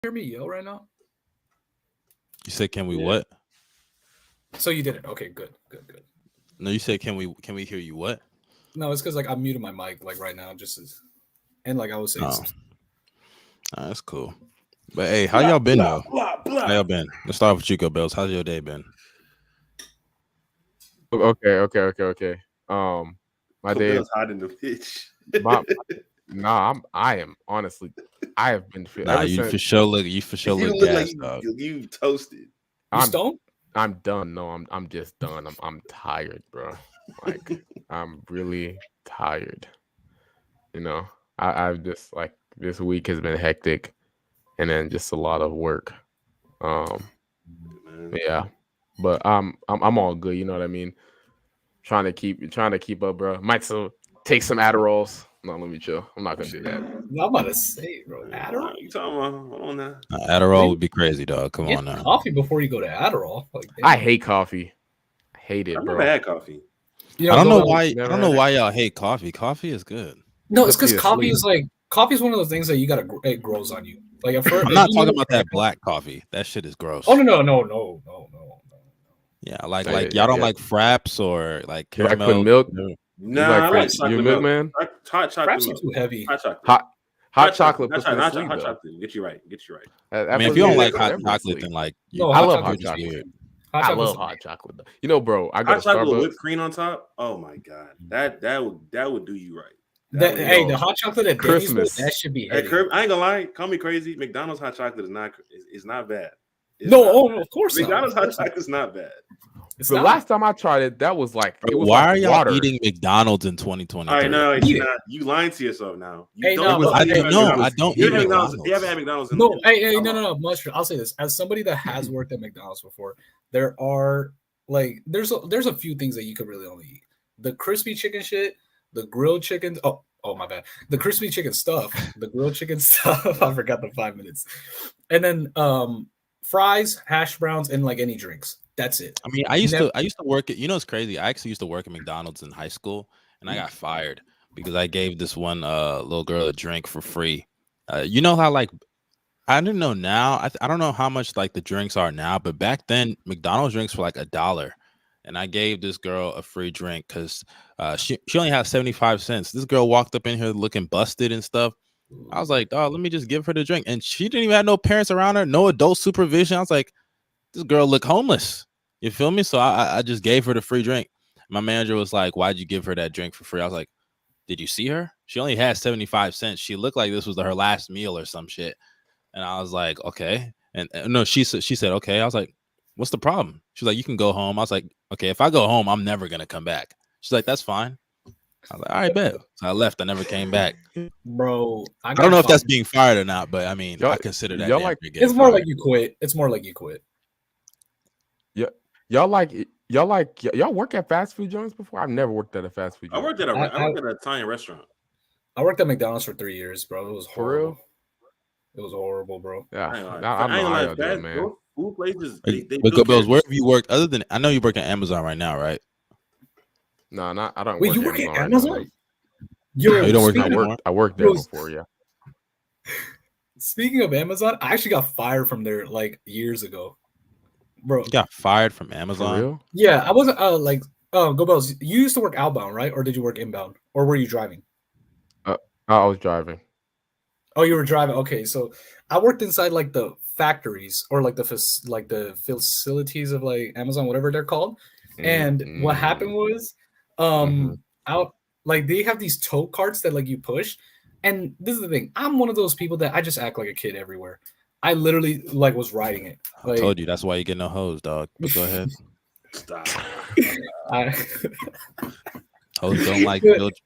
hear me yell right now? You said, "Can we what?" So you did it. Okay, good. No, you said, "Can we hear you what?" No, it's because like I muted my mic like right now, and like I was saying. That's cool. But hey, how y'all been though? How y'all been? Let's start with Chico Bells. How's your day been? Okay. My day is hot in the pitch. I am honestly. I have been. You for sure look gassed, like you toasted. You stoned? I'm done. No, I'm just done. I'm tired, bro. Like I'm really tired. You know, I've just like this week has been hectic, and then just a lot of work. Yeah, but I'm all good. You know what I mean? Trying to keep up, bro. Might still take some Adderalls. No, let me chill. I'm not gonna do that. I'm about to say, bro, Adderall. You talking about? Hold on now. Adderall would be crazy, dog. Come on now. Coffee before you go to Adderall. Like, I hate coffee. I hate it, bro. I've never had coffee. I don't know why y'all hate coffee. Coffee is good. No, it's because coffee is one of those things that you gotta it grows on you. Like at first, I'm not talking about that black coffee. That shit is gross. Oh no. Yeah, like y'all don't like fraps or like caramel put milk. Nah, like I like chocolate milk, man. Hot chocolate. Fraps are too heavy. Hot chocolate. Hot chocolate. Hot chocolate. Get you right. I mean, if you don't like hot chocolate, then like I love hot chocolate. I love hot chocolate though. You know, bro, I got hot chocolate with whipped cream on top. Oh my god, that would do you right. The hot chocolate at Christmas, that should be. I ain't gonna lie. Call me crazy. McDonald's hot chocolate is not bad. Of course McDonald's hot chocolate is not bad. Last time I tried it, that was like it was. Why like are y'all water. eating McDonald's in 2023? I know you lying to yourself now. I don't eat McDonald's. You haven't had McDonald's. No. Mushroom. I'll say this as somebody that has worked at McDonald's before. There are like there's a few things that you could really only eat: the crispy chicken shit, the grilled chicken. Oh my bad. The crispy chicken stuff, the grilled chicken stuff. I forgot the 5 minutes, and then fries, hash browns, and like any drinks. That's it. I mean, I used to work at, it's crazy. I actually used to work at McDonald's in high school, and I got fired because I gave this one little girl a drink for free. You know how like I didn't know now. I don't know how much like the drinks are now, but back then McDonald's drinks were like $1, and I gave this girl a free drink because she only had 75 cents. This girl walked up in here looking busted and stuff. I was like, oh, let me just give her the drink, and she didn't even have no parents around her, no adult supervision. I was like, this girl look homeless. You feel me? So I just gave her the free drink. My manager was like, why'd you give her that drink for free? I was like, did you see her? She only had 75 cents. She looked like this was her last meal or some shit. And I was like, okay. And no, she said, okay. I was like, what's the problem? She's like, you can go home. I was like, okay, if I go home, I'm never going to come back. She's like, that's fine. I was like, all right, bet. So I left. I never came back. Bro, I don't know if that's being fired or not, but I mean, I consider that. It's more like you quit. It's more like you quit. Yeah. Y'all work at fast food joints before? I've never worked at a fast food joint. I worked at an Italian restaurant. I worked at McDonald's for 3 years, bro. It was horrible. For real? It was horrible, bro. Yeah, I don't know how y'all do it, man. Food places. But Go Bills, where have you worked? Other than I know you work at Amazon right now, right? No, I don't. Wait, you work at Amazon? Right you don't work anymore? I worked there before, yeah. Speaking of Amazon, I actually got fired from there like years ago. Bro, you got fired from Amazon? For real? Yeah, I wasn't Go Bells. You used to work outbound, right? Or did you work inbound? Or were you driving? I was driving. Oh, you were driving. Okay, so I worked inside like the factories or like the facilities of like Amazon, whatever they're called. And what happened was, out like they have these tow carts that like you push. And this is the thing. I'm one of those people that I just act like a kid everywhere. I literally like was riding it. Like, I told you that's why you get no hose, dog. But go ahead. Stop. Hoes don't like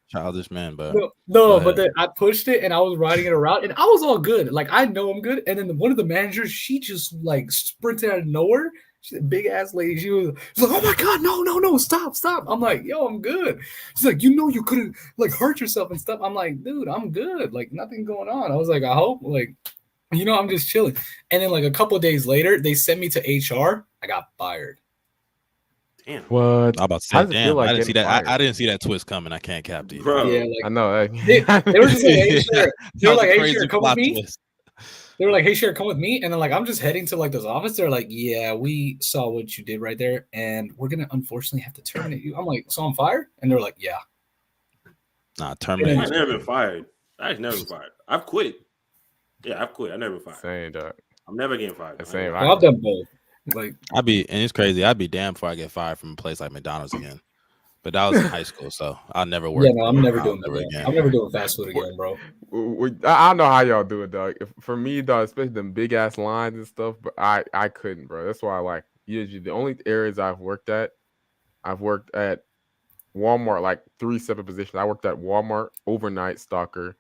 childish men, but but then I pushed it and I was riding it around and I was all good. Like I know I'm good. And then one of the managers, she just like sprinted out of nowhere. She's a big ass lady. She's like, oh my god, no, stop. I'm like, yo, I'm good. She's like, you couldn't like hurt yourself and stuff. I'm like, dude, I'm good. Like nothing going on. I was like, I hope like. I'm just chilling. And then like a couple of days later, they sent me to HR. I got fired. Damn. What? I'm about to say, damn. Like I didn't see that. I didn't see that twist coming. I can't cap these. Bro. Yeah, like, I know. They were just like, hey, sure. They were like, hey, sure, come with me. They were like, "Hey, Cher, come with me," and then like I'm just heading to like this office. They're like, "Yeah, we saw what you did right there, and we're gonna unfortunately have to terminate you." I'm like, "So I'm fired?" And they're like, "Yeah." Nah, I've terminate. never been fired. I've never been fired. I've quit. Yeah, I've quit. I've never been fired. Same, dog. I'm never getting fired. Same. I've done both. Like, And it's crazy. I'd be damned before I get fired from a place like McDonald's again. But that was in high school, so I'll never work. yeah, no, I'm never doing never that. again. I'm never doing fast food again, bro. I don't know how y'all do it, dog. For me, dog, especially them big ass lines and stuff, but I couldn't, bro. That's why I like usually the only areas I've worked at Walmart, like 3 separate positions. I worked at Walmart, overnight stalker.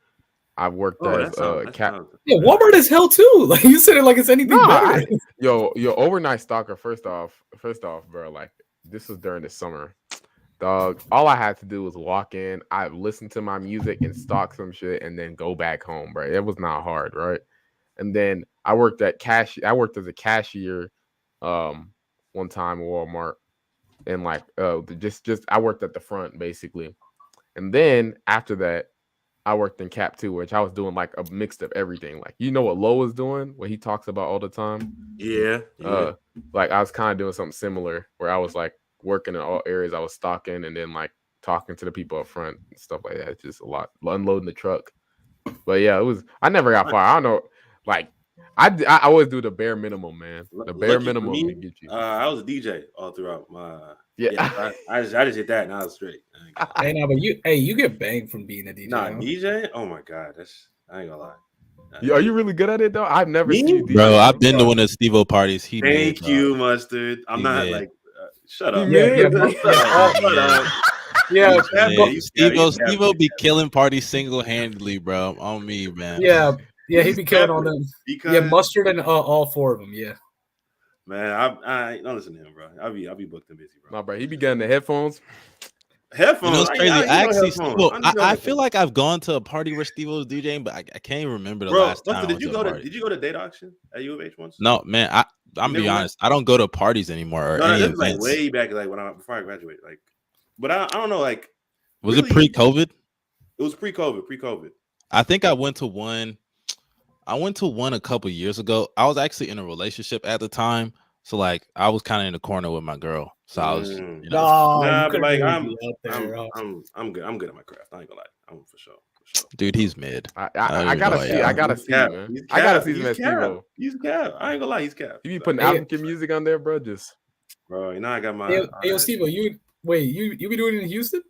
I've worked as cat. Yeah, Walmart is hell too. Like you said it like it's anything better. Yo, overnight stalker. First off, bro, like this was during the summer. Dog, all I had to do was walk in. I listened to my music and stalk some shit, and then go back home, bro. It was not hard, right? And then I worked as a cashier, one time at Walmart, and like, just I worked at the front basically. And then after that, I worked in Cap 2, which I was doing like a mix of everything. Like, you know what Lo is doing, what he talks about all the time. Yeah. Like I was kind of doing something similar where I was like working in all areas. I was stalking and then like talking to the people up front and stuff like that. It's just a lot, unloading the truck. But yeah, I never got fired. I don't know. Like I always do the bare minimum, man. The bare minimum to get you. I was a DJ all throughout my. Yeah. I just hit that and I was straight. Hey, no, but you get banged from being a DJ. Nah, DJ? Oh my god, I ain't gonna lie. Are you really good at it though? I've never seen you DJ. Bro, I've been to one of the Stevo parties. Thank you, Mustard. I'm not like shut up. Yeah. Stevo be killing parties single-handedly, bro. On me, man. Yeah, he be killing all them. Yeah, Mustard and all 4 of them. Yeah. Man, I don't listen to him, bro. I'll be booked and busy, bro. No, bro, he be getting the headphones. Headphones. You know, it's crazy. I feel headphones. like I've gone to a party where Stevo was DJing, but I can't even remember the last time. Did you go to date auction at U of H once? No, man. I'm gonna be honest. I don't go to parties anymore or any events. Like way back, like before I graduated. Like, but I don't know. Like, was it pre-COVID? It was pre-COVID. I think I went to one. A couple years ago. I was actually in a relationship at the time, so like I was kind of in the corner with my girl. So I was, but like I'm good. I'm good at my craft. I ain't gonna lie. I'm for sure. Dude, he's mid. I gotta see, man. I gotta see him at Stevo. He's cap. I ain't gonna lie. He's cap. You be putting African music on there, bro? Bro, you know I got my. Hey, Stevo, you be doing it in Houston?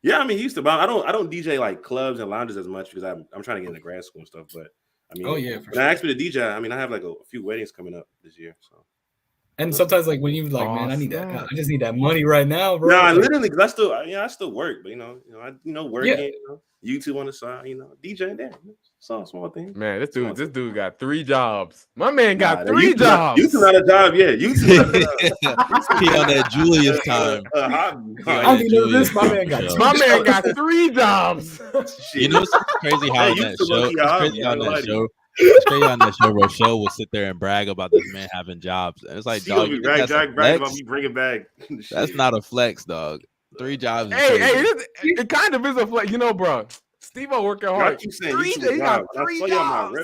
Yeah, I mean Houston, but I don't DJ like clubs and lounges as much because I'm trying to get into grad school and stuff. But I mean, when I asked me to DJ, I mean I have like a few weddings coming up this year, so. And sometimes, like when you like, man, I need that. I just need that money right now, bro. No, literally, because I still work, but working, YouTube on the side, DJ there. It's all small things. Man, this dude got 3 jobs. My man got 3 jobs. YouTube not a job, yeah. YouTube not a job. He on that Julius time. I didn't know this. My man got 3 jobs. You know, it's crazy how on that show. It's crazy how on that show. It's crazy on that show. Rochelle will sit there and brag about this man having jobs, and it's like, dog, you brag about me bringing back. That's not a flex, dog. 3 jobs. Hey, it kind of is a flex, bro. Stevo working hard. He got 3 jobs.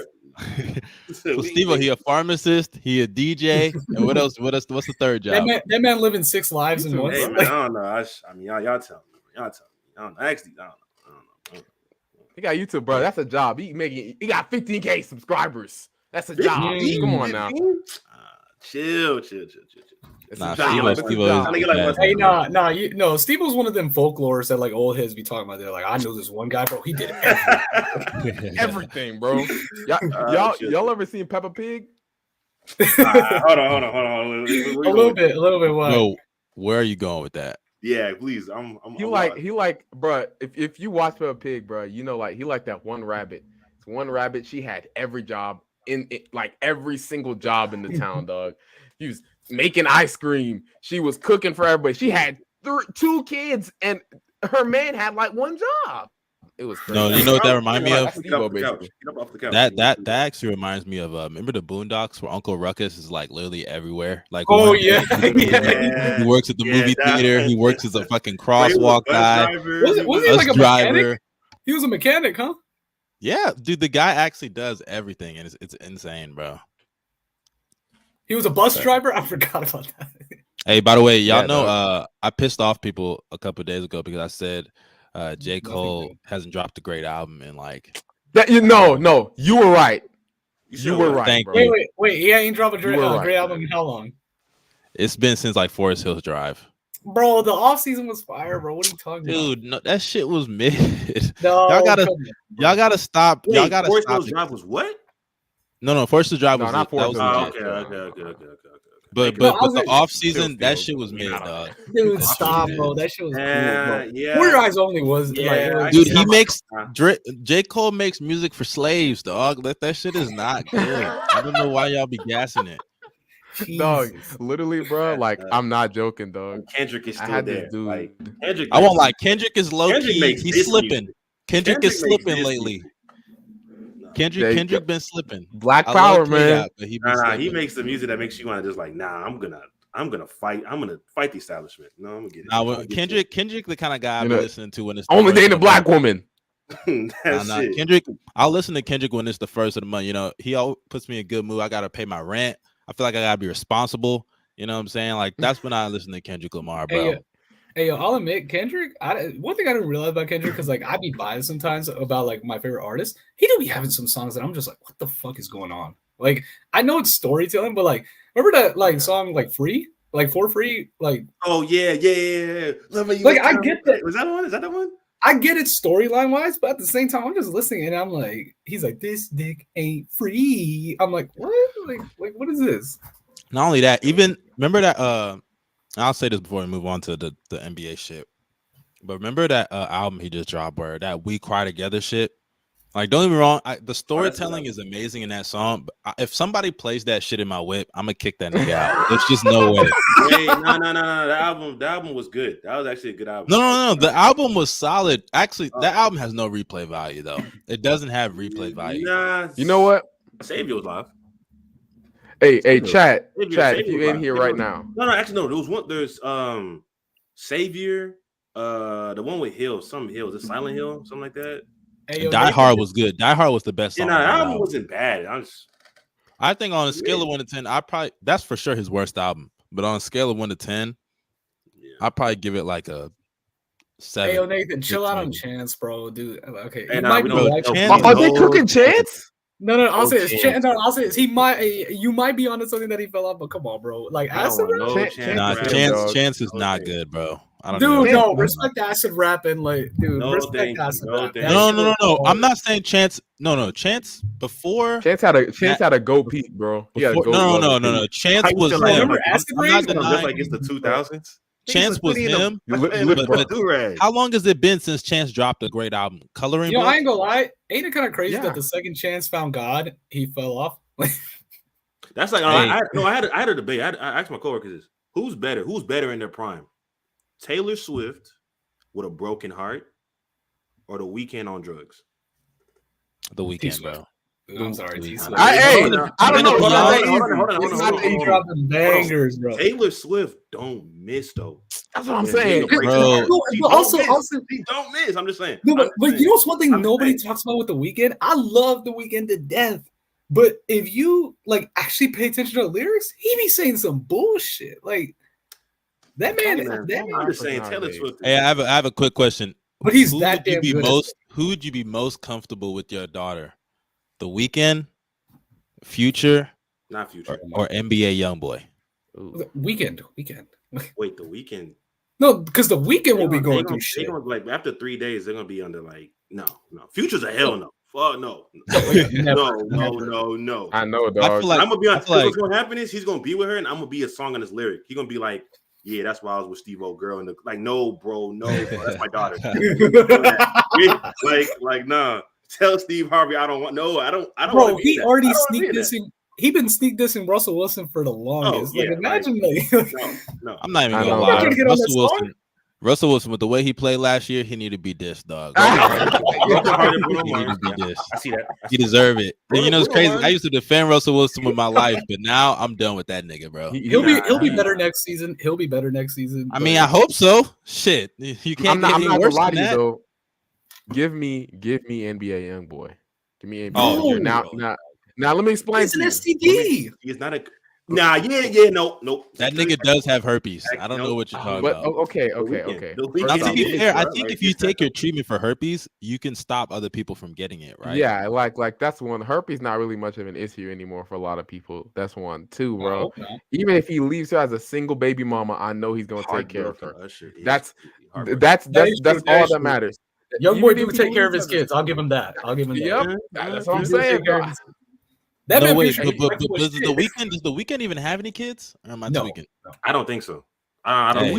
So Stevo, he a pharmacist, he a DJ, and what else? What's the 3rd job? That man living 6 lives in one. Hey, man, I don't know. I mean, y'all tell me. I don't know. Actually, I don't know. He got YouTube, bro. That's a job. He got 15K subscribers. That's a job. Come on now. Chill. Nah, Stevo's one of them folklorists that like old heads be talking about. They're like, I know this one guy, bro. He did everything, bro. Y'all ever seen Peppa Pig? Hold on. A little bit. What? No, where are you going with that? Yeah, please. He like, bro. If you watch Peppa Pig, bro, he like that one rabbit. It's one rabbit. She had every job in like every single job in the town, dog. He was making ice cream. She was cooking for everybody. She had 2 kids, and her man had like 1 job. It was crazy. No, you know what that reminds me of? That actually reminds me of remember the Boondocks where Uncle Ruckus is like literally everywhere. Like, he works at the movie theater. He works as a fucking crosswalk guy. Was he like a mechanic? He was a mechanic, huh? Yeah, dude, the guy actually does everything, and it's insane, bro. He was a bus driver. I forgot about that. Hey, by the way, y'all know I pissed off people a couple of days ago because I said J. Cole hasn't dropped a great album in like that. No, you were right. You were right. Bro. Wait. He ain't dropped a great album in how long? It's been since like Forest Hills Drive. Bro, the offseason was fire, bro. What are you talking about? Dude, no, that shit was mid. No, y'all gotta stop. Wait, y'all gotta Forest stop. Hills Drive was what? No, Forest Hills Drive was not Forest Hills. Okay. But the off season, that shit was mid, dog. Dude, stop, bro. That shit was cool, bro. Yeah. For Your Eyes Only was like, dude. He makes J. Cole makes music for slaves, dog. That shit is not good. I don't know why y'all be gassing it. Dog, literally, bro. Like, I'm not joking, dog. Kendrick is still there. Like, Kendrick, I won't lie. Kendrick is low key. He's slipping. Kendrick is slipping lately. Kendrick been slipping. Black Power, man. He makes the music that makes you want to just like, I'm gonna fight. I'm gonna fight the establishment. No, I'm gonna get it. Kendrick, the kind of guy I be listening to when it's only dating a black woman. Kendrick, I'll listen to Kendrick when it's the first of the month. You know, he always puts me in a good mood. I gotta pay my rent. I feel like I gotta be responsible. You know what I'm saying? Like that's when I listen to Kendrick Lamar, bro. Hey, I'll admit, Kendrick. One thing I didn't realize about Kendrick, because like I be biased sometimes about like my favorite artists. He do be having some songs that I'm just like, what the fuck is going on? Like I know it's storytelling, but like remember that like song like Free, like For Free, like yeah. Like I get that. Was that one? Is that the one? I get it storyline wise, but at the same time, I'm just listening and I'm like, he's like, this dick ain't free. I'm like, what? Like what is this? Not only that, even remember that. I'll say this before we move on to the NBA shit. But remember that album he just dropped, where that We Cry Together shit. Like, don't get me wrong, the storytelling is amazing in that song. But if somebody plays that shit in my whip, I'm gonna kick that nigga out. There's just no way. Wait, no. The album was good. That was actually a good album. No. The album was solid. Actually, that album has no replay value though. It doesn't have replay value. Nah, you know what? Savior was live. Hey, chat. If you in here right now. No. Actually, no. There was one. There's Savior. The one with Hill. Some Hill. Is it Silent Hill? Something like that. Hey, Die Hard was good. Die Hard was the best song. Yeah, the album wasn't bad. I think on a scale of 1 to 10, that's for sure his worst album. But on a scale of 1 to 10, I'd probably give it like a 7. Hey, yo, Nathan, chill out on Chance, bro, dude. Okay, are they cooking Chance? No. I'll say this. I'll say this. You might be onto something that he fell off, but come on, bro. Like acid rap. Chance is not good, bro. Respect acid rap and like, dude, respect acid rap. No. I'm not saying Chance. No. Chance before. Chance had a go peak, bro. No. Chance was him. Remember acid rap? Like it's the 2000s. Chance was him. How long has it been since Chance dropped a great album? Coloring Book? I ain't gonna lie. Ain't it kind of crazy that the second Chance found God, he fell off? That's like I had a debate. I asked my coworkers, who's better? Who's better in their prime? Taylor Swift with a broken heart, or The Weeknd on drugs? The Weeknd, bro. I'm sorry, I don't know. He's dropping bangers, bro. Taylor Swift don't miss though. That's what I'm saying, bro. Also, he don't miss. I'm just saying. No, but you know what's one thing nobody talks about with The Weeknd? I love The Weeknd to death, but if you like actually pay attention to the lyrics, he be saying some bullshit. Like that man. I'm just saying, Taylor Swift. Hey, I have a quick question. But he's that damn good. Who would you be most comfortable with your daughter? The Weeknd, Future, not Future, or NBA YoungBoy? Weeknd. Wait, The Weeknd? No, because The Weeknd will be going through shit. Like after 3 days, they're gonna be under like no. Future's a hell no. Fuck no. No. I know, dog. I'm gonna be honest. What's gonna happen is he's gonna be with her, and I'm gonna be a song on his lyric. He's gonna be like, yeah, that's why I was with Stevo, girl. And like, no, bro, that's my daughter. Nah. Tell Steve Harvey I don't want. Bro, he already sneak dissing. He been sneak dissing Russell Wilson for the longest. Imagine No. I'm not even gonna lie. Russell Wilson, with the way he played last year, he needed to be dissed, dog. He needed to be dissed. I see that. He deserved it. And you know it's crazy. I used to defend Russell Wilson with my life, but now I'm done with that nigga, bro. He'll be better next season. I mean, I hope so. Shit, you can't. I'm not gonna lie to you though. Give me NBA YoungBoy. Give me a Oh. now let me explain. It's an to STD. you. He's not a. Nah, yeah, nope. That nigga does have herpes. I don't know what you're talking about. Okay. The Now, weekend to be is, fair, I bro. think Like, if you it's take not- your treatment for herpes, you can stop other people from getting it, right? Yeah, like that's one. Herpes not really much of an issue anymore for a lot of people. That's one. Two, bro. Even if he leaves her as a single baby mama, I know he's gonna take care of her. That's all that matters. Young boy Even do if he take care of leaves his her- kids. I'll give him that. Yep, that's what I'm He does saying. take care of Bro. his kids. That No, man wait, picture but flexible as does shit. the weekend even have any kids? Or am I No. tweaking? I don't think so. I don't. Hey.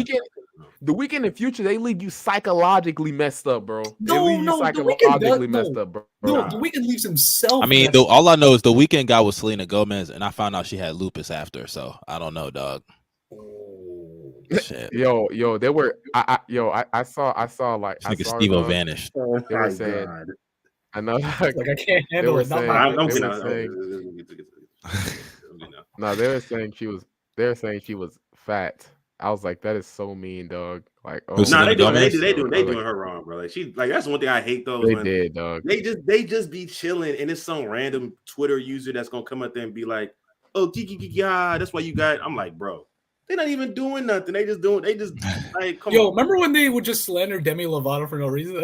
The weekend in future, they leave you psychologically messed up, bro. They No, leave you no, the Weeknd psychologically does- messed up, bro. No, the Weeknd leaves himself. I mean, messed up. all I know is the weekend guy was Selena Gomez, and I found out she had lupus after. So I don't know, dog. Shit. Yo, they were. I saw like This I nigga saw Stevo dog. vanished. Oh They were my saying- God. I know. Like I can't handle were it. Not saying- my I'm they gonna. were saying- No, they were saying she was fat. I was like, that is so mean, dog. Like, oh, Who's Nah, they Selena doing Gomez? they doing her wrong, bro. Like that's one thing I hate though. they When did, dog. they just be chilling, and it's some random Twitter user that's gonna come up there and be like, "Oh, that's why you got." I'm like, bro, they're not even doing nothing. They just like, come Yo, on. remember when they would just slander Demi Lovato for no reason?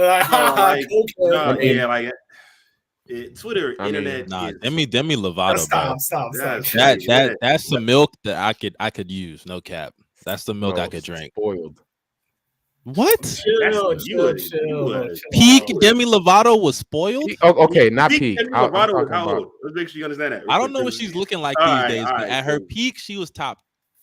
Twitter, internet. Nah, is- Demi Lovato, bro. Stop. That's That's some milk that I could use. No cap. That's the milk I could drink. Spoiled. What? Chill. Peak Demi Lovato was spoiled. Okay, not Peak peak. Demi I'm Lovato was talking how about. old? Let's make sure you understand that. I don't know what she's looking like All these right, days, all but right, at her cool. peak, she was top.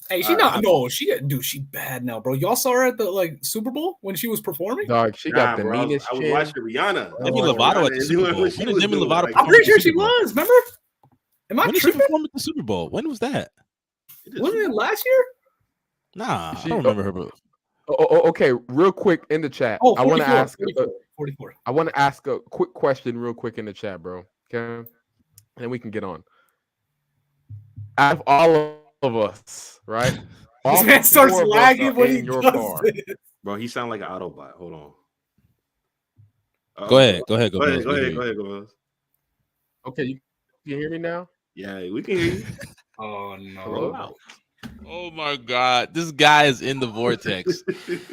Hey, she not. No, she bad now, bro. Y'all saw her at the Super Bowl when she was performing. Dog, she got the bro, meanest I was chin. watching Rihanna. Demi Lovato at the Super Bowl. When did Demi Lovato? I'm pretty sure she was. Remember? Am I When did she tripping? perform at the Super Bowl? When was that? Wasn't it last year? Nah, She- I don't remember her. Bro. Okay, real quick in the chat. Oh, I want to ask 44. I want to ask a quick question real quick in the chat, bro. Okay? And we can get on. Out of all of us, right? This All man starts four of us lagging are when in he your does car. this. Bro, he sound like an Autobot. Hold on. Go ahead. Go ahead. Okay, you hear me now? Yeah, we can hear you. Oh no. Hello? Oh my God, this guy is in the vortex.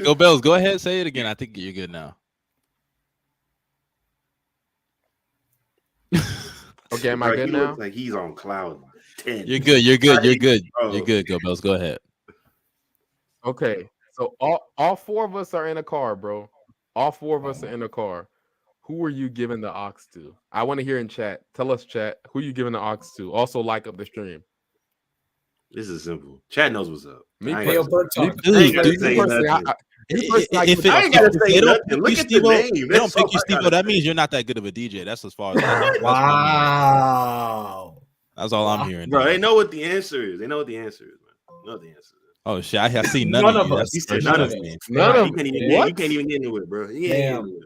Go Bells. Go ahead. Say it again. I think you're good now. Okay, am I Bro, good he now? looks like he's on cloud 10. You're good. You're good. You're good. Bro. You're good. Go Bells. Go ahead. Okay, so all four of us are in a car, bro. All four of us are in a car. Who are you giving the aux to? I want to hear in chat. Tell us, chat, who you giving the aux to? Also, like up the stream. This is simple. Chad knows what's up. Me I ain't Hey, yo, gotta- Bird talk. Dude, I ain't gotta dude, say personally, nothing. If I ain't gotta say they don't nothing. pick Look you, at the Stevo, name. they don't That's pick all you, I gotta Stevo. That say. means you're not that good of a DJ. That's as far as Wow. that's all I'm hearing. Bro, they know what the answer is. They know what the answer is, man. They know what the answer is. Oh shit, I see none, None of of you. us. That's He the said first none shit of I've us. seen. None You of can't even what? you can't even get into it, bro. You can't Damn. get into it.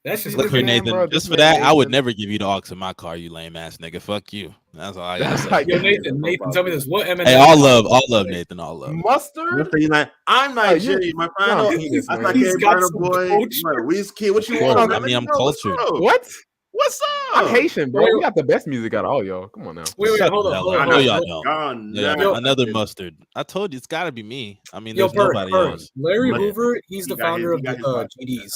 That's just Look, Look here, man, Nathan. bro, Just this for man that, I would Nathan- never give you the aux in my car, you lame ass nigga. Fuck you. That's all I gotta That's say. like- Yo, Nathan, tell me this. What M&M? Hey, all love, Nathan. All love. Mustard? He's like, I'm Nigerian, my friend. no, I penis, thought man. He's Burna got some Boy, culture. Whiskey. What you Of course. want? I Let mean, me I'm know. What's cultured. up? What? What's I'm up? Haitian, bro. Wait, We got the best music out of all y'all. Come on now. Wait, Shut hold the on, hell hold up. on. No, hold y'all on. don't. Gone. No, y'all Nah. don't. Another mustard. I told you it's got to be me. I mean, Yo, there's Bert, nobody Bert. else. Larry But- Hoover, he's He the got founder his- of he got his the vibe. GDs.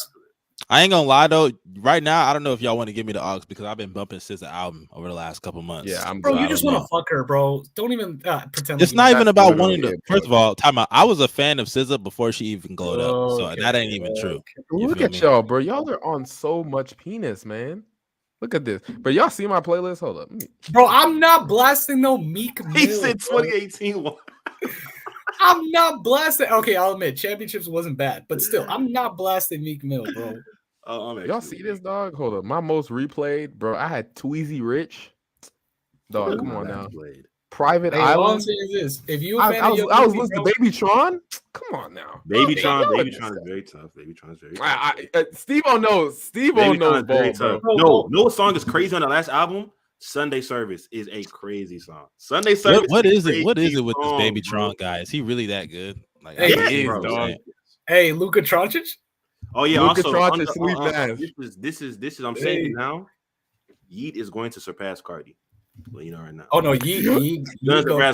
I ain't gonna lie though. Right now, I don't know if y'all want to give me the aux because I've been bumping SZA album over the last couple months. Yeah, I'm Bro, good. you I just don't want to fuck her, bro. Don't even pretend. It's like not you even That's about literally wanting to. it, First bro. of all, time out. I was a fan of SZA before she even glowed up, so Okay, that ain't even true. You Look feel at me? y'all, bro. Y'all are on so much penis, man. Look at this. But y'all see my playlist? Hold up. Bro, I'm not blasting no Meek Mill. He said bro. 2018 one. I'm not blasting. Okay, I'll admit, championships wasn't bad, but still, I'm not blasting Meek Mill, bro. Oh, I'm Y'all actually- see this, dog? Hold up. My most replayed, bro. I had Tweezy Rich. Dog, come on now. Played. Private Hey, all I'm Island. saying is this: if you a I fan of was Young listening bro, to Baby Tron. Come on now. Baby Y'all Tron know is this. very tough. Baby Tron is very tough. Steve-O knows. Steve-O Baby Tron knows is very ball, bro. tough. No song is crazy on the last album. Sunday Service is a crazy song. Sunday Service. What is a it? What is crazy it with this song, Baby bro. Tron guy? Is he really that good? Like, Hey, I he is, bro, dog. saying. hey, Luka Doncic. Oh yeah, Luka also Doncic sleep ass. this is I'm saying it now. Yeet is going to surpass Cardi. Well, you know right now. Oh no, Yeet go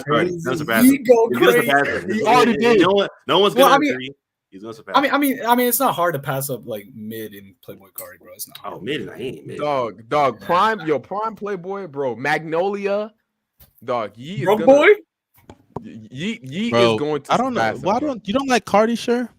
crazy. Yeet go crazy. He already did. No one's gonna agree. He's gonna surpass. I mean, it's not hard to pass up like mid in Playboy Cardi, bro. It's not. Oh, mid, I ain't mid. Dog, prime Playboy, bro. Magnolia, dog. Yeet bro, boy. Yeet Bro, is going to. I don't know. Why don't you like Cardi, Sher?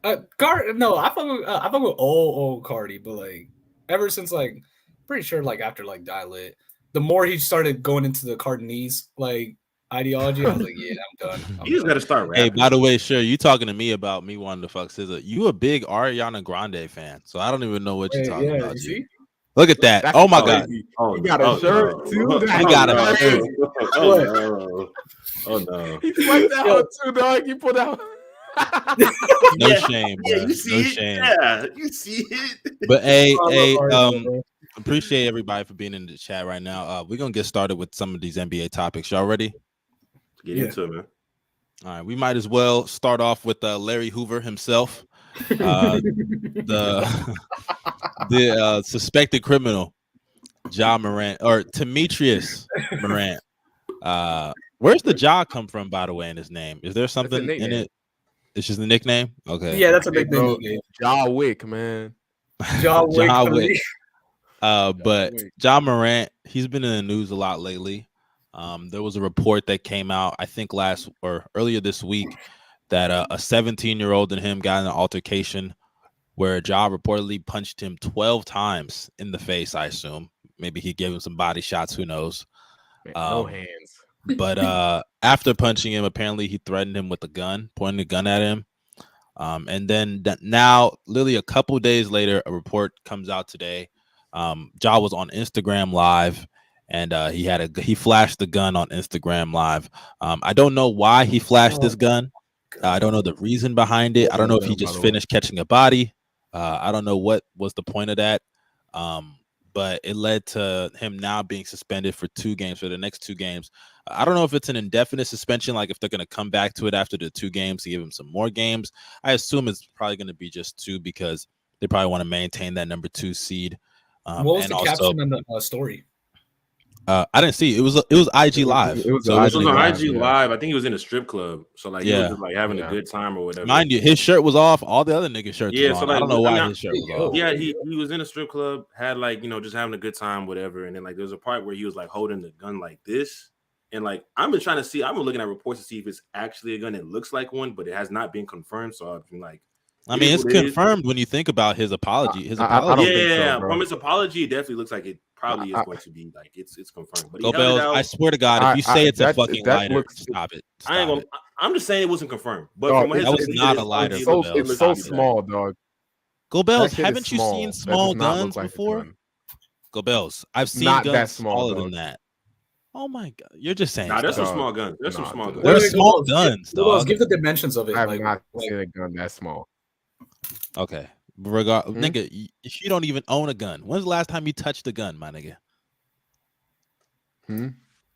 No, I fuck with old Cardi, but like ever since like pretty sure like after like Die Lit, the more he started going into the Cardinese like ideology, I was like, yeah, I'm done. You just gotta start rapping. Hey, by the way, Sher, you talking to me about me wanting to fuck SZA. You a big Ariana Grande fan, so I don't even know what you're talking about. You see? Look at that. That's oh my god. Oh, he got a shirt too. He got a shirt. Oh no. He flexed that out too, dog. He put out. No shame, bro. Yeah, you see no it. shame. Yeah, you see it. But appreciate everybody for being in the chat right now. We're gonna get started with some of these NBA topics. Y'all ready? Get into it, man. All right, we might as well start off with Larry Hoover himself, the suspected criminal, Ja Morant or Demetrius Morant. Where's the Ja come from, by the way, in his name? Is there something in it? It's just a nickname? Okay. Yeah, that's a big thing. Ja Wick, man. Ja Wick. But Ja Morant, he's been in the news a lot lately. There was a report that came out, I think earlier this week, that a 17-year-old and him got in an altercation where Ja reportedly punched him 12 times in the face, I assume. Maybe he gave him some body shots, who knows. Man, no hands. But after punching him, apparently he threatened him with a gun, pointing a gun at him. And then now, literally a couple days later, a report comes out today. Ja was on Instagram Live, and he flashed the gun on Instagram Live. I don't know why he flashed this gun. I don't know the reason behind it. I don't know if he just finished catching a body. I don't know what was the point of that. But it led to him now being suspended for 2 games, for the next 2 games. I don't know if it's an indefinite suspension, like if they're going to come back to it after the 2 games to give him some more games. I assume it's probably going to be just 2 because they probably want to maintain that number 2 seed. What was the caption in the story? I didn't see. It was IG Live. It was on IG Live. I think he was in a strip club. So like he was just like having a good time or whatever. Mind you, his shirt was off. All the other niggas' shirts was on. So like, I don't know why his shirt was off. Yeah, he was in a strip club, had like, just having a good time, whatever. And then like there was a part where he was like holding the gun like this. And like I've been looking at reports to see if it's actually a gun. It looks like one, but it has not been confirmed. So I've been like, I mean, it's confirmed when you think about his apology. From his apology, it definitely looks like it probably is going to be like it's confirmed. But Go Bells, I swear to God, if you say it's a fucking lighter, stop it. I'm just saying it wasn't confirmed. But dog, from that was not a lighter. It's so small, dog. Go Bells, haven't you seen small guns before? Go Bells, I've seen guns smaller than that. Oh my God, you're just saying. There's some small guns. There's some small guns. There's small guns, dog. Give the dimensions of it. I have not seen a gun that small. Okay. Nigga, if you don't even own a gun, when's the last time you touched a gun, my nigga?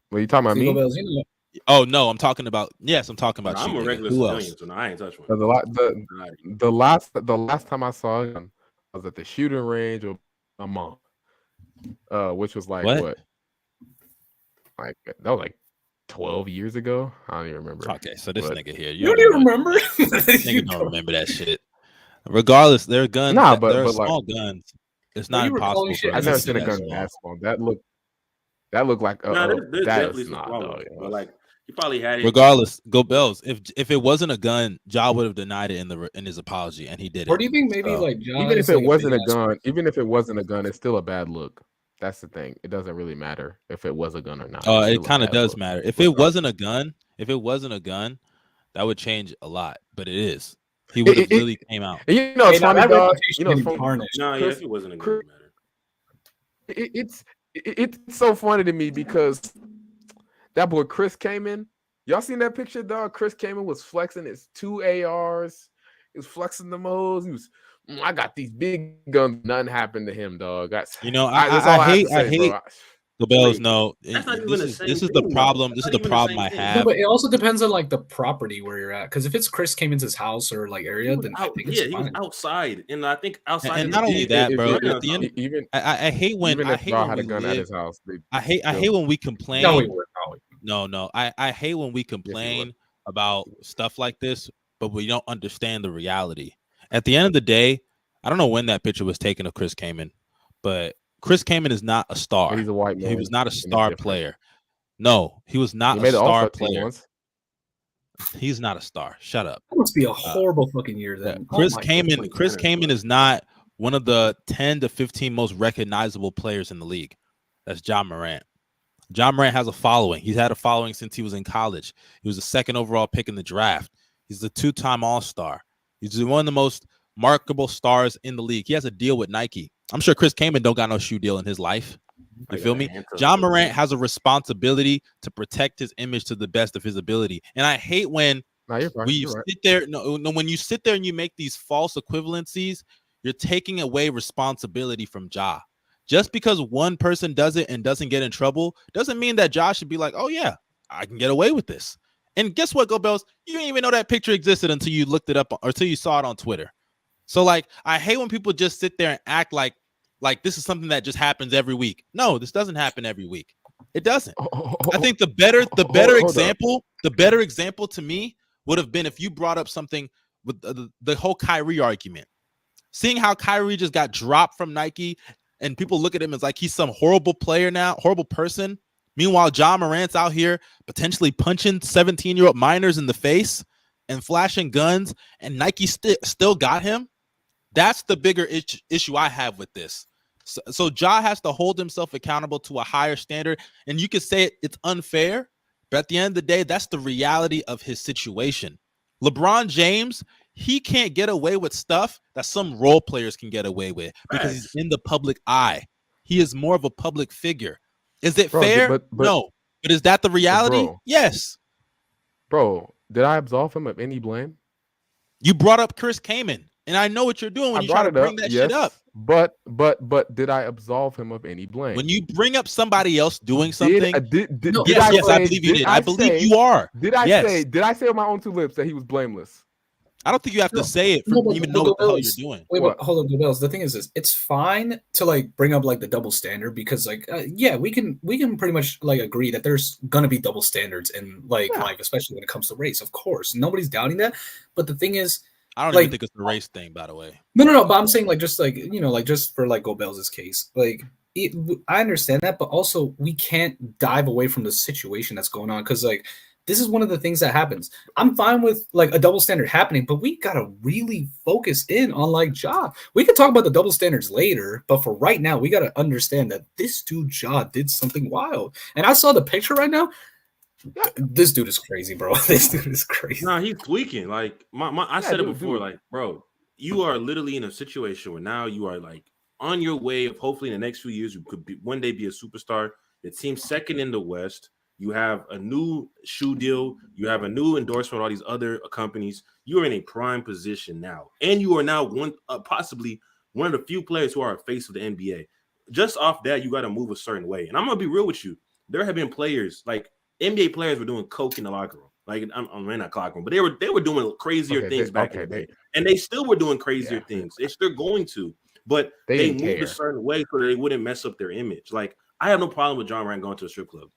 What are you talking about, me? Oh no, I'm talking about you. I'm a regular civilian, so no, I ain't touched one. The last time I saw a gun, I was at the shooting range with my mom, which was like what? Like that was like 12 years ago. I don't even remember. Okay, so this nigga here, you don't even remember? Nigga don't remember that shit. Regardless, they're guns. But they're small guns. It's not impossible. I've never seen a gun that small. That looked like there's definitely some small. But like he probably had it. Regardless, Go Bells. If it wasn't a gun, Ja would have denied it in his apology, and he did it. Or do you think maybe like Ja even if it wasn't a gun, it's still a bad look. That's the thing. It doesn't really matter if it was a gun or not. It kind of does matter. If it wasn't a gun, that would change a lot. But it is. He would have really came out. It's funny, dog. If it wasn't a gun, it matter. It's so funny to me because that boy Chris came in. Y'all seen that picture, dog? Chris came in, was flexing his 2 ARs. He was flexing the modes. He was. I got these big guns. Nothing happened to him, dog. I hate. The Bells, Wait, no. that's not even This the is same the thing, problem. though. This That's is not the even the problem same I thing. No, have. but it also depends on like the property where you're at. Because if it's Chris Cayman's house or like He area, was then I out. think it's Yeah, he was fine. outside, and I think outside And in the not only big that, bro. arena At or the end, something. I hate when even I if hate Ja when had we a gun at live. his house, I hate still, when we No, complain. we were. No. I hate when we yes, he would. complain about stuff like this, but we don't understand the reality. At the end of the day, I don't know when that picture was taken of Chris Kaman, but Chris Kaman is not a But star. he's a white He man, was not a and it's star different. player. No, he was He not a made the star All-Star team player. once. He's not a star. Shut up. That must be a horrible fucking year Yeah, then. Chris Oh my Kaman. Chris Center, Kaman bro. is not one of the 10 to 15 most recognizable players in the league. That's John Morant. John Morant has a following. He's had a following since he was in college. He was the second overall pick in the draft. He's the 2-time All-Star. He's one of the most marketable stars in the league. He has a deal with Nike. I'm sure Chris Kaman don't got no shoe deal in his life. You I feel got me? a hand to John the- Morant has a responsibility to protect his image to the best of his ability. And I hate when No, you're right. when you You're right. sit there, when you sit there and you make these false equivalencies, you're taking away responsibility from Ja. Just because one person does it and doesn't get in trouble doesn't mean that Ja should be like, oh yeah, I can get away with this. And guess what, Go Bells? You didn't even know that picture existed until you looked it up or until you saw it on Twitter. So like, I hate when people just sit there and act like this is something that just happens every week. No, this doesn't happen every week. It doesn't. I think the better example to me would have been if you brought up something with the whole Kyrie argument. Seeing how Kyrie just got dropped from Nike and people look at him as like he's some horrible player now, horrible person. Meanwhile, John Morant's out here potentially punching 17-year-old minors in the face and flashing guns, and Nike still got him. That's the bigger issue I have with this. So Ja has to hold himself accountable to a higher standard, and you could say it's unfair, but at the end of the day, that's the reality of his situation. LeBron James, he can't get away with stuff that some role players can get away with because he's in the public eye. He is more of a public figure. Is it fair? But no. But is that the reality? Yes. Bro, did I absolve him of any blame? You brought up Chris Kaman, and I know what you're doing when you try to bring that shit up. But did I absolve him of any blame? When you bring up somebody else doing something, I believe you did. I believe you are. Did I say with my own two lips that he was blameless? I don't think you have to say it for even know what the hell you're doing. Wait, but hold on, Bills. The thing is this: it's fine to like bring up like the double standard because like yeah, we can pretty much like agree that there's gonna be double standards in life, especially when it comes to race. Of course, nobody's doubting that. But the thing is, I don't even think it's the race thing, by the way. No. But I'm saying like just like like just for like Go Bells' case, like I understand that, but also we can't dive away from the situation that's going on because like. This is one of the things that happens. I'm fine with like a double standard happening, but we gotta really focus in on like Ja. We can talk about the double standards later, but for right now, we gotta understand that this dude Ja did something wild. And I saw the picture right now. This dude is crazy, bro. This dude is crazy. Nah, he's tweaking. Like I said it before. Like, bro, you are literally in a situation where now you are like on your way of hopefully in the next few years you could one day be a superstar. It seems second in the West. You have a new shoe deal. You have a new endorsement with all these other companies. You are in a prime position now. And you are now possibly one of the few players who are a face of the NBA. Just off that, you got to move a certain way. And I'm going to be real with you. There have been players, like NBA players were doing coke in the locker room. Like, I'm not locker room, but they were doing crazier things back in the day. And they still were doing crazier things. They're going to. But they moved a certain way so that they wouldn't mess up their image. Like, I have no problem with John Morant going to a strip club.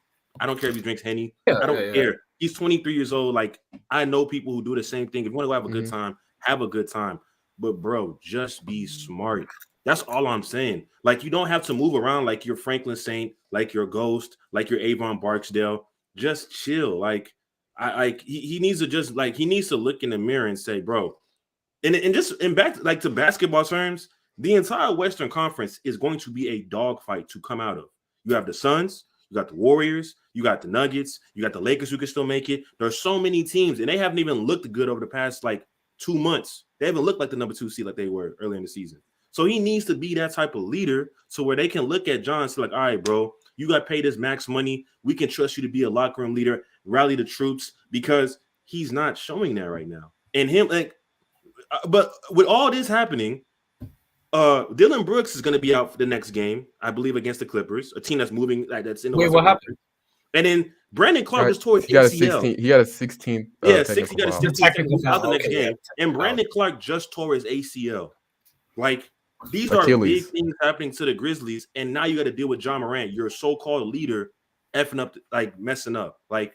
I don't care if he drinks Henny. I don't care. He's 23 years old. Like, I know people who do the same thing. If you want to go have a good time, have a good time. But, bro, just be smart. That's all I'm saying. Like, you don't have to move around like you're Franklin Saint, like you're Ghost, like you're Avon Barksdale. Just chill. Like, he needs to just, like, he needs to look in the mirror and say, bro, and back, like, to basketball terms, the entire Western Conference is going to be a dogfight to come out of. You have the Suns. You got the Warriors, you got the Nuggets, you got the Lakers who can still make it. There's so many teams, and they haven't even looked good over the past like 2 months. They haven't looked like the number 2 seed like they were earlier in the season. So he needs to be that type of leader so where they can look at John and say like, all right, bro, you got paid this max money. We can trust you to be a locker room leader, rally the troops, because he's not showing that right now. And him, like, but with all this happening, Dillon Brooks is going to be out for the next game, I believe, against the Clippers, a team that's moving, like that's in the Wait, Western what happened? Conference. And then Brandon Clark just tore his He got a ACL. 16. He got a 16. Yeah, technical 60 got a foul. 16 Technical out the foul. next Okay, game. yeah. And Brandon Clark just tore his ACL. Like, these Achilles. are big things happening to the Grizzlies. And now you got to deal with John Morant, your so-called leader, effing up, like messing up. Like,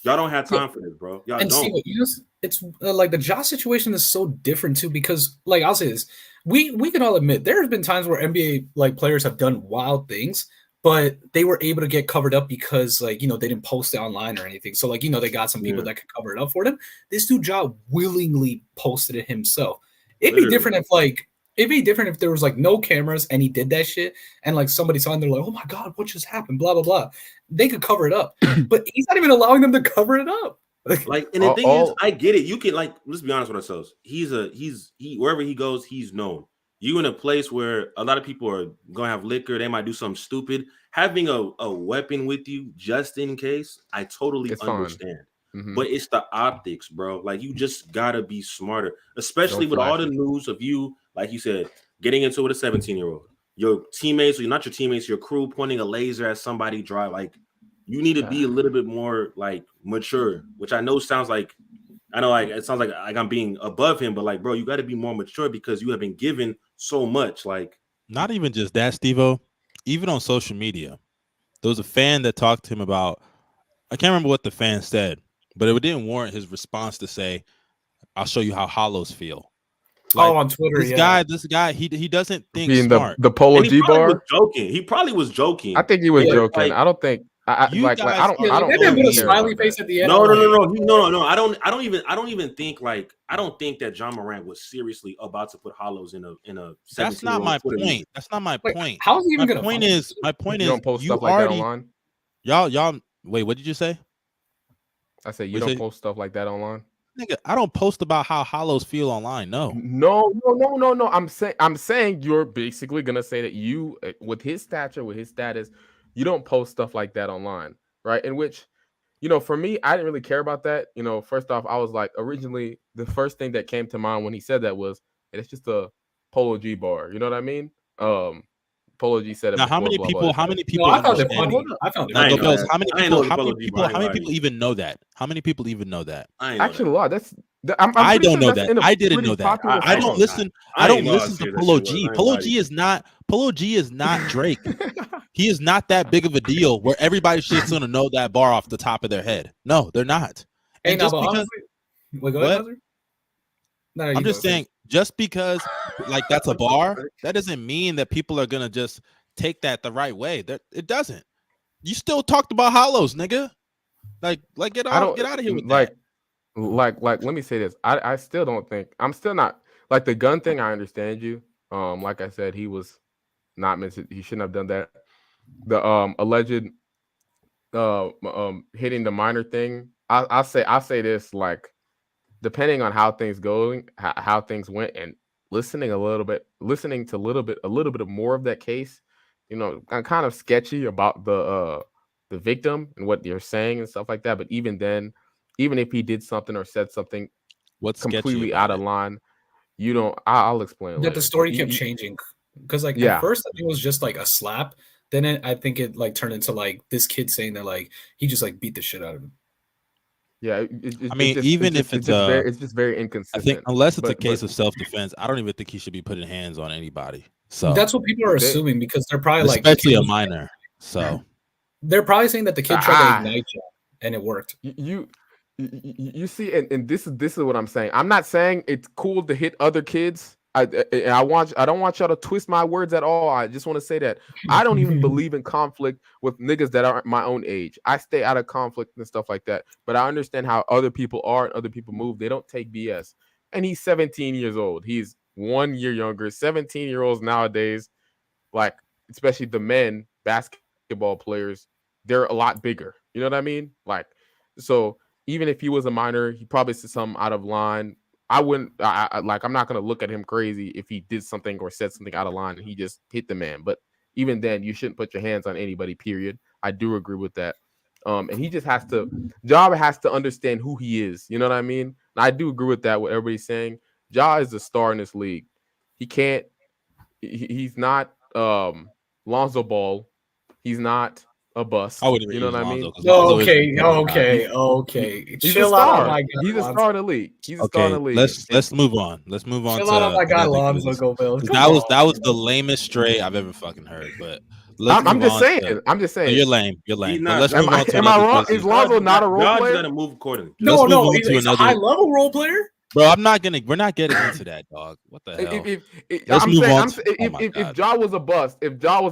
y'all don't have time for this, bro. Y'all And don't. see, it's like the Josh situation is so different too because, like, I'll say this: we can all admit there have been times where NBA like players have done wild things, but they were able to get covered up because, like, they didn't post it online or anything. So, like, they got some people that could cover it up for them. This dude, Ja, willingly posted it himself. It'd be different if there was like no cameras and he did that shit and like somebody saw and they're like, oh my God, what just happened? Blah, blah, blah. They could cover it up, but he's not even allowing them to cover it up. Like, and the thing is, I get it. You can, like, let's be honest with ourselves. He wherever he goes, he's known. You in a place where a lot of people are gonna have liquor, they might do something stupid. Having a weapon with you just in case, I totally understand. Mm-hmm. But it's the optics, bro. Like, you just gotta be smarter, especially with all the news of you, like you said, getting into it with a 17-year-old. Your teammates, or not your teammates, your crew pointing a laser at somebody dry. Like, you need to be a little bit more like mature, which I know sounds like, it sounds like I'm being above him, but like, bro, you got to be more mature because you have been given so much. Like, not even just that, Stevo. Even on social media, there was a fan that talked to him about, I can't remember what the fan said, but it didn't warrant his response to say, I'll show you how hollows feel. Like, on Twitter, this guy, he doesn't think being smart. The Polo G bar. He probably was joking. I think he was joking. Like, I don't think. I don't. Put a smiley face at the end. No. I don't even think like. I don't think that John Morant was seriously about to put hollows in a. That's not my point. That's not my point. How is he even going to? My point is, you don't post stuff like that online. Y'all. Wait, what did you say? I said you don't post stuff like that online. Nigga, I don't post about how hollows feel online. No. I'm saying you're basically gonna say that you, with his stature, with his status, you don't post stuff like that online, right? In which, for me, I didn't really care about that. First off, I was like, originally, the first thing that came to mind when he said that was, hey, it's just a Polo G bar. You know what I mean? Polo G said it. Now, how many people? No, I found it funny. I found it funny. How many people even know that? How many people even know that? Actually, a lot. I don't know that. I didn't know that. I don't listen. I don't listen to Polo G. Polo G is not Drake. He is not that big of a deal where everybody shit's gonna know that bar off the top of their head. No, they're not. Hey, and just because, wait, go ahead, no, I'm just saying, just because like that's a bar, that doesn't mean that people are gonna just take that the right way. That it doesn't. You still talked about hollows, nigga. Like get out of here with that. Like, let me say this. I still don't think, I'm still not, like, the gun thing, I understand you. Like I said, he was not meant to, he shouldn't have done that. The alleged hitting the minor thing, I'll say this, like, depending on how things how things went, and listening to a little bit more of that case, I'm kind of sketchy about the victim and what they're saying and stuff like that. But even then, even if he did something or said something what's completely out of line, I'll explain it. That the story kept changing because, like, at first I think it was just like a slap. Then I think it like turned into like this kid saying that like he just like beat the shit out of him. Yeah, it's just very inconsistent. I think unless it's a case of self-defense, I don't even think he should be putting hands on anybody. So that's what people are assuming because they're probably especially a minor. So they're probably saying that the kid tried to ignite you and it worked. You see, and this is what I'm saying. I'm not saying it's cool to hit other kids. I don't want y'all to twist my words at all. I just want to say that I don't even believe in conflict with niggas that aren't my own age. I stay out of conflict and stuff like that. But I understand how other people are and other people move. They don't take BS. And he's 17 years old. He's 1 year younger. 17-year-olds nowadays, like, especially the men basketball players, they're a lot bigger. You know what I mean? Like, so even if he was a minor, he probably said something out of line. I'm not going to look at him crazy if he did something or said something out of line and he just hit the man. But even then, you shouldn't put your hands on anybody, period. I do agree with that. And he just Ja has to understand who he is. You know what I mean? And I do agree with that, what everybody's saying. Ja is the star in this league. He can't He's not Lonzo Ball. He's not a bust. I wouldn't You know use what I mean? Lonzo, 'cause Lonzo isn't Okay, a better guy. okay. He's Chill a out star. on my guy. He's a Lonzo. star in the league. He's a star in Okay, the league. let's move on. Let's move on Chill out on to my guy another Lonzo. Grizzlies. Go Bills. 'Cause Come that was on. the lamest stray I've ever fucking heard. But let's I'm move just on saying. to- I'm just So saying. you're lame. You're lame. But not- let's Am move on to I another wrong? Grizzlies. Is Lonzo not a role God's player? gotta move accordingly. Let's No, move on to he's a another- high level role player. Bro, we're not getting into that, dog. What the hell? Let's I'm move saying, on. if Ja was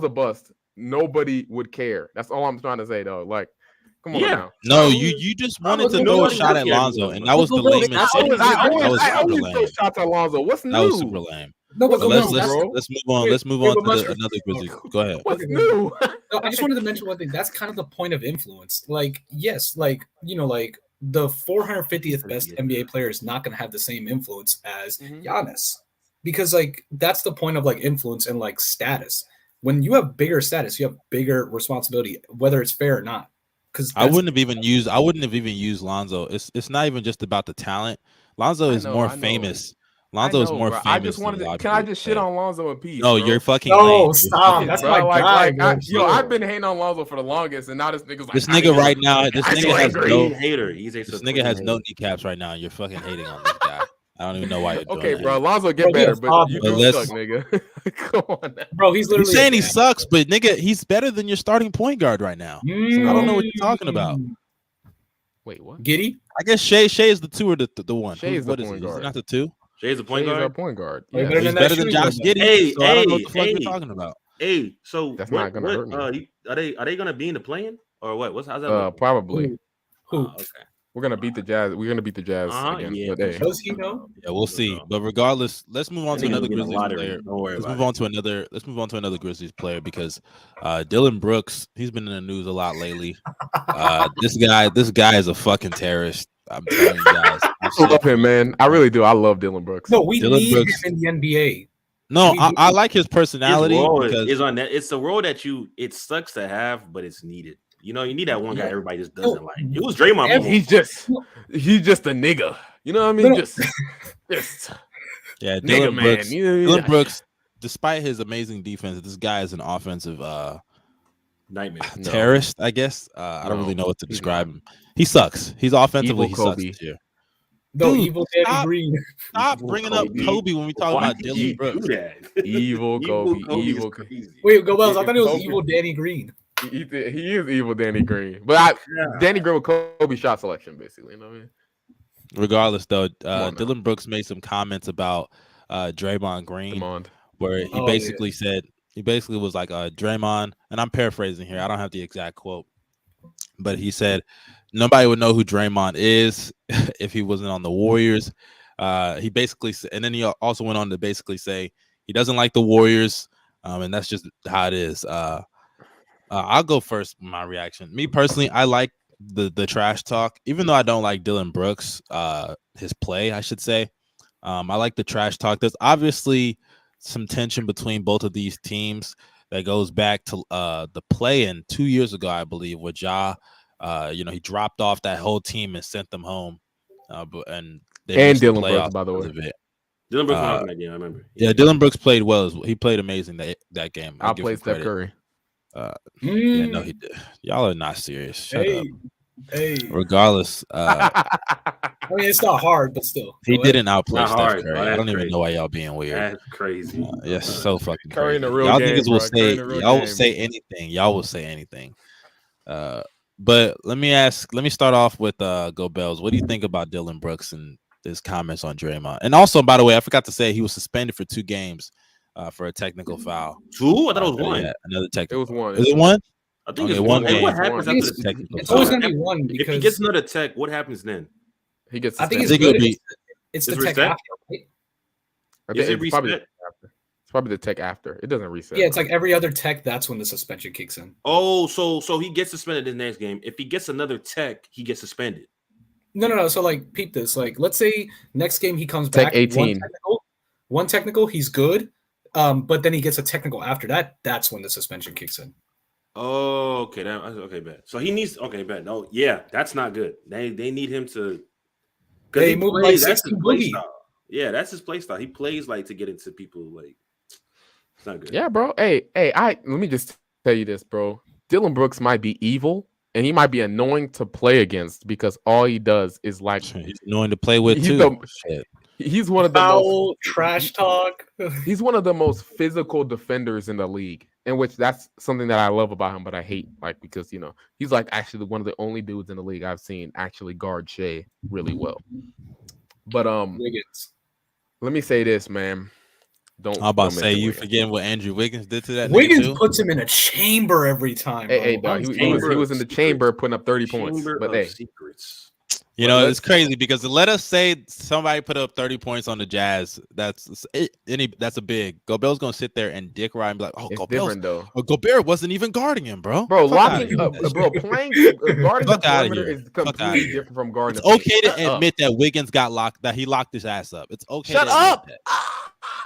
a bust, nobody would care. That's all I'm trying to say, though. Like, come on now. No, you just wanted to throw a nobody shot would at care. Lonzo, and that was the lamest shit. I always lame. throw shots at Lonzo. What's new? That was super lame. No, but But let's bro. let's move on. Wait, Let's move wait, on but to Mustard- another Grizzlies. Go ahead. What's new? No, I just wanted to mention one thing. That's kind of the point of influence. Like, yes, like, like the 450th best NBA player is not going to have the same influence as Giannis, because like that's the point of like influence and like status. When you have bigger status, you have bigger responsibility, whether it's fair or not. Because I wouldn't have even used Lonzo. It's not even just about the talent. Lonzo is more famous. Lonzo is more bro. famous. I just wanted to. Can I just shit on Lonzo in peace? No, bro? you're fucking. No, lame. stop. That's my guy. I've been hating on Lonzo for the longest, and now this nigga's like, This nigga right now. This nigga has no hater. This nigga has no kneecaps right now. You're fucking hating on this guy. I don't even know why you're doing okay, that. bro. Lonzo get better, but you do suck, nigga. Come on, now. Bro. He's literally saying he sucks, but nigga, he's better than your starting point guard right now. So I don't know what you're talking about. Wait, what? Giddy? I guess Shea is the 2 or the 1. Shea is the what is point it? Is guard. it not the 2? Shay's a point Shay's guard. our point guard. Way Yeah. better He's than better that than shooting Josh guard. Giddey. So I don't know what the fuck you're talking about. Hey, so That's what, not gonna hurt me. are they gonna be in the play-in or what? How's that? Look? Probably. Who? Okay. We're gonna beat the Jazz. We're gonna beat the Jazz again. Yeah. But, hey. Does he know? Yeah, we'll see. But regardless, let's move on to another Grizzlies player. Don't worry Let's about move on to another Grizzlies player because Dillon Brooks, he's been in the news a lot lately. This guy is a fucking terrorist. I'm telling you guys. I love him, man. I really do. I love Dillon Brooks. No, we Dillon need Brooks. him in the NBA. No, I like his His personality role because is on that. It's the role that it sucks to have, but it's needed. You know, you need that one guy everybody just doesn't like. It was Draymond. He's just a nigga. You know what I mean? Just yeah, nigga, Dillon man. Brooks. You know, Dillon Brooks, despite his amazing defense, this guy is an offensive nightmare. terrorist, I guess. I don't really know what to describe him. He sucks. He's offensively, he sucks this year. No, Dude, evil Danny Green. Stop bringing up Kobe when we talk about Dillon Brooks. Evil Kobe. Evil. Wait, go Wells. I thought it was evil Danny Green. He is evil Danny Green. But Danny Green with Kobe shot selection, basically. You know what I mean? Regardless, though, Dillon Brooks made some comments about Draymond Green, where he basically said, he basically was like, Draymond, and I'm paraphrasing here. I don't have the exact quote, but he said, nobody would know who Draymond is if he wasn't on the Warriors. He basically said, and then he also went on to basically say he doesn't like the Warriors, and that's just how it is. I'll go first. My reaction, me personally, I like the trash talk, even though I don't like Dillon Brooks, his play, I should say. I like the trash talk. There's obviously some tension between both of these teams that goes back to the play-in 2 years ago, I believe, where Ja, he dropped off that whole team and sent them home. And Dillon Brooks, by the way. Dillon Brooks went off in that game, I remember. Yeah, Dillon Brooks played well. He played amazing that game. I'll play Steph Curry. Yeah, no, he did. Y'all are not serious. Shut up. Hey. Regardless, I mean, it's not hard, but still. he didn't outplay Not Steph hard, Curry. bro. I That's don't even crazy. know why y'all being weird. That's crazy. Yes, so fucking Curry crazy. in a real Y'all game, niggas will bro. Curry say in a real y'all will game. say anything. Y'all will say anything. But let me start off with Go Bells. What do you think about Dillon Brooks and his comments on Draymond? And also, by the way, I forgot to say he was suspended for 2 games for a technical foul. 2? I thought it was 1. Yeah, another technical. It was 1. Is it 1? I think Okay, it's one 1. Hey, game. what happens after the technical It's foul? always going to be 1 If because he gets another tech, what happens then? He gets. I think it's Suspended. good. Be- It's It's the tech reset? after, right? Is it reset? It's probably the tech after. It doesn't reset. Yeah, it's like every other tech. That's when the suspension kicks in. Oh, so he gets suspended in the next game. If he gets another tech, he gets suspended. No. So like, peep this. Like, let's say next game he comes Tech back. 18. One technical, he's good. But then he gets a technical after that. That's when the suspension kicks in. Oh, okay. Okay, bad. So he needs. Okay, bad. No, yeah, that's not good. They need him to. They move like that's his 16 play boogie. style. Yeah, that's his play style. He plays like to get into people like. not good. Yeah, bro. Hey, let me just tell you this, bro. Dillon Brooks might be evil, and he might be annoying to play against because all he does is like He's annoying to play with he's too. he's one of the Foul, most trash talk. he's one of the most physical defenders in the league, in which that's something that I love about him, but I hate because he's like actually one of the only dudes in the league I've seen actually guard Shea really well. But Wiggins. let me say this, man. I'm about to say you forgetting what Andrew Wiggins did to that. Wiggins puts him in a chamber every time. Hey, dog, he was in the chamber putting up 30 points. But hey, secrets. You know, it's crazy because let us say somebody put up 30 points on the Jazz. That's a big. Gobert's gonna sit there and dick ride and be like, "Oh, Gobert wasn't even guarding him, bro." Bro, locking up, bro, playing guarding the perimeter is completely different from guarding. It's okay to admit that Wiggins got locked. That he locked his ass up. It's okay. Shut up.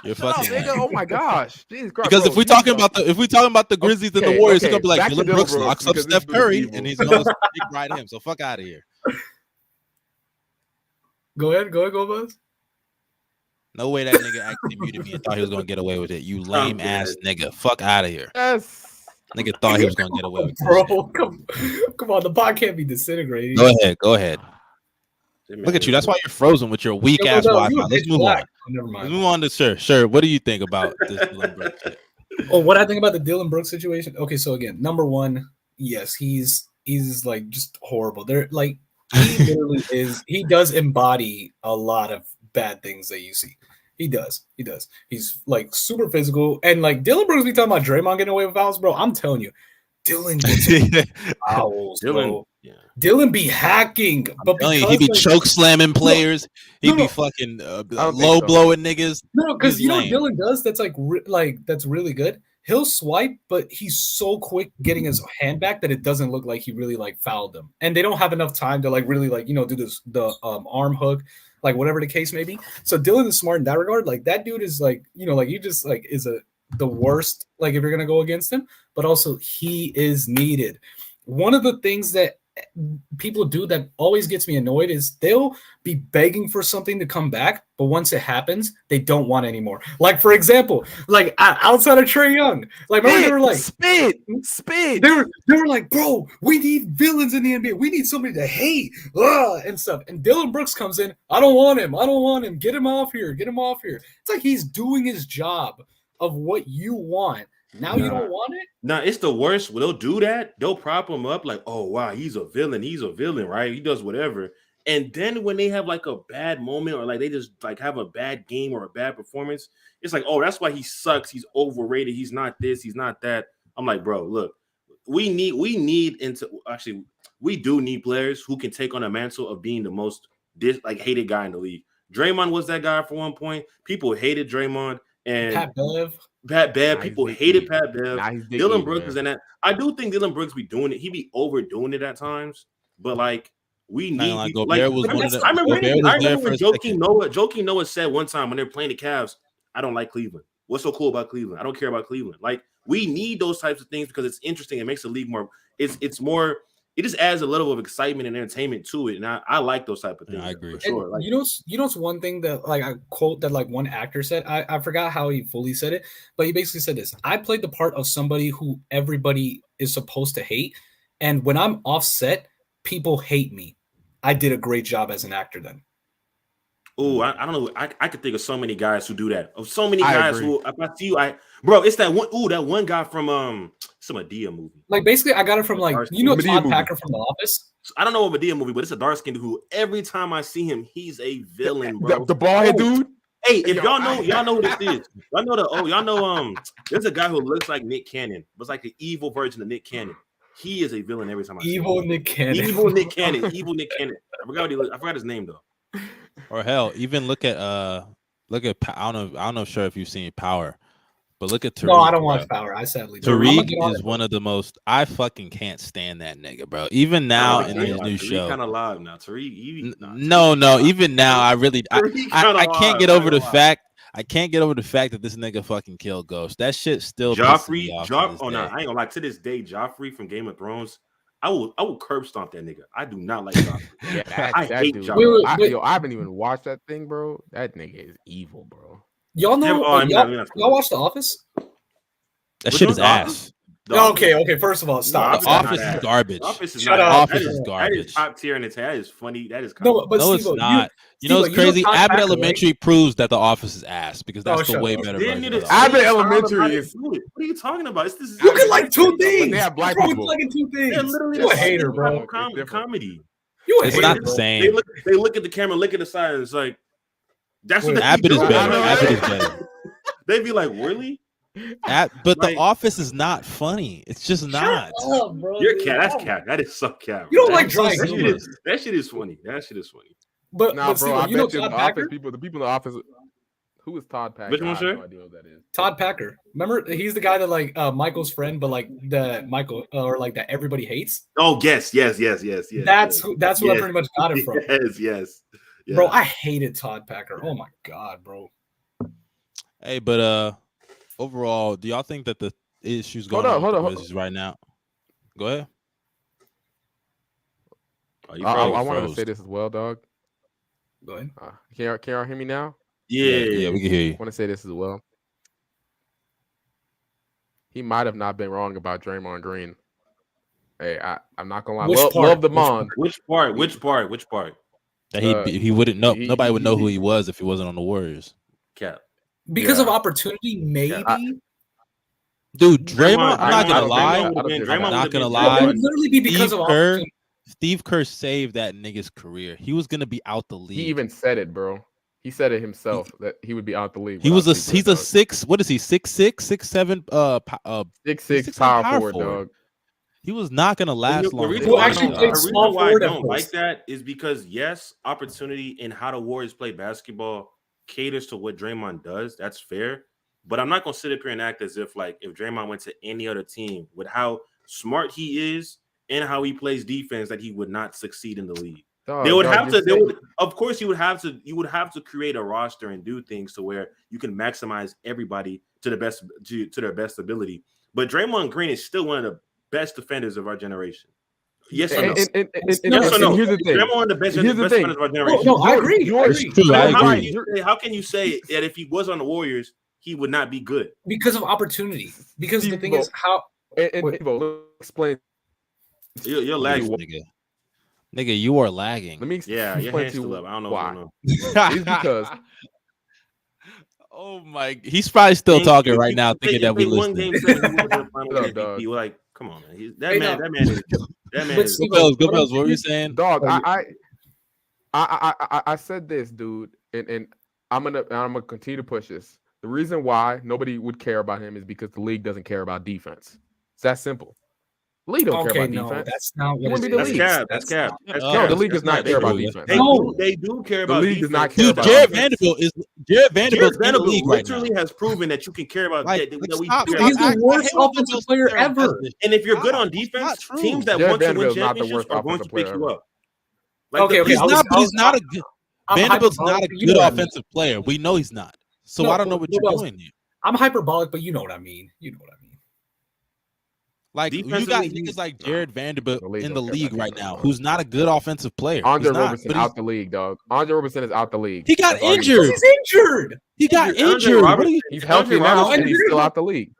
You're fucking nigga. Oh my gosh. Jesus Christ, because bro, if we talking about the Grizzlies and the Warriors, it's gonna be like Dillon Brooks locks up Steph Curry and he's gonna dick ride him. So fuck out of here. Go ahead, Buzz. No way that nigga actually muted me and thought he was gonna get away with it. You lame ass nigga. Fuck out of here. Yes. Nigga thought he was gonna get away with it. Bro, come on. The bot can't be disintegrating. Go ahead. Look at you. That's why you're frozen with your weak ass Wi-Fi. Let's move on. Never mind. Let's move on to Sher. What do you think about this Dillon Brooks shit? Oh, what I think about the Dillon Brooks situation? Okay, so again, number one, yes, he's like just horrible. They're like he literally is. He does embody a lot of bad things that you see. He does. He's like super physical, and like Dillon Brooks be talking about Draymond getting away with fouls, bro. I'm telling you, Dillon gets fouls, bro. Yeah. Dillon be hacking, but he be choke slamming players. He be fucking low blowing niggas. No, because you know what Dillon does. That's that's really good. He'll swipe, but he's so quick getting his hand back that it doesn't look like he really like fouled them, and they don't have enough time to like really like do the arm hook, like whatever the case may be. So Dillon is smart in that regard. Like that dude is like like you just like is the worst. Like if you're gonna go against him, but also he is needed. One of the things that people do that always gets me annoyed is they'll be begging for something to come back, but once it happens, they don't want anymore. Like for example, like outside of Trae Young, like remember they were like spit. They were like, bro, we need villains in the NBA. We need somebody to hate and stuff. And Dillon Brooks comes in. I don't want him. Get him off here. It's like he's doing his job of what you want. Now you don't want it? Nah, it's the worst. They'll do that. They'll prop him up like, oh, wow, he's a villain, right? He does whatever. And then when they have like a bad moment or like they just like have a bad game or a bad performance, it's like, oh, that's why he sucks. He's overrated. He's not this. He's not that. I'm like, bro, look, we do need players who can take on a mantle of being the most hated guy in the league. Draymond was that guy for one point. People hated Draymond. And Pat Bev, people hated Pat Bev. Dillon Brooks is in that. I do think Dillon Brooks be doing it. He be overdoing it at times, but like we need. I remember when Joakim Noah said one time when they're playing the Cavs, "I don't like Cleveland. What's so cool about Cleveland? I don't care about Cleveland." Like we need those types of things because it's interesting. It makes the league more. It's more. It just adds a level of excitement and entertainment to it, and I like those type of things. Yeah, I agree. For sure. Like, you know, it's one thing that like I quote that like one actor said. I forgot how he fully said it, but he basically said this: I played the part of somebody who everybody is supposed to hate, and when I'm offset, people hate me. I did a great job as an actor then. Oh, I don't know. I could think of so many guys who do that. Of so many guys who, if I see you, bro, it's that one. Ooh, that one guy from some Madea movie. Like basically, I got it from like Todd Packer from The Office. I don't know what Madea movie, but it's a dark skinned who. Every time I see him, he's a villain, bro. The bald head dude. Hey, if y'all know who this is. Y'all know there's a guy who looks like Nick Cannon, but it's like the evil version of Nick Cannon. He is a villain every time I see him. Nick Cannon. Evil Nick Cannon. I forgot what he looked. I forgot his name though. Or hell, even look at I don't know sure if you've seen Power, but look at Tariq. No, I don't watch Power. I sadly don't. Tariq is one of the most. I fucking can't stand that nigga, bro. Even now in his new show, kind of live now. Tariq, even now, I really, I can't get over the fact. I can't get over the fact that this nigga fucking killed Ghost. That shit still. Joffrey. I ain't gonna lie. To this day, Joffrey from Game of Thrones. I will curb stomp that nigga. I do not like Joffrey. Yeah, I hate Joffrey. I haven't even watched that thing, bro. That nigga is evil, bro. Y'all know? Y'all watch The Office? That But shit is don't- ass. Okay. First of all, The stop. The Office Office is is not garbage. The Office is Shut not. up. Office is That garbage. is top tier, and that is funny. That is No, but No, it's Stevo, not. You know what's Stevo, crazy? Todd Abbott Packer, Elementary proves that The Office is ass because that's the shut way up. better Didn't version need of to The Abbott Office. say how Elementary about is- it. What are you talking about? This is You can like two When things. they have black Bro, people. you liking two They're things. literally You a the hater, same bro. type of It's comedy. You a It's hater, not the bro. same. They look at the camera, look at the side, and it's like that's what Wait, they Abbott be is doing. better. know, Abbott right? is better. They be like, really? But Like- The Office is not funny. It's just not. Shut up, bro. You're cat. That's cat. That is so cat. You don't That like is- dry that shit humor. is- That shit is funny. That shit is funny. But Nah, bro, Stevo, I you know bet you Todd the Packer? Office people, the people in the Office. Who is Todd Packer? Which one, I have sir? no idea what that is. Todd Packer. Remember, he's the guy that like Michael's friend, but like the Michael or like that everybody hates. Oh, yes. That's what I Yes. pretty much got it from. Yes. Bro, I hated Todd Packer. Oh my god, bro. Hey, but overall, do y'all think that the issues going on with the Grizzlies right now? Go ahead. Oh, you I probably wanted to froze. say this as well, dog. Go ahead. Can y'all hear me now? Yeah, we can hear you. I want to say this as well. He might have not been wrong about Draymond Green. Hey, I'm not gonna lie. Which part? Love the Which Mon. Which part? That Uh, he wouldn't know. he- Nobody would know who he- he was if he wasn't on the Warriors. Cap. Because Yeah. of opportunity, maybe. Dude, Draymond, I'm not I gonna don't lie. think so. Draymond I'm not gonna It lie. would literally be because Steve of Kerr, opportunity. Steve Kerr saved that nigga's career. He was gonna be out the league. He even said it, bro. He said it himself that he would be out the league. He was without Steve he's Kerr, a dog. 6. What is he? 6'6", 6'7", 6'6" 6'7" power power forward, forward. dog. He was not gonna last The long. reason Who why I actually don't- played the reason small why I forward at don't like first. that is because yes, opportunity in how the Warriors play basketball caters to what Draymond does. That's fair, but I'm not gonna sit up here and act as if like if Draymond went to any other team with how smart he is and how he plays defense, that he would not succeed in the league. Dog, They would dog, have you're to. They saying- would, of course, you would have to create a roster and do things to where you can maximize everybody to the best to their best ability. But Draymond Green is still one of the best defenders of our generation. Yes or no? And Yes or and no? here's the thing. Draymond one of the best Here's the defenders thing. of our No, generation. no, I agree. You're- I It's agree. true. I How agree. can how can you say that if he was on the Warriors, he would not be good? Because of opportunity. Because the thing Stevo. is how And Wait. Stevo, explain. You're lagging. Nigga, you are lagging. Let me Yeah, your explain hands to you still up. I don't know why. what's going on. It's because Oh my! He's probably still Thank talking you. right now, thinking that we one listening. game said he was the final Shut up, MVP. dog. You're like, come on, man. Hey, no. That man is. But Go Bells. What were you saying? dog. Oh, I said this, dude, and I'm gonna continue to push this. The reason why nobody would care about him is because the league doesn't care about defense. It's that simple. The league don't okay, care about no, defense. that's not You what wanna it be the is. league. That's cap. That's No, cap. the league does That's not care about true. defense. No. They do care The about league does not defense. care Dude, about Jared defense. Vanderbilt's in the league right now. literally has proven that you can care about Like, that. like, that we stop, care stop He's the about. acting- I worst hate when offensive Bells player sit there and ever. does this. And if you're good on Stop. That's defense, not true. teams that Jared want to win Vanderbilt's not the championships worst are going to offensive pick player you ever. up. Like Okay, the- okay, He's I was- not. I was- He's not a good. I'm Vanderbilt's not a hyperbolic, but you good know what I mean. offensive player. We know he's not. So No, I don't know but- what but you're Bells- doing here. I'm hyperbolic, but you know what I mean. You know what I mean. Like you got Defensively, niggas like Jared Vanderbilt the league in the don't care league about right defense, now, dog. who's not a good offensive player. Andre He's not, Roberson but he's- out the league, dog. Andre Roberson is out the league. He got That's all you injured. need. He's injured. He got Andre injured. What are you? He's Andre healthy now, Roberson and he's is- still out the league.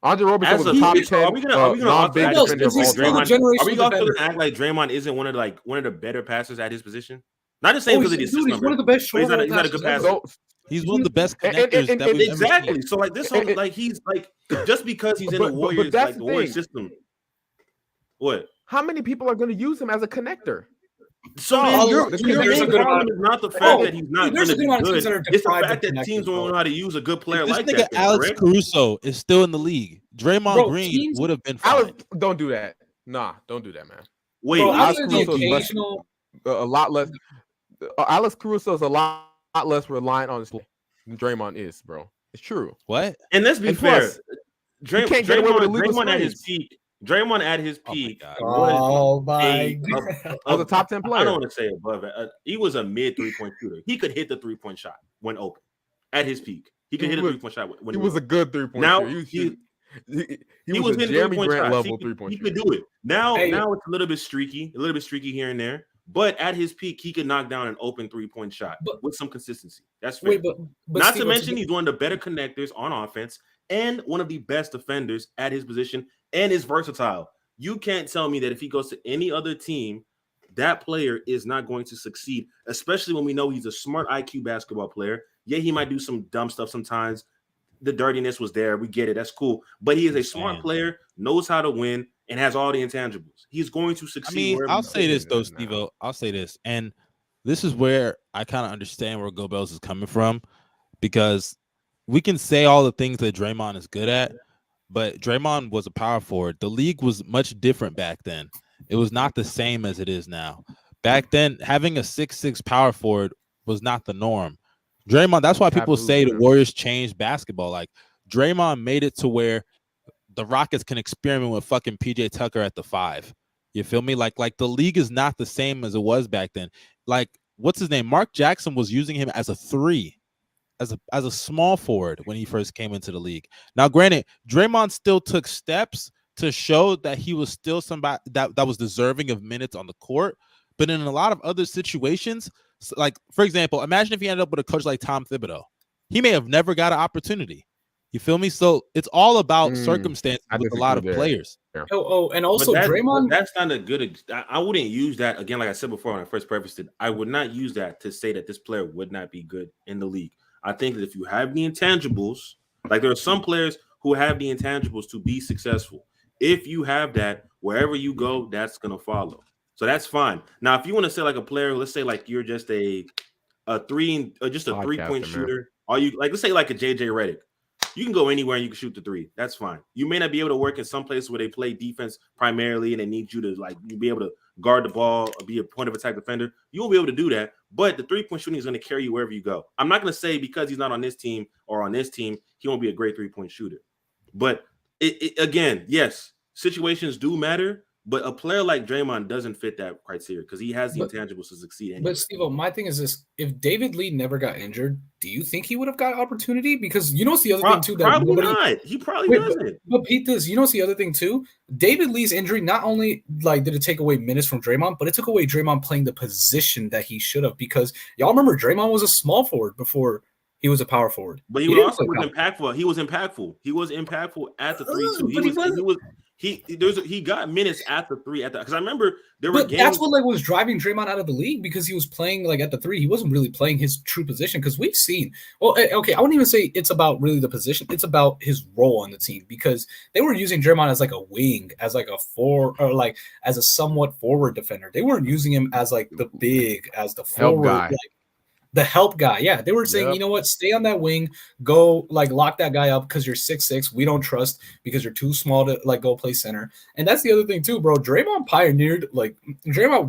Andre Roberson As was a a top team, so 10 are we gonna non-big act defender of is he all still a time. Are generational we also defender? gonna act like Draymond isn't one of the better passers at his position? Not just saying Oh, because he's, of his dude, he's one of the best But he's short not a good passers passer. ever. So, He's one of the best And- connectors and- that we've ever Exactly. seen. So like this whole like he's like just because he's in But- the but Warriors, that's like the the Warriors thing. system. What? how many people are going to use him as a connector? So Oh, then your there's main a good problem amount- is not the fact Oh, that he's not there's going a to good be amount of good. teams that are It's the deprived fact of that teams connectors, don't bro. know how to use a good player This like nigga that. Alex Correct? Caruso is still in the league. Draymond Bro, Green teams- would have been fine. Alex, don't do that. Nah, don't do that, man. Wait, Bro, Alex other than the Caruso's less- occasional, A lot less. Alex Caruso is a lot less reliant on his play than Draymond is, bro. It's true. What? and let's be And fair. plus, you can't get away with illegal Draymond at his screens. peak. Draymond at his Oh my peak God. was oh my a- god, Was a top 10 I player. don't want to say above it. He was a mid 3-point shooter. He could hit the 3-point shot when open at his peak. He could He hit a was- 3-point shot when He was a good 3-point Now, shooter. He he was a hitting Jeremy 3-point Grant shots. level He 3-point could shooter. do it. Now Hey. it's a little bit streaky here and there. But at his peak, he could knock down an open 3-point shot But- with some consistency. That's fair. wait, but Not Steve, to mention, he's one of the better connectors on offense and one of the best defenders at his position and is versatile. You can't tell me that if he goes to any other team, that player is not going to succeed, especially when we know he's a smart IQ basketball player. Yeah, he might do some dumb stuff sometimes. The dirtiness was there. We get it. That's cool. But he is a smart player, knows how to win, and has all the intangibles. He's going to succeed. I mean, I'll say this, though, Stevo. I'll say this. And this is where I kind of understand where Go Bells is coming from, because we can say all the things that Draymond is good at, but Draymond was a power forward. The league was much different back then. It was not the same as it is now. Back then, having a 6'6" power forward was not the norm. Draymond, that's why people say the Warriors changed basketball. Like, Draymond made it to where the Rockets can experiment with fucking PJ Tucker at the 5. You feel me? Like the league is not the same as it was back then. Like, what's his name? Mark Jackson was using him as a 3, as a small forward when he first came into the league. Now, granted, Draymond still took steps to show that he was still somebody that was deserving of minutes on the court. But in a lot of other situations, like, for example, imagine if he ended up with a coach like Tom Thibodeau. He may have never got an opportunity. You feel me? So it's all about circumstances with a lot of players. Yeah. And also Draymond. That's not a good. I wouldn't use that again. Like I said before when I first prefaced it, I would not use that to say that this player would not be good in the league. I think that if you have the intangibles, like there are some players who have the intangibles to be successful. If you have that, wherever you go, that's gonna follow. So that's fine. Now, if you want to say like a player, let's say like you're just a 3-point shooter, or you like, let's say like a JJ Redick. You can go anywhere and you can shoot the 3. That's fine. You may not be able to work in some places where they play defense primarily and they need you to like you be able to guard the ball or be a point of attack defender. You won't be able to do that. But the 3-point shooting is going to carry you wherever you go. I'm not going to say because he's not on this team or on this team, he won't be a great 3-point shooter. But again, yes, situations do matter. But a player like Draymond doesn't fit that criteria because he has the intangibles to succeed. Anyway. But Stevo, my thing is this: if David Lee never got injured, do you think he would have got opportunity? Because you know what's the other thing too that probably not. He probably doesn't. But Pete, you know what's the other thing too? David Lee's injury not only like did it take away minutes from Draymond, but it took away Draymond playing the position that he should have. Because y'all remember Draymond was a small forward before he was a power forward. But he also was impactful. He was impactful. He was impactful at the 3 too. He got minutes at the 3 because I remember there were games. That's what like was driving Draymond out of the league because he was playing like at the 3. He wasn't really playing his true position because we've seen. Well, okay, I wouldn't even say it's about really the position. It's about his role on the team because they were using Draymond as like a wing, as like a 4 or like as a somewhat forward defender. They weren't using him as like the big as the forward guy. Like, the help guy. Yeah, they were saying, you know what, stay on that wing, go like lock that guy up because you're 6'6". We don't trust because you're too small to like go play center. And that's the other thing too, bro. Draymond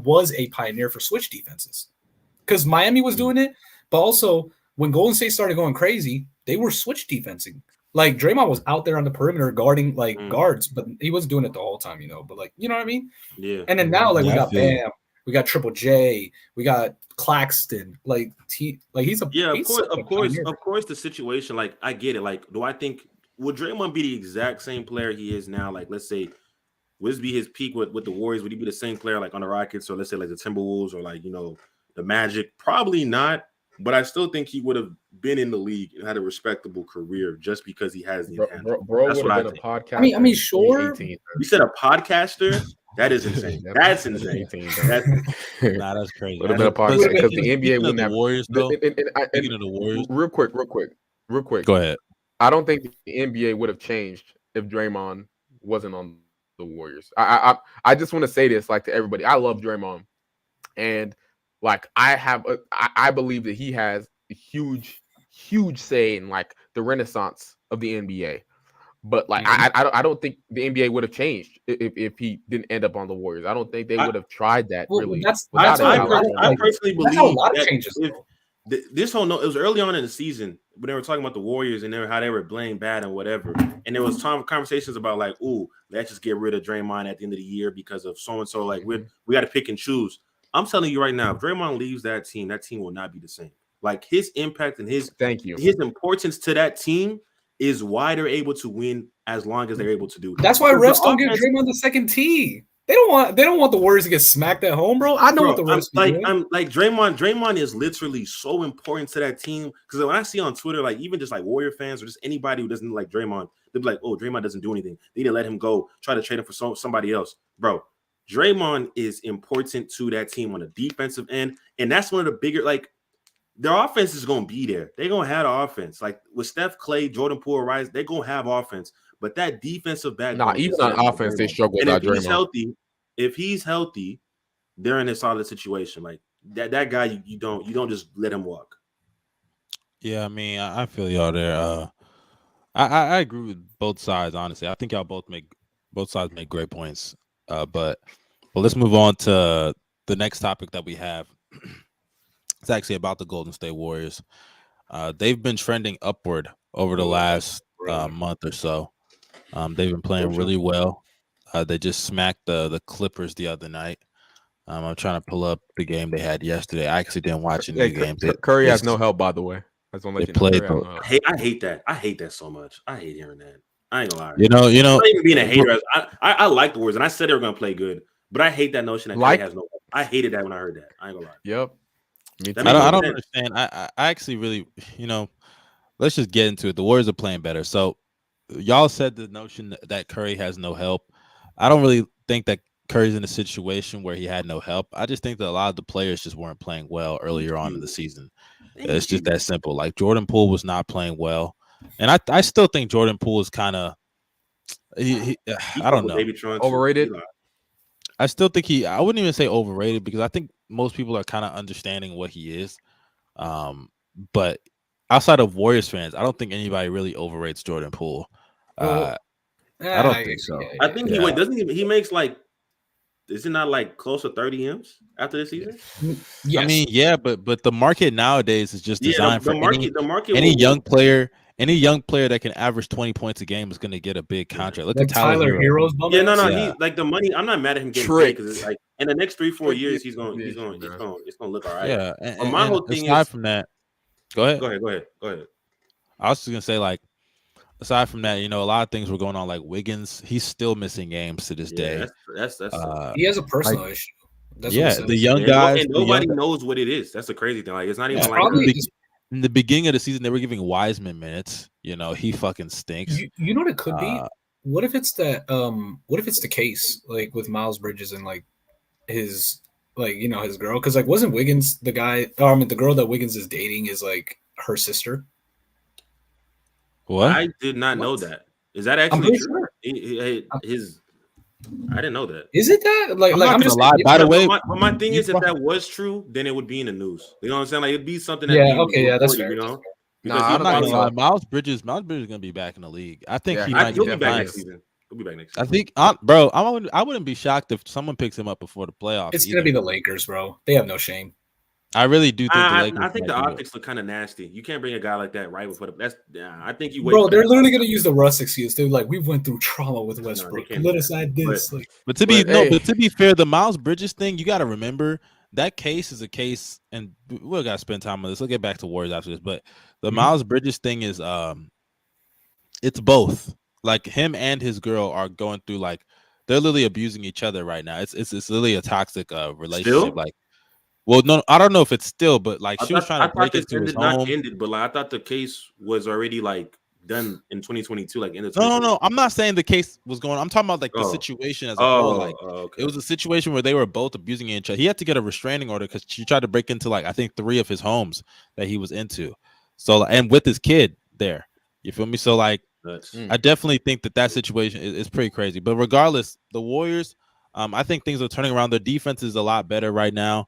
was a pioneer for switch defenses because Miami was doing it, but also when Golden State started going crazy, they were switch defensing. Like Draymond was out there on the perimeter guarding like guards, but he wasn't doing it the whole time, But like, you know what I mean? Yeah. And then now like we got Bam, we got Triple J, we got Claxton, of course. The situation, like I get it. Like, do I think would Draymond be the exact same player he is now? Like, let's say, would this be his peak with the Warriors? Would he be the same player like on the Rockets or let's say like the Timberwolves or like the Magic? Probably not. But I still think he would have been in the league and had a respectable career just because he has the intangible. Bro would have been a podcaster. I mean, sure. You said a podcaster. That is insane. That's insane. That's crazy. Would have been a podcast because the NBA wouldn't have Warriors though. Speaking of the Warriors, real quick. Go ahead. I don't think the NBA would have changed if Draymond wasn't on the Warriors. I just want to say this like to everybody. I love Draymond, and like I believe that he has a huge say in like the renaissance of the NBA. But like I don't think the NBA would have changed if he didn't end up on the Warriors. I don't think they would have tried that really. I personally believe that this whole it was early on in the season when they were talking about the Warriors and how they were playing bad and whatever. And there was conversations about like, ooh, let's just get rid of Draymond at the end of the year because of so and so. Like we got to pick and choose. I'm telling you right now, if Draymond leaves that team will not be the same. Like his impact and his importance to that team is why they're able to win as long as they're able to do. That's why refs don't give Draymond the second tee. They don't want the Warriors to get smacked at home, bro. I know what the Warriors doing. I'm like Draymond. Draymond is literally so important to that team because when I see on Twitter, like even just like Warrior fans or just anybody who doesn't like Draymond, they'll be like, "Oh, Draymond doesn't do anything. They need to let him go. Try to trade him for somebody else, bro." Draymond is important to that team on the defensive end, and that's one of the bigger like their offense is going to be there. They're going to have the offense like with Steph, Clay, Jordan Poole, Rice. They're going to have offense. But that defensive back, even on offense, they struggle without Draymond. If he's healthy, they're in a solid situation. Like that guy, you don't just let him walk. Yeah, I mean, I feel y'all there. I agree with both sides. Honestly, I think y'all both sides make great points. But let's move on to the next topic that we have. It's actually about the Golden State Warriors. They've been trending upward over the last month or so. They've been playing really well. They just smacked the Clippers the other night. I'm trying to pull up the game they had yesterday. I actually didn't watch any games. Curry has no help, by the way. I just want to let you know. I hate that. I hate that so much. I hate hearing that. I ain't gonna lie. You know. I'm not even being a hater. I like the Warriors, and I said they were gonna play good, but I hate that notion that Curry has no. I hated that when I heard that. I ain't gonna lie. Yep. Me too. I don't understand. I actually really, let's just get into it. The Warriors are playing better. So y'all said the notion that Curry has no help. I don't really think that Curry's in a situation where he had no help. I just think that a lot of the players just weren't playing well earlier on in the season. It's just that simple. Like Jordan Poole was not playing well, and I still think Jordan Poole is kind of I don't know, overrated. I still think I wouldn't even say overrated because I think most people are kind of understanding what he is. But outside of Warriors fans, I don't think anybody really overrates Jordan Poole. I don't think so. I think he makes like, is it not like close to 30 M's after this season? Yes. I mean, yeah, but the market nowadays is just designed for any young player. Any young player that can average 20 points a game is going to get a big contract. Look at Tyler Hero's. Yeah, no. He like the money. I'm not mad at him getting paid because it's like in the next 3-4 years it's going to look all right. Yeah, and my whole thing aside from that, go ahead. Go ahead. I was just gonna say, like, aside from that, a lot of things were going on. Like Wiggins, he's still missing games to this day. That's he has a personal issue. That's the young guys. And nobody knows what it is. That's the crazy thing. Like it's not even in the beginning of the season, they were giving Wiseman minutes. He fucking stinks. You know what it could be? What if it's that? What if it's the case like with Miles Bridges and like his his girl? Because like wasn't Wiggins the guy? The girl that Wiggins is dating is like her sister. What? I did not know that. Is that actually true? Sure. I didn't know that. Is it that? I'm just lie. By the way, my thing is, if that was true, then it would be in the news. You know what I'm saying? Like it'd be something. That that's fair. I'm not gonna lie. Miles Bridges is gonna be back in the league. I think he'll be back next season. He'll be back next season. I think, bro, I wouldn't be shocked if someone picks him up before the playoffs. It's gonna be the Lakers, bro. They have no shame. I really do think the Lakers. I think the optics look kind of nasty. You can't bring a guy like that right before I think you wait. Bro, they're literally gonna use the Russ excuse. They're like, we went through trauma with Westbrook. Let us add this. But to be fair, the Miles Bridges thing, you got to remember that case is a case, and we're gonna spend time on this. We'll get back to Warriors after this, but the Miles Bridges thing is, it's both. Like him and his girl are going through they're literally abusing each other right now. It's literally a toxic relationship. Still? Well, no, I don't know if it's still, but she was trying to break into his home. Not ended, but I thought the case was already done in 2022, No. I'm not saying the case was going. I'm talking about the situation as a whole. Okay. It was a situation where they were both abusing each other. He had to get a restraining order because she tried to break into I think 3 of his homes that he was into. So and with his kid there, you feel me? So I definitely think that situation is pretty crazy. But regardless, the Warriors, I think things are turning around. Their defense is a lot better right now.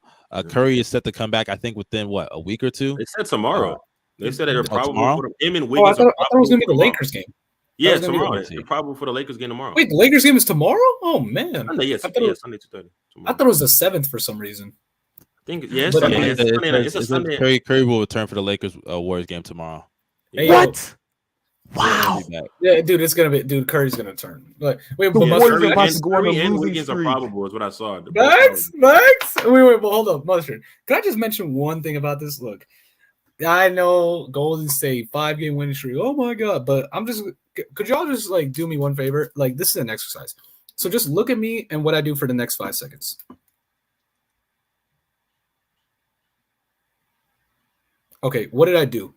Curry is set to come back, I think, within a week or two. They said tomorrow. They said that they're probable for him and Wiggins. I thought it was going to be the Lakers game. Yeah, tomorrow. They're probable for the Lakers game tomorrow. Wait, the Lakers game is tomorrow? Oh man, Sunday, yes, Sunday 2:30. I thought it was the 7th for some reason. I think it's a Sunday. Curry will return for the Lakers Warriors game tomorrow. Hey, what? Wow. Yeah, dude, it's gonna be. Dude, Curry's gonna turn. Wait, Curry and Wiggins are probable, is what I saw. Max. Wait, but hold up, Mustard. Can I just mention one thing about this? Look, I know Golden State 5-game winning streak. Oh my god, but I'm just. Could y'all just do me one favor? This is an exercise. So just look at me and what I do for the next 5 seconds. Okay, what did I do?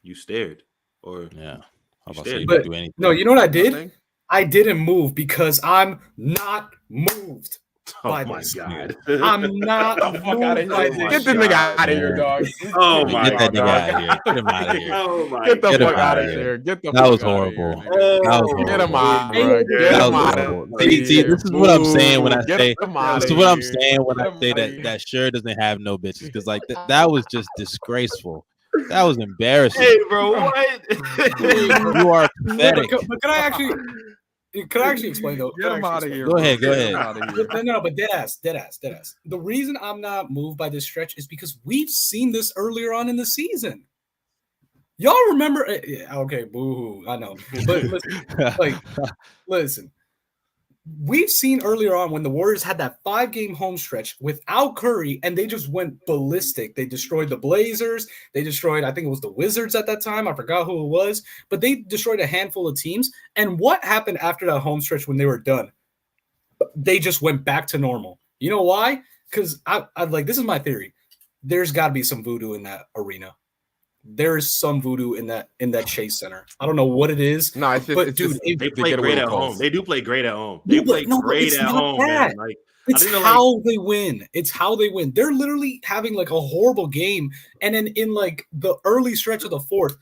You stared, or Yeah. I'm about to But- say you can do anything. No, you know what I did? Nothing? I didn't move because I'm not moved. oh by my this. god, I'm not Get the fuck out of moved by here. this. Get this nigga out of here, dog. Oh my Get that nigga God. out of here. Get him out of here. oh my Get the Get him fuck outta out of here. here. Get the That fuck was outta horrible. here, nigga. That was Get him horrible. out, bro. Hey, Get That him was out horrible. of See, here. this is what I'm saying when I Get say him outta this is what I'm here. saying when Get I him say outta that here. that Sher doesn't have no bitches because like that was just disgraceful. That was embarrassing. Hey, bro, what? You are But pathetic. can I actually explain though? Get him out of here. Go ahead, bro. go Get ahead. him outta here. No, but dead ass. The reason I'm not moved by this stretch is because we've seen this earlier on in the season. Y'all remember? Yeah, okay, boo-hoo. I know, but listen. We've seen earlier on when the Warriors had that 5-game home stretch without Curry, and they just went ballistic. They destroyed the Blazers. They destroyed, I think it was the Wizards at that time. I forgot who it was, but they destroyed a handful of teams. And what happened after that home stretch when they were done? They just went back to normal. You know why? Because I like, this is my theory. There's got to be some voodoo in that arena. There is some voodoo in that Chase Center. I don't know what it is. No, it's just, But, it's dude, just, it- They they play get away great with at calls. home. They do play great at home. No, They but- play no, but great it's at not home, that. man. Like It's I think how they win. It's how they win. They're literally having like a horrible game, and then in like the early stretch of the fourth,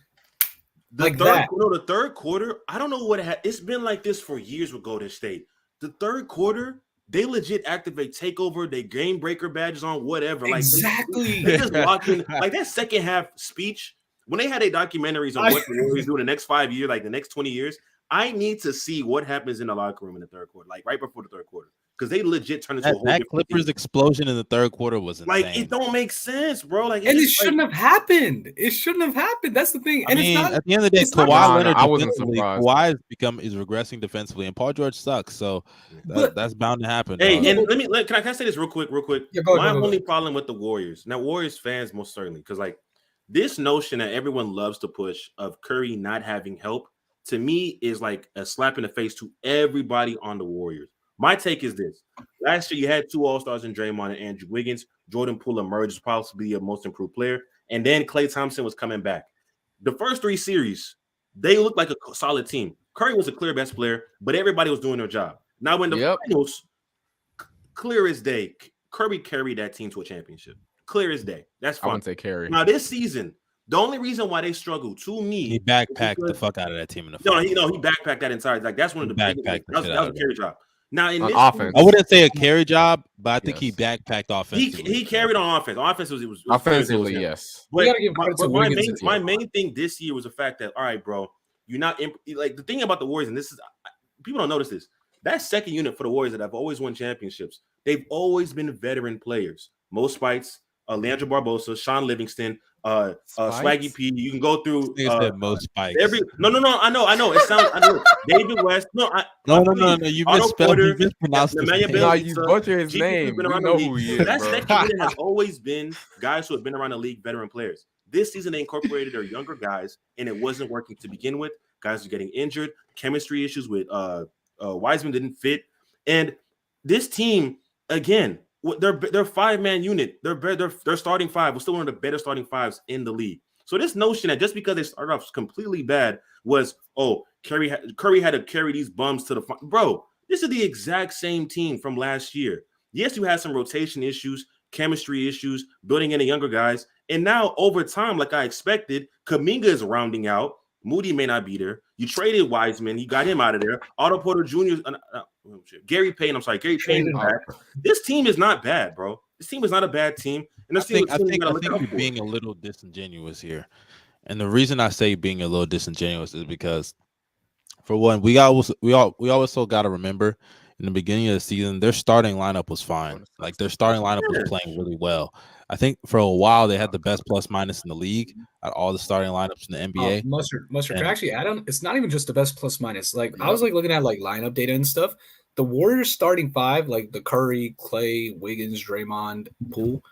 the like third, that. the third quarter. I don't know what it had. It's been like this for years with Golden State. The third quarter, they legit activate takeover. They game breaker badges on whatever. Like Exactly. they just lock in. Like that second half speech when they had their documentaries on what the Warriors do in the next 5 years, like the next 20 years. I need to see what happens in the locker room in the third quarter, like right before the third quarter, because they legit turn into a whole That different Clippers team. explosion in the third quarter was insane. Like it don't make sense, bro. Like And it just, shouldn't have happened. It shouldn't have happened. That's the thing. I And mean, it's not. at the end of the day, it's not- Kawhi No, Leonard I wasn't defensively, surprised. Kawhi is regressing defensively, and Paul George sucks. So But- that's bound to happen. Hey, dog. and can I say this real quick? Yeah, go My ahead, go only ahead. problem with the Warriors, now Warriors fans most certainly, because like this notion that everyone loves to push of Curry not having help, to me is like a slap in the face to everybody on the Warriors. My take is this: last year you had 2 All-Stars in Draymond and Andrew Wiggins. Jordan Poole emerged as possibly your most improved player, and then Klay Thompson was coming back. The first 3 series, they looked like a solid team. Curry was a clear best player, but everybody was doing their job. Now in the finals, clear as day, Curry carried that team to a championship. Clear as day. That's I fine. wouldn't say carry. Now this season, the only reason why they struggle to me, He backpacked the fuck out of that team in the no, finals. he backpacked that entire. Like that's one of the He biggest. backpacked the That shit was out a of carry job. Now in On this offense. I wouldn't say a carry job, but I think he Yes. backpacked offensively. he carried on offense. On offense was Offensively, him. yes. We But, gotta give credit to my Wiggins main and my Tatum. main thing this year was the fact that all right, bro, you're not like the thing about the Warriors, and this is people don't notice this. That second unit for the Warriors that have always won championships, they've always been veteran players. Mo Spites, Leandro Barbosa, Sean Livingston, Swaggy P. You can go through He said most spikes. no. I know. It sounds. I know. David West. No. No. You Otto misspelled. Porter, You mispronounced his Nemanja name. No, Bjelica, you butcher his GP name. been We around know the who league. he is, That bro. second unit has always been guys who have been around the league, veteran players. This season, they incorporated their younger guys, and it wasn't working to begin with. Guys are getting injured. Chemistry issues with Wiseman didn't fit, and this team again. Their 5-man unit, their starting 5 was still one of the better starting 5s in the league. So this notion that just because they started off completely bad was, Curry had to carry these bums to the front. Bro, this is the exact same team from last year. Yes, you had some rotation issues, chemistry issues, building in the younger guys. And now over time, like I expected, Kuminga is rounding out. Moody may not be there. You traded Wiseman. You got him out of there. Otto Porter Jr. Gary Payne. I'm sorry. Gary Payne is back. This team is not bad, bro. This team is not a bad team. And I think you're being a little disingenuous here. And the reason I say being a little disingenuous is because, for one, we also got to remember in the beginning of the season, their starting lineup was fine. Like their starting lineup was playing really well. I think for a while they had the best plus minus in the league at all the starting lineups in the NBA. Mustard. Can I actually add on? It's not even just the best plus minus. Like I was like looking at like lineup data and stuff. The Warriors starting 5, like the Curry, Klay, Wiggins, Draymond, Poole,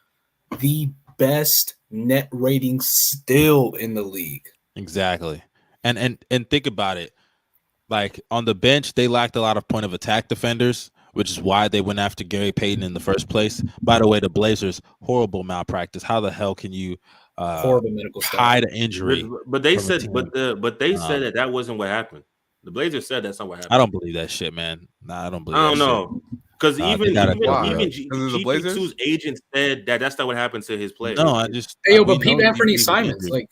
the best net rating still in the league. Exactly. And think about it. like on the bench, they lacked a lot of point of attack defenders, which is why they went after Gary Payton in the first place. By the way, the Blazers, horrible malpractice. How the hell can you horrible medical stuff. hide an injury? But they from a said, team? but they said that wasn't what happened. The Blazers said that's not what happened. I don't believe that shit, man. Nah, I don't believe. I don't that know. Because even GP2's agent said that that's not what happened to his players. No, I just but Pete Anthony Simons, like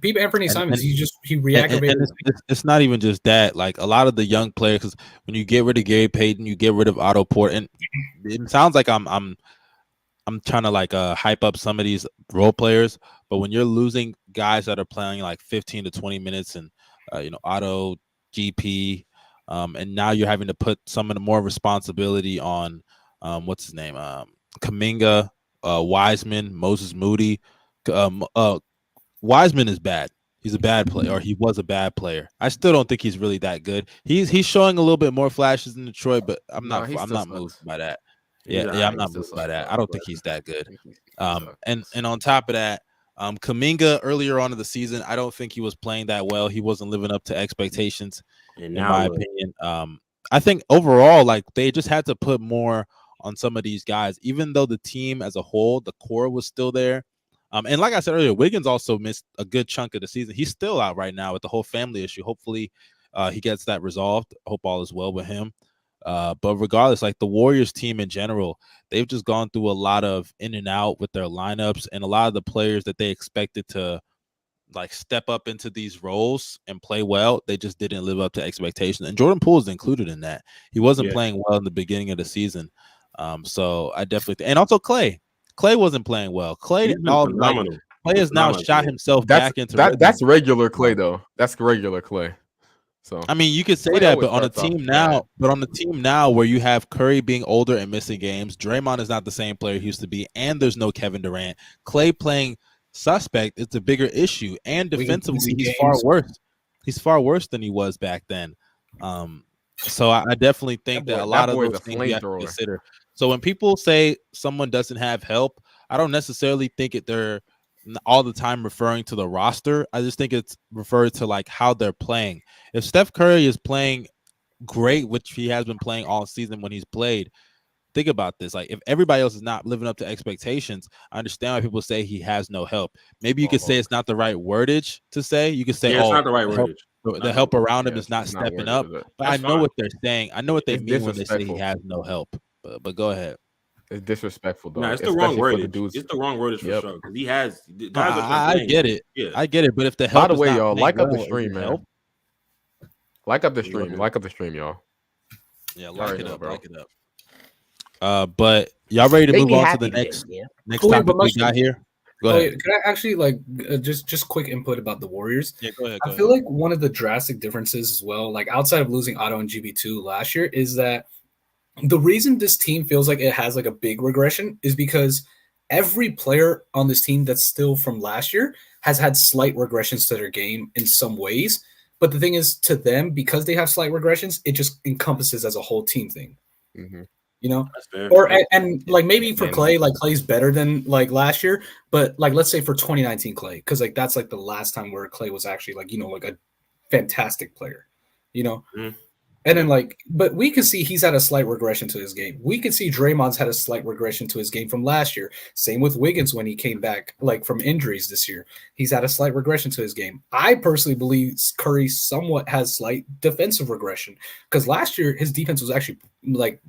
Pete Anthony Simons, he reactivated. It's not even just that. Like a lot of the young players, because when you get rid of Gary Payton, you get rid of Otto Porter, and it sounds like I'm trying to like hype up some of these role players, but when you're losing guys that are playing like 15 to 20 minutes, and Otto, GP. And now you're having to put some of the more responsibility on what's his name? Kuminga, Wiseman, Moses Moody. Wiseman is bad. He's a bad player, or he was a bad player. I still don't think he's really that good. He's showing a little bit more flashes in Detroit, but I'm not moved by that. I'm not moved by that. I don't think he's that good. And on top of that, Kuminga earlier on in the season, I don't think he was playing that well. He wasn't living up to expectations. In my opinion, I think overall, like they just had to put more on some of these guys, even though the team as a whole, the core was still there. And like I said earlier, Wiggins also missed a good chunk of the season. He's still out right now with the whole family issue. Hopefully he gets that resolved. Hope all is well with him. But regardless, like the Warriors team in general, they've just gone through a lot of in and out with their lineups, and a lot of the players that they expected to like step up into these roles and play well, they just didn't live up to expectations. And Jordan Poole is included in that. He wasn't playing well in the beginning of the season. So I definitely and also Clay wasn't playing well. Clay has now shot himself back into that's regular Clay though. That's regular Clay. So I mean, you could say that, but on a team now, where you have Curry being older and missing games, Draymond is not the same player he used to be, and there's no Kevin Durant. Clay playing suspect, it's a bigger issue, and defensively he's far worse. He's far worse than he was back then. So I definitely think that a lot of those things you have to consider. So when people say someone doesn't have help, I don't necessarily think they're all the time referring to the roster. I just think it's referred to like how they're playing. If Steph Curry is playing great, which he has been playing all season when he's played, think about this. Like if everybody else is not living up to expectations, I understand why people say he has no help. Maybe you could say it's not the right wordage to say. You could say, it's not the right wordage. The help around him is not stepping up. But I know what they're saying. I know what they mean when they say he has no help. But go ahead. It's disrespectful, though. No, it's the wrong wordage. It's the wrong wordage for sure. He has. I get it. Yeah. I get it. But if the help, by the way, y'all, like up the stream, man. Like up the stream. Like up the stream, y'all. Yeah, like it up, bro. Like it up. But y'all ready to move on to the next topic we got here? Go ahead. Could I actually just quick input about the Warriors? Yeah, go ahead. I feel like one of the drastic differences as well, like outside of losing Otto and GB2 last year, is that the reason this team feels like it has like a big regression is because every player on this team that's still from last year has had slight regressions to their game in some ways. But the thing is, to them, because they have slight regressions, it just encompasses as a whole team thing. Mm-hmm. You know, and like maybe for Clay, like Clay's better than like last year, but like let's say for 2019 Clay, because like that's like the last time where Clay was actually like, you know, like a fantastic player, you know. Mm-hmm. And then like, but we can see he's had a slight regression to his game. We can see Draymond's had a slight regression to his game from last year. Same with Wiggins when he came back like from injuries this year. He's had a slight regression to his game. I personally believe Curry somewhat has slight defensive regression because last year his defense was actually like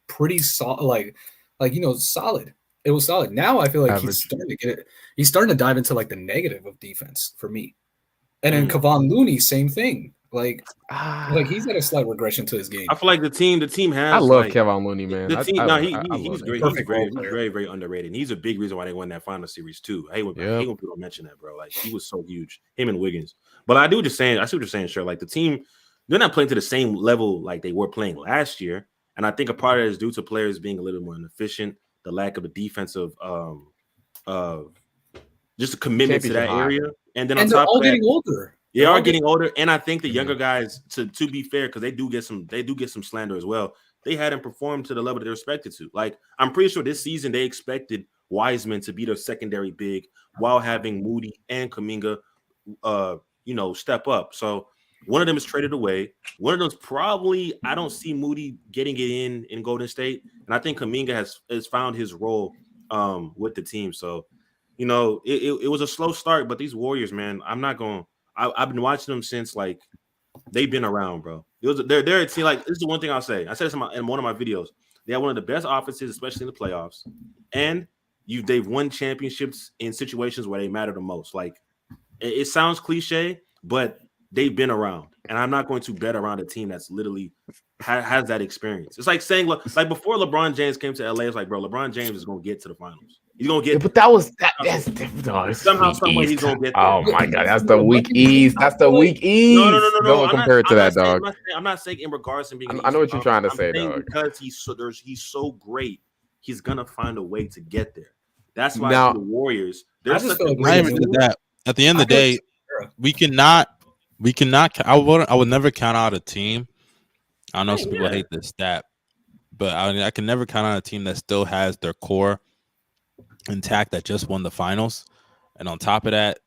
pretty solid, like you know, solid. It was solid. Now I feel like he's starting to get it. He's starting to dive into like the negative of defense for me. And then Kevon Looney, same thing. Like he's had a slight regression to his game. I feel like the team has. I love Kevon Looney, man. He's great. He's very, very underrated. And he's a big reason why they won that final series too. I hate when people don't mention that, bro. Like he was so huge. Him and Wiggins. But I do what you're saying. I see what you're saying, sure. Like the team, they're not playing to the same level like they were playing last year. And I think a part of it is due to players being a little more inefficient, the lack of the defensive, just a commitment to that area. And then they're all getting older. They are getting older, and I think the younger guys, to be fair, because they do get some slander as well. They hadn't performed to the level they're expected to. Like I'm pretty sure this season they expected Wiseman to be their secondary big while having Moody and Kuminga, step up. So One of them is traded away. One of them's probably I don't see Moody getting it in Golden State, and I think Kuminga has found his role with the team. So, you know, it was a slow start, but these Warriors, man, I'm not going. I've been watching them since like they've been around, bro. They're a team like this is the one thing I'll say. I said this in one of my videos. They have one of the best offenses, especially in the playoffs, and they've won championships in situations where they matter the most. Like it sounds cliche, but they've been around, and I'm not going to bet around a team that's literally has that experience. It's like saying, like before LeBron James came to LA, it's like, bro, LeBron James is going to get to the finals. He's going to get. But that's different. Oh, somehow, some way, he's going to get there. Oh my god, that's the weak East. That's the weak East. No. Don't compare it to that, dog. I'm not saying in regards to being. I know what you're trying to say, dog. Because he's so great, he's gonna find a way to get there. That's why now, the Warriors. There's such a that. At the end of the day, we cannot. I would never count out a team. I know some people hate this stat, but I can never count out a team that still has their core intact that just won the finals. And on top of that,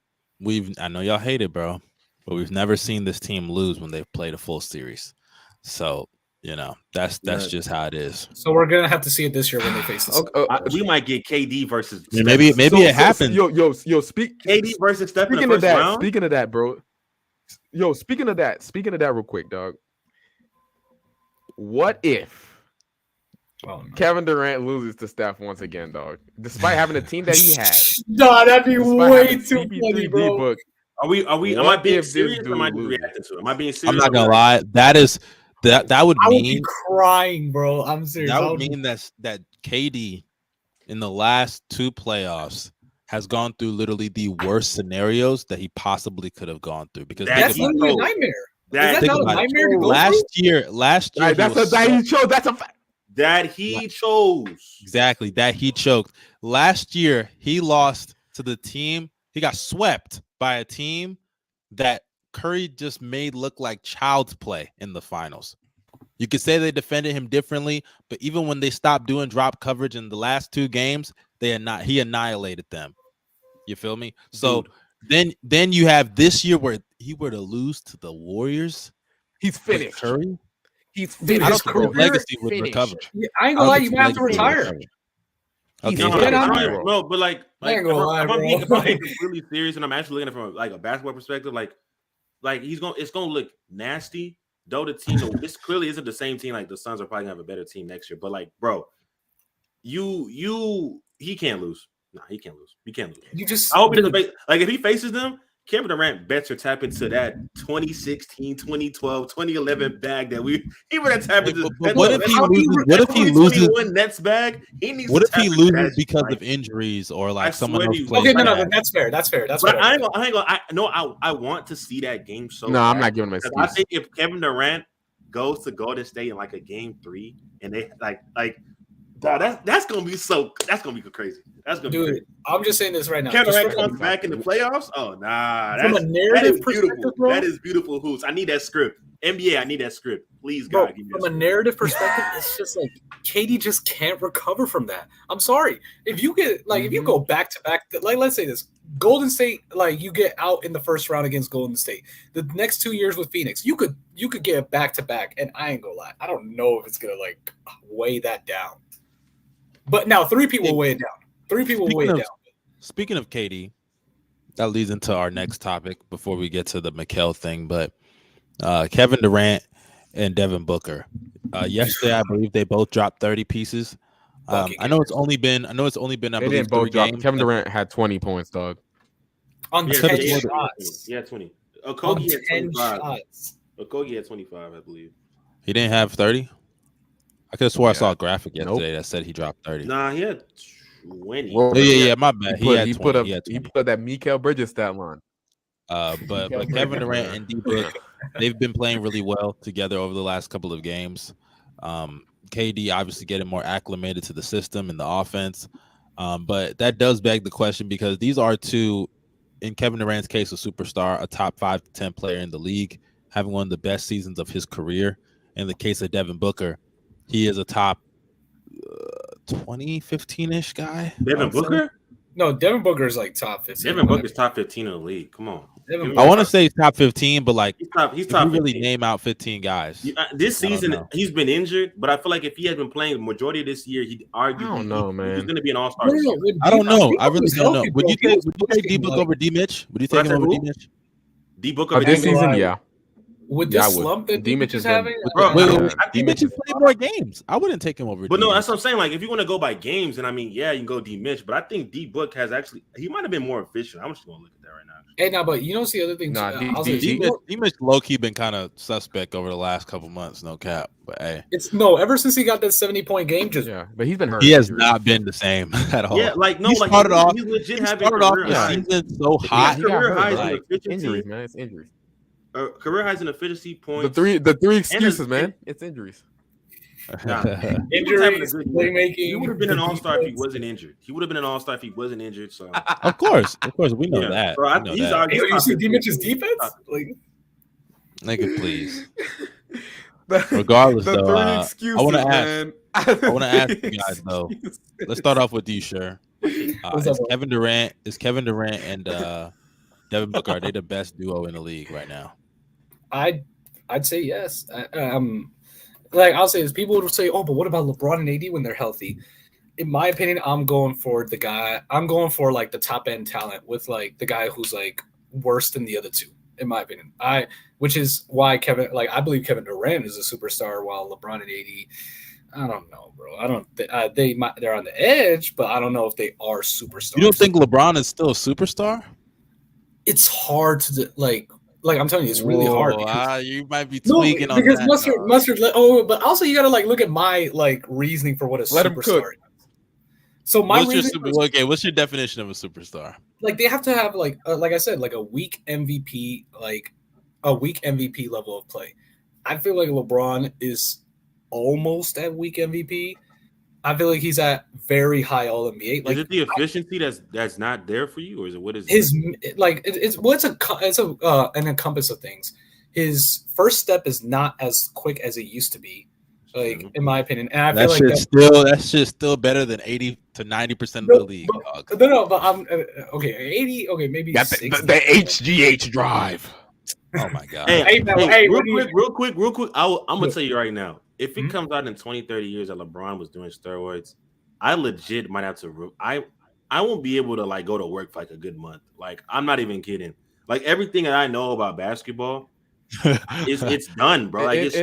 I know y'all hate it, bro, but we've never seen this team lose when they've played a full series. So, you know, that's just how it is. So we're gonna have to see it this year when they face us. We might get KD versus maybe it happens. Speak KD versus Steph in the first that, round. Speaking of that, bro. Speaking of that real quick, dog. What if Kevin Durant loses to Steph once again, dog? Despite having a team that he has. Nah, that'd be way too funny, bro. Book, am I being serious or am I reacting to it? Am I being serious? I'm not gonna lie. That would I mean would be crying, bro. I'm serious. That would mean that KD in the last two playoffs has gone through literally the worst scenarios that he possibly could have gone through. Because that's literally a nightmare. Is that not a nightmare to go last year, right, that he chose. That's a fact. That he chose. Exactly. That he choked. Last year, he lost to the team. He got swept by a team that Curry just made look like child's play in the finals. You could say they defended him differently, but even when they stopped doing drop coverage in the last two games, he annihilated them. You feel me? So then you have this year where he were to lose to the Warriors. He's finished. Curry. He's finished. I don't think his legacy would recover. Yeah, I ain't gonna lie, you might have to retire. Okay, no, but like if I'm being really serious and I'm actually looking at it from like a basketball perspective, like it's gonna look nasty. Though the team, this clearly isn't the same team. Like the Suns are probably gonna have a better team next year. But like, bro, he can't lose. Nah, he can't lose. He can't lose. I hope he doesn't like if he faces them. Kevin Durant better tap into that 2016, 2012, 2011 bag that he would have tapped into. What if he loses Nets bag? What if he loses because of injuries or like someone else plays? Okay, no, that's fair. That's fair. But I ain't gonna. I want to see that game so. No, I'm not giving him I think if Kevin Durant goes to Golden State in like a game 3 and they like. That's gonna be crazy. That's gonna be crazy. I'm just saying this right now. Kevin Durant comes back in the playoffs. Oh nah, from a narrative perspective, bro. That is beautiful hoops. I need that script. NBA, I need that script. Please, God, give me that from a narrative perspective, it's just like KD just can't recover from that. I'm sorry. If you get if you go back to back, like let's say this, Golden State, like you get out in the first round against Golden State. The next 2 years with Phoenix, you could get a back to back, and I ain't gonna lie, I don't know if it's gonna like weigh that down. But now 3 people weigh it down. 3 people weigh it down. Speaking of KD, that leads into our next topic before we get to the Mikal thing. But Kevin Durant and Devin Booker. Yesterday, I believe they both dropped 30 pieces. I know it's only been. I believe 3 games. Kevin Durant had 20 points, dog. On 10 shots. Yeah, 20. Okogie had 25. Okogie had 25, I believe. He didn't have 30. I could have swore I saw a graphic yesterday that said he dropped 30. Nah, he had 20. Yeah, my bad. He put that Mikal Bridges stat line. But Kevin Durant and D-Book, they've been playing really well together over the last couple of games. KD obviously getting more acclimated to the system and the offense. But that does beg the question because these are two, in Kevin Durant's case, a superstar, a top 5 to 10 player in the league, having one of the best seasons of his career. In the case of Devin Booker, he is a top 2015-ish guy. Devin Booker? No, Devin Booker is like top 15. Devin Booker's top 15 in the league. Come on. I want to say top 15, but like he's top. Really name out 15 guys. This season he's been injured, but I feel like if he had been playing the majority of this year, he'd argue. I don't know, man. He's going to be an all-star. I don't know. I really don't know. Would you take D-Book over D-Mitch? Would you take him over D-Mitch? D-Book over this season, yeah. With the slump that D-Mitch is having, D-Mitch is playing more games. I wouldn't take him over. But no, that's what I'm saying. Like, if you want to go by games, then I mean, yeah, you can go D-Mitch. But I think D-Book has he might have been more efficient. I'm just going to look at that right now. Hey, now, but you know, the other thing. D-Mitch low-key been kind of suspect over the last couple months. No cap, but hey, ever since he got that 70-point game, but he's been hurt. He has not been the same at all. Yeah, he started off the season so hot. Career highs in efficiency. Injuries, man. It's injuries. Career highs in efficiency points. The three excuses, man. It's injuries. Injuries, playmaking. He would have been an all-star if he wasn't injured. So of course, we know that. So you see D-Mitch's defense? Nigga, please. Regardless, though, I want to ask you guys though. Let's start off with you, Sher. Is Kevin Durant and Devin Booker, are they the best duo in the league right now? I'd say yes. Like I'll say this, people would say, "Oh, but what about LeBron and AD when they're healthy?" In my opinion, I'm going for like the top end talent with like the guy who's like worse than the other two. In my opinion, which is why I believe Kevin Durant is a superstar, while LeBron and AD, I don't know, bro. I don't. They're on the edge, but I don't know if they are superstars. You don't think LeBron is still a superstar? It's hard to like I'm telling you, it's really hard. You might be tweaking on because that. Mustard. But also you got to like look at my like reasoning for what a superstar is. So what's your definition of a superstar? Like they have to have like I said, like a weak MVP, level of play. I feel like LeBron is almost at weak MVP. I feel like he's at very high All NBA. Like, is it the efficiency that's not there for you, or is it what is it's an encompass of things. His first step is not as quick as it used to be, like in my opinion. And I feel like that's just still better than 80 to 90% of the league. But I'm okay. 80, okay, maybe the HGH drive. Oh my god! Hey, real quick. I'm gonna tell you right now. If it comes out in 20, 30 years that LeBron was doing steroids, I legit might have to. I won't be able to like go to work for like a good month. Like I'm not even kidding. Like everything that I know about basketball, it's done, bro. Like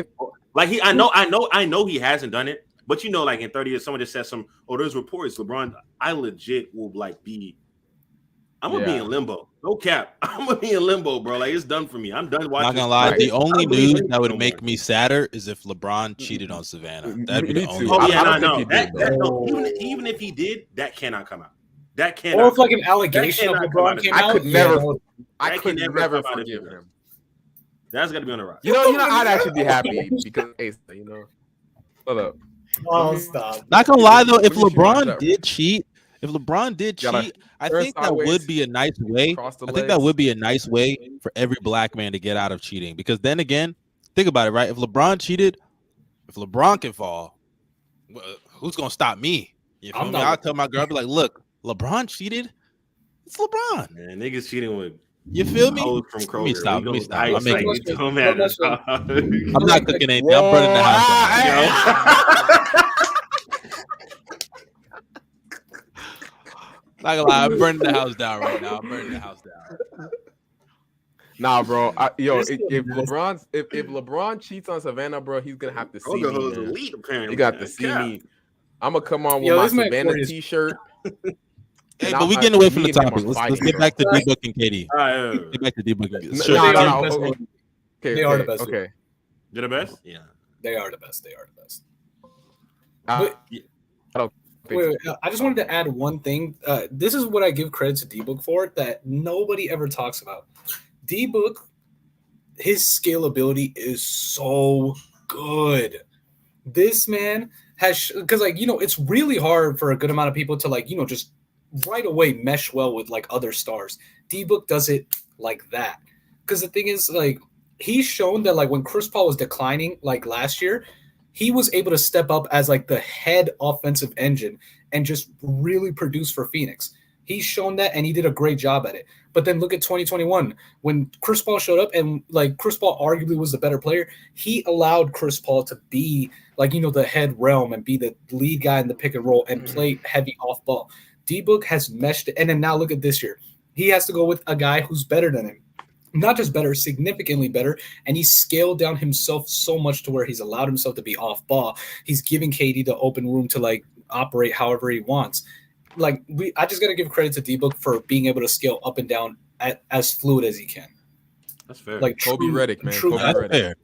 I know he hasn't done it, but you know, like in 30 years, someone just said there's reports LeBron. I legit will like be. I'm gonna be in limbo. No cap. I'm gonna be in limbo, bro. Like it's done for me. I'm done watching. Not gonna lie. The only news that would make me sadder is if LeBron cheated on Savannah. That'd be the only. Oh yeah, no. Even if he did, that cannot come out. That cannot. Or if like an allegation of LeBron came out, I could never forgive him. That's gotta be on the rock. You know, I'd actually be happy because you know. Hold up. Oh, stop. Not gonna lie though, if LeBron did cheat. I think that would be a nice way. I think that would be a nice way for every black man to get out of cheating. Because then again, think about it, right? If LeBron cheated, if LeBron can fall, who's gonna stop me? You feel me? I'll tell my girl, I'll be like, look, Lebron cheated. It's LeBron. Man, niggas cheating with. You feel me? Let me stop. I'm I'm not cooking anything. I'm burning the house down. Not gonna lie, I'm burning the house down right now. Nah, bro. If LeBron cheats on Savannah, bro, he's gonna have to see me. He got to see me. I'm gonna come on with my Savannah t-shirt. Hey, but we getting away from the topic. Let's get back to D-Book and KD. Get back to D-Book and KD. No. They are the best. Okay. They're the best? Yeah. They are the best. Wait, I just wanted to add one thing. This is what I give credit to D-Book for that nobody ever talks about. D-Book, his scalability is so good. This man has, because like, you know, it's really hard for a good amount of people to like, you know, just right away mesh well with like other stars. D-Book does it like that. Because the thing is, like, he's shown that like when Chris Paul was declining like last year, he was able to step up as like the head offensive engine and just really produce for Phoenix. He's shown that, and he did a great job at it. But then look at 2021 when Chris Paul showed up, and like Chris Paul arguably was the better player. He allowed Chris Paul to be like the head realm and be the lead guy in the pick and roll and play heavy off ball. D-Book has meshed it, and then now look at this year. He has to go with a guy who's better than him. Not just better, significantly better, and he's scaled down himself so much to where he's allowed himself to be off ball. He's giving KD the open room to like operate however he wants. Like I just gotta give credit to D-Book for being able to scale up and down as fluid as he can. That's fair. Like Kobe Redick, man. Kobe Redick.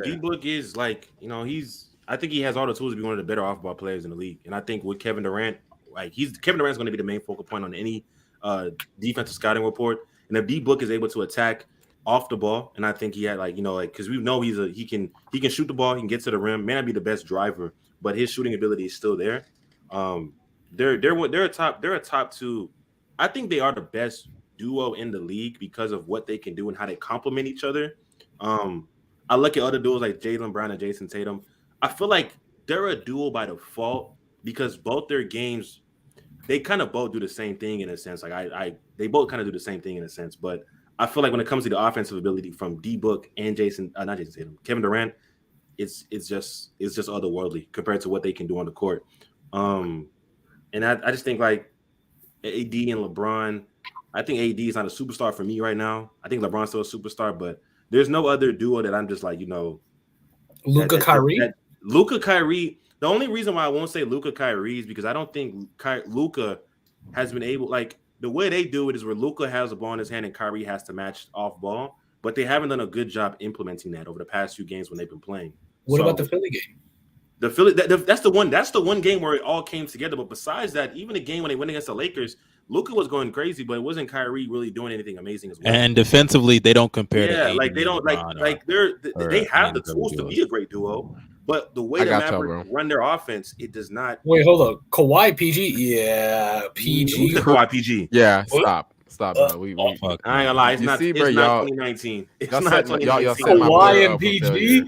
D-Book is like I think he has all the tools to be one of the better off ball players in the league, and I think with Kevin Durant, Kevin Durant's going to be the main focal point on any defensive scouting report. And if D-Book is able to attack off the ball, and I think he had because we know he can shoot the ball, he can get to the rim. May not be the best driver, but his shooting ability is still there. They're a top two. I think they are the best duo in the league because of what they can do and how they complement each other. I look at other duos like Jaylen Brown and Jason Tatum. I feel like they're a duo by default because both their games, they kind of both do the same thing in a sense. Like they both kind of do the same thing in a sense. But I feel like when it comes to the offensive ability from D-Book and Kevin Durant, it's just otherworldly compared to what they can do on the court. And I just think like AD and LeBron, I think AD is not a superstar for me right now. I think LeBron's still a superstar, but there's no other duo that I'm just like, Luka Kyrie. Luka Kyrie. The only reason why I won't say Luka Kyrie is because I don't think Luka has been able, like the way they do it is where Luka has the ball in his hand and Kyrie has to match off ball, but they haven't done a good job implementing that over the past few games when they've been playing. What about the Philly game? The Philly that's the one game where it all came together. But besides that, even the game when they went against the Lakers, Luka was going crazy, but it wasn't Kyrie really doing anything amazing as well. And defensively, they don't compare. Yeah, like they don't they have the tools to be a great duo, but the way the Mavericks run their offense, it does not. Wait, hold up. Kawhi PG, yeah, PG. Kawhi PG, yeah. Stop. I ain't gonna lie. It's not 2019. It's not 2019. Kawhi and PG.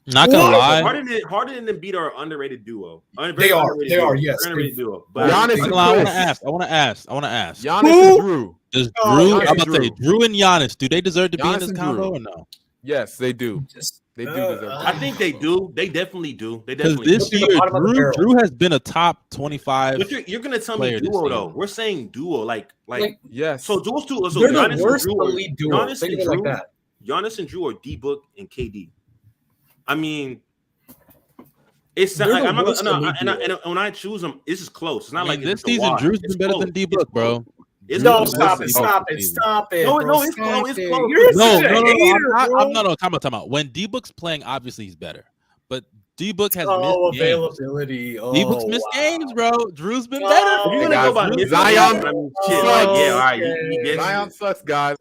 Not gonna lie, Harden and Embiid are an underrated duo. They are. Yes, underrated duo. But Giannis, I want to ask. Giannis and Drew. Does Drew? I'm about to say Drew and Giannis. Do they deserve to be in this combo or no? Yes, they do. They do deserve. I think they do. They definitely do. Because this year, Drew has been a top 25. But you're gonna tell me duo though. We're saying duo, like yes. So those two. So they're Giannis the worst and Drew. elite duo. Giannis and Drew are D-Book and KD. I mean, it's not like I'm not and when I choose them, this is close. It's not like this season. Drew's been better than D-Book, bro. Stop it. No, it's close. No, time out. When D-Book's playing, obviously he's better. But D-Book has missed availability. D-Book's missed games, bro. Drew's been better. You're gonna go by Zion. All right. Zion sucks, guys.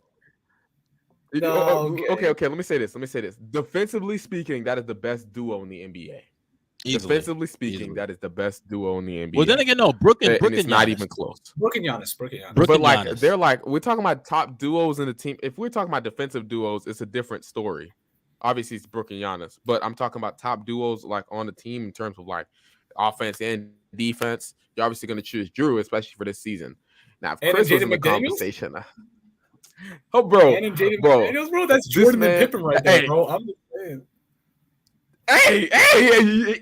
No, okay. Let me say this. Defensively speaking, that is the best duo in the NBA. Defensively speaking, that is the best duo in the NBA. Well, then again, no, Brook and it's not even close. Brook and Giannis. But like, they're like, we're talking about top duos in the team. If we're talking about defensive duos, it's a different story. Obviously, it's Brook and Giannis, but I'm talking about top duos like on the team in terms of like offense and defense. You're obviously going to choose Drew, especially for this season. Now, if Chris was in the conversation. Oh, bro, that's Jordan and Pippen right there, bro. I'm just saying. Hey!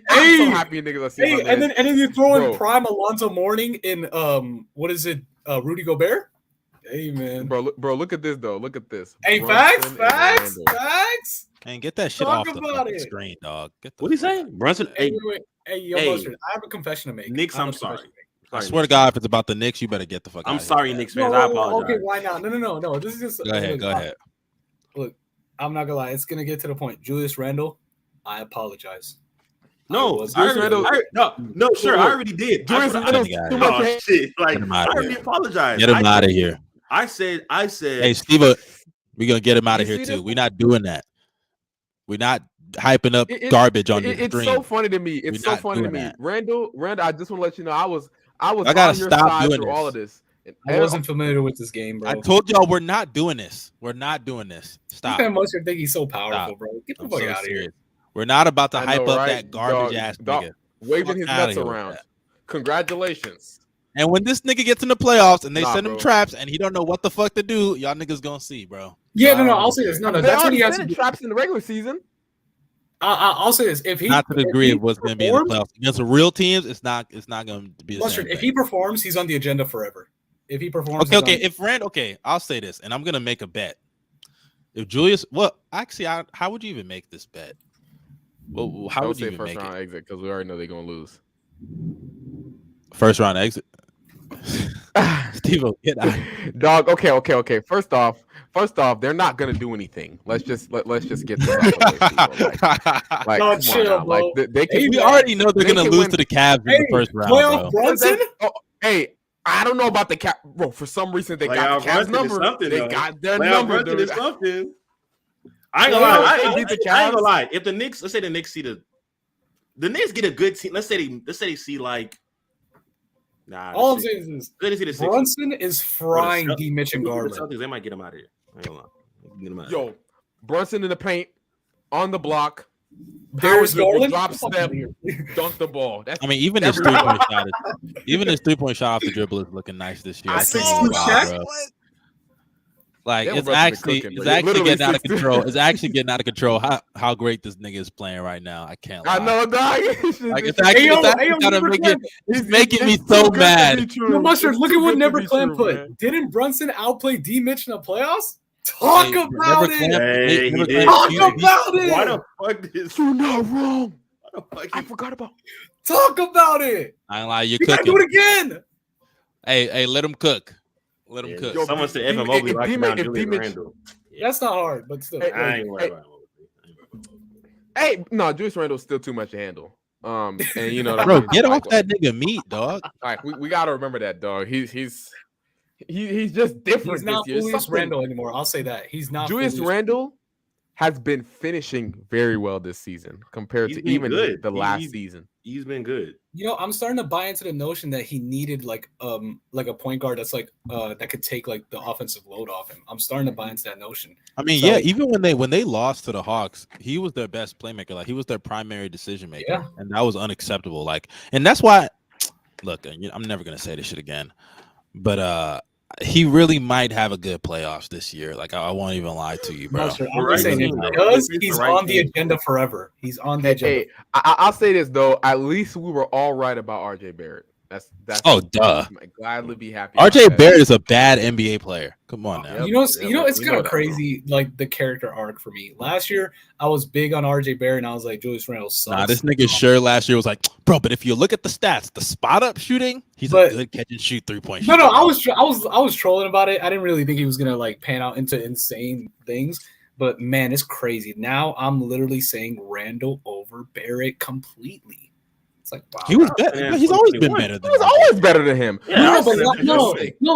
I'm so happy niggas are seeing. And then you throw in prime Alonzo Mourning in Rudy Gobert. Hey man, bro, look at this though. Look at this. Hey, Brunson facts. And get that shit off the screen, dog. What are you saying, Brunson? Hey, Mustard, I have a confession to make. Knicks, I'm sorry. I swear to God, if it's about the Knicks, you better get the fuck out. I'm sorry, Knicks fans. I apologize. Okay, why not? No. This is just. Go ahead. Look, I'm not gonna lie. It's gonna get to the point. Julius Randle, I apologize. No, I already did. Julius Randle, too much shit. Like, I already apologized. Get him out of here. I said. Hey, Stevo, we're gonna get him out of here too. We're not doing that. We're not hyping up garbage on the stream. It's so funny to me. Randle, I just want to let you know I was I gotta on your stop side doing through all of this. I wasn't familiar with this game, bro. I told y'all we're not doing this. Stop. Mustard think he's so powerful, bro. Get the fuck out of here. We're not about to hype up that garbage ass nigga. Waving his nuts around. Congratulations. And when this nigga gets in the playoffs and they send him bro. traps and he don't know what the fuck to do, y'all niggas gonna see, bro. Yeah, no. I'll say this. No. They That's what he has to sending do. traps in the regular season. I'll say this. If he Not to the degree of what's gonna be in the performs, playoffs against the real teams, it's not gonna be the Mustard, same. if he performs, he's on the agenda forever. If he performs, Okay. If Rand, I'll say this, and I'm gonna make a bet. If Julius, how would you even make this bet? Well, how would you even first make round it? exit because we already know they're gonna lose. First round exit. Stevo, get out. Dog. Okay. First off, they're not gonna do anything. Let's just get this out of the way, like, No, come on chill, now. bro. Like they can. We already know they're gonna can lose win. to the Cavs in the first round, playoff bro. Brunson. Hey, I don't know about the Cavs, bro. For some reason, they got the Cavs number. They got their number. Is something. I ain't gonna lie. I ain't gonna lie. If the Knicks, let's say the Knicks see the Knicks get a good team. Let's say they see like. Nah. All I'm saying is this. Brunson is frying D. Mitch and Garland. Celtics, they might get him out of here. I ain't gonna lie. Get him out. Yo, Brunson in the paint, on the block. There's Garland. Drop step, dunk the ball. I mean, even his 3-point shot, his 3-point shot off the dribble is looking nice this year. I know, Shaq. Bro. Like Yeah, it's Brunson's actually cooking, it's bro. actually Literally getting out of 6'2". control. It's actually getting out of control how great this nigga is playing right now. I can't lie. I know, dog. Like it's actually gotta make it. It's making me so mad. No, Mustard, look at what Never Clam put. Man. Didn't Brunson outplay D. Mitch in the playoffs? Talk about it. Talk about it. Why the fuck is you're not wrong? I forgot about. Talk about it. I ain't lie, you're you cooking. Gotta do it again. Hey, let him cook. Let him cook. Yo, someone said Evan Mobley like Julius Randle. That's not hard, but still. I ain't worried about it. Hey, no, Julius Randle's still too much to handle. And you know, bro, get off that nigga meat, dog. All right, we gotta remember that, dog. He's just different. He's not this year. Julius Randle anymore. I'll say that he's not. Julius Randle has been finishing very well this season compared to even the last season. He's been good. You know, I'm starting to buy into the notion that he needed like a point guard that's like that could take like the offensive load off him. I'm starting to buy into that notion. I mean, so, yeah, even when they lost to the Hawks, he was their best playmaker. Like he was their primary decision maker, and that was unacceptable. Like, and that's why. Look, I'm never gonna say this shit again, but he really might have a good playoffs this year. Like I won't even lie to you, bro. I'm saying because he's on the agenda forever. He's on the agenda. Hey, I'll say this though. At least we were all right about RJ Barrett. That's duh. I'm gladly be happy. RJ Barrett is a bad NBA player. Come on now. You know, it's kind of crazy, like the character arc for me. Last year, I was big on RJ Barrett, and I was like, Julius Randle sucks. Nah, this nigga Sher last year was like, bro. But if you look at the stats, the spot up shooting, he's a good catch and shoot 3-point shooter. No, I was trolling about it. I didn't really think he was gonna like pan out into insane things. But man, it's crazy. Now I'm literally saying Randle over Barrett completely. It's like, wow. He was better. He's always been better. He was always better than him. Yeah, no.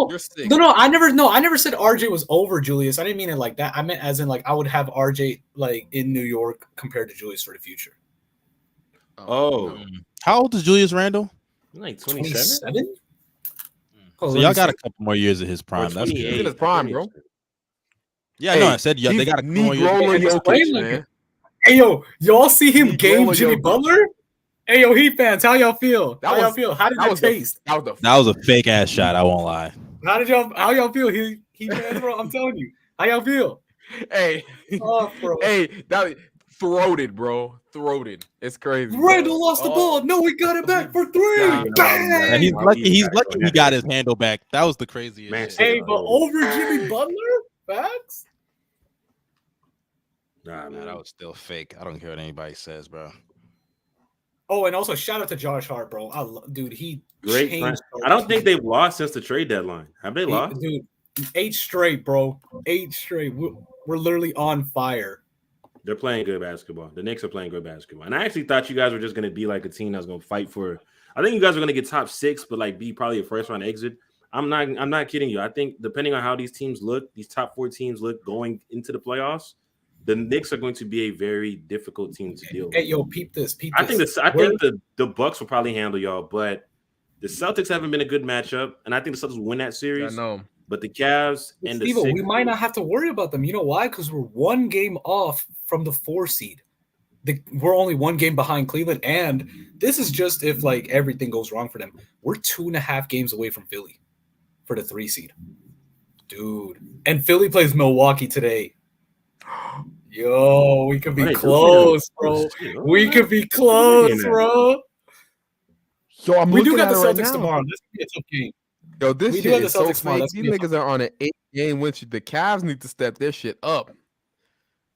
I never said RJ was over Julius. I didn't mean it like that. I meant as in like I would have RJ like in New York compared to Julius for the future. How old is Julius Randle? Like 27. So y'all got a couple more years of his prime. That's he's in his prime, bro. Yeah, I know. I said they got a couple more years. Hey, yo, y'all see him game Jimmy Butler? Hey, yo, Heat fans, how y'all feel? How y'all feel? How did that taste? That was a fake ass shot. I won't lie. How y'all feel? Heat fans, bro. I'm telling you. How y'all feel? Hey, that throated, bro. Throated. It's crazy. Randle lost the ball. No, he got it back for 3. Damn. He's lucky he got his handle back. That was the craziest shit. Hey, but over Jimmy Butler? Facts? Nah, that was still fake. I don't care what anybody says, bro. Oh, and also shout out to Josh Hart, bro. Dude, he great. I don't think they've lost since the trade deadline. Have they lost? Dude, 8 straight, bro. 8 straight. We're literally on fire. They're playing good basketball. The Knicks are playing good basketball. And I actually thought you guys were just going to be like a team that's going to fight for. I think you guys are going to get top 6, but like be probably a first round exit. I'm not kidding you. I think depending on how these teams look, these top 4 teams look going into the playoffs, the Knicks are going to be a very difficult team to deal with. Hey, yo, peep this. I think the Bucks will probably handle y'all, but the Celtics haven't been a good matchup, and I think the Celtics will win that series. I know. But the Cavs and Stevo, we might not have to worry about them. You know why? Because we're 1 game off from the 4 seed. we're only 1 game behind Cleveland, and this is just if like everything goes wrong for them. We're 2.5 games away from Philly for the 3 seed, dude. And Philly plays Milwaukee today. Yo, we could be close, bro. We could be close, bro. Yo, we do got the Celtics tomorrow. This could be a tough game. Yo, this shit is so fake. These niggas are on an 8-game win streak. The Cavs need to step their shit up.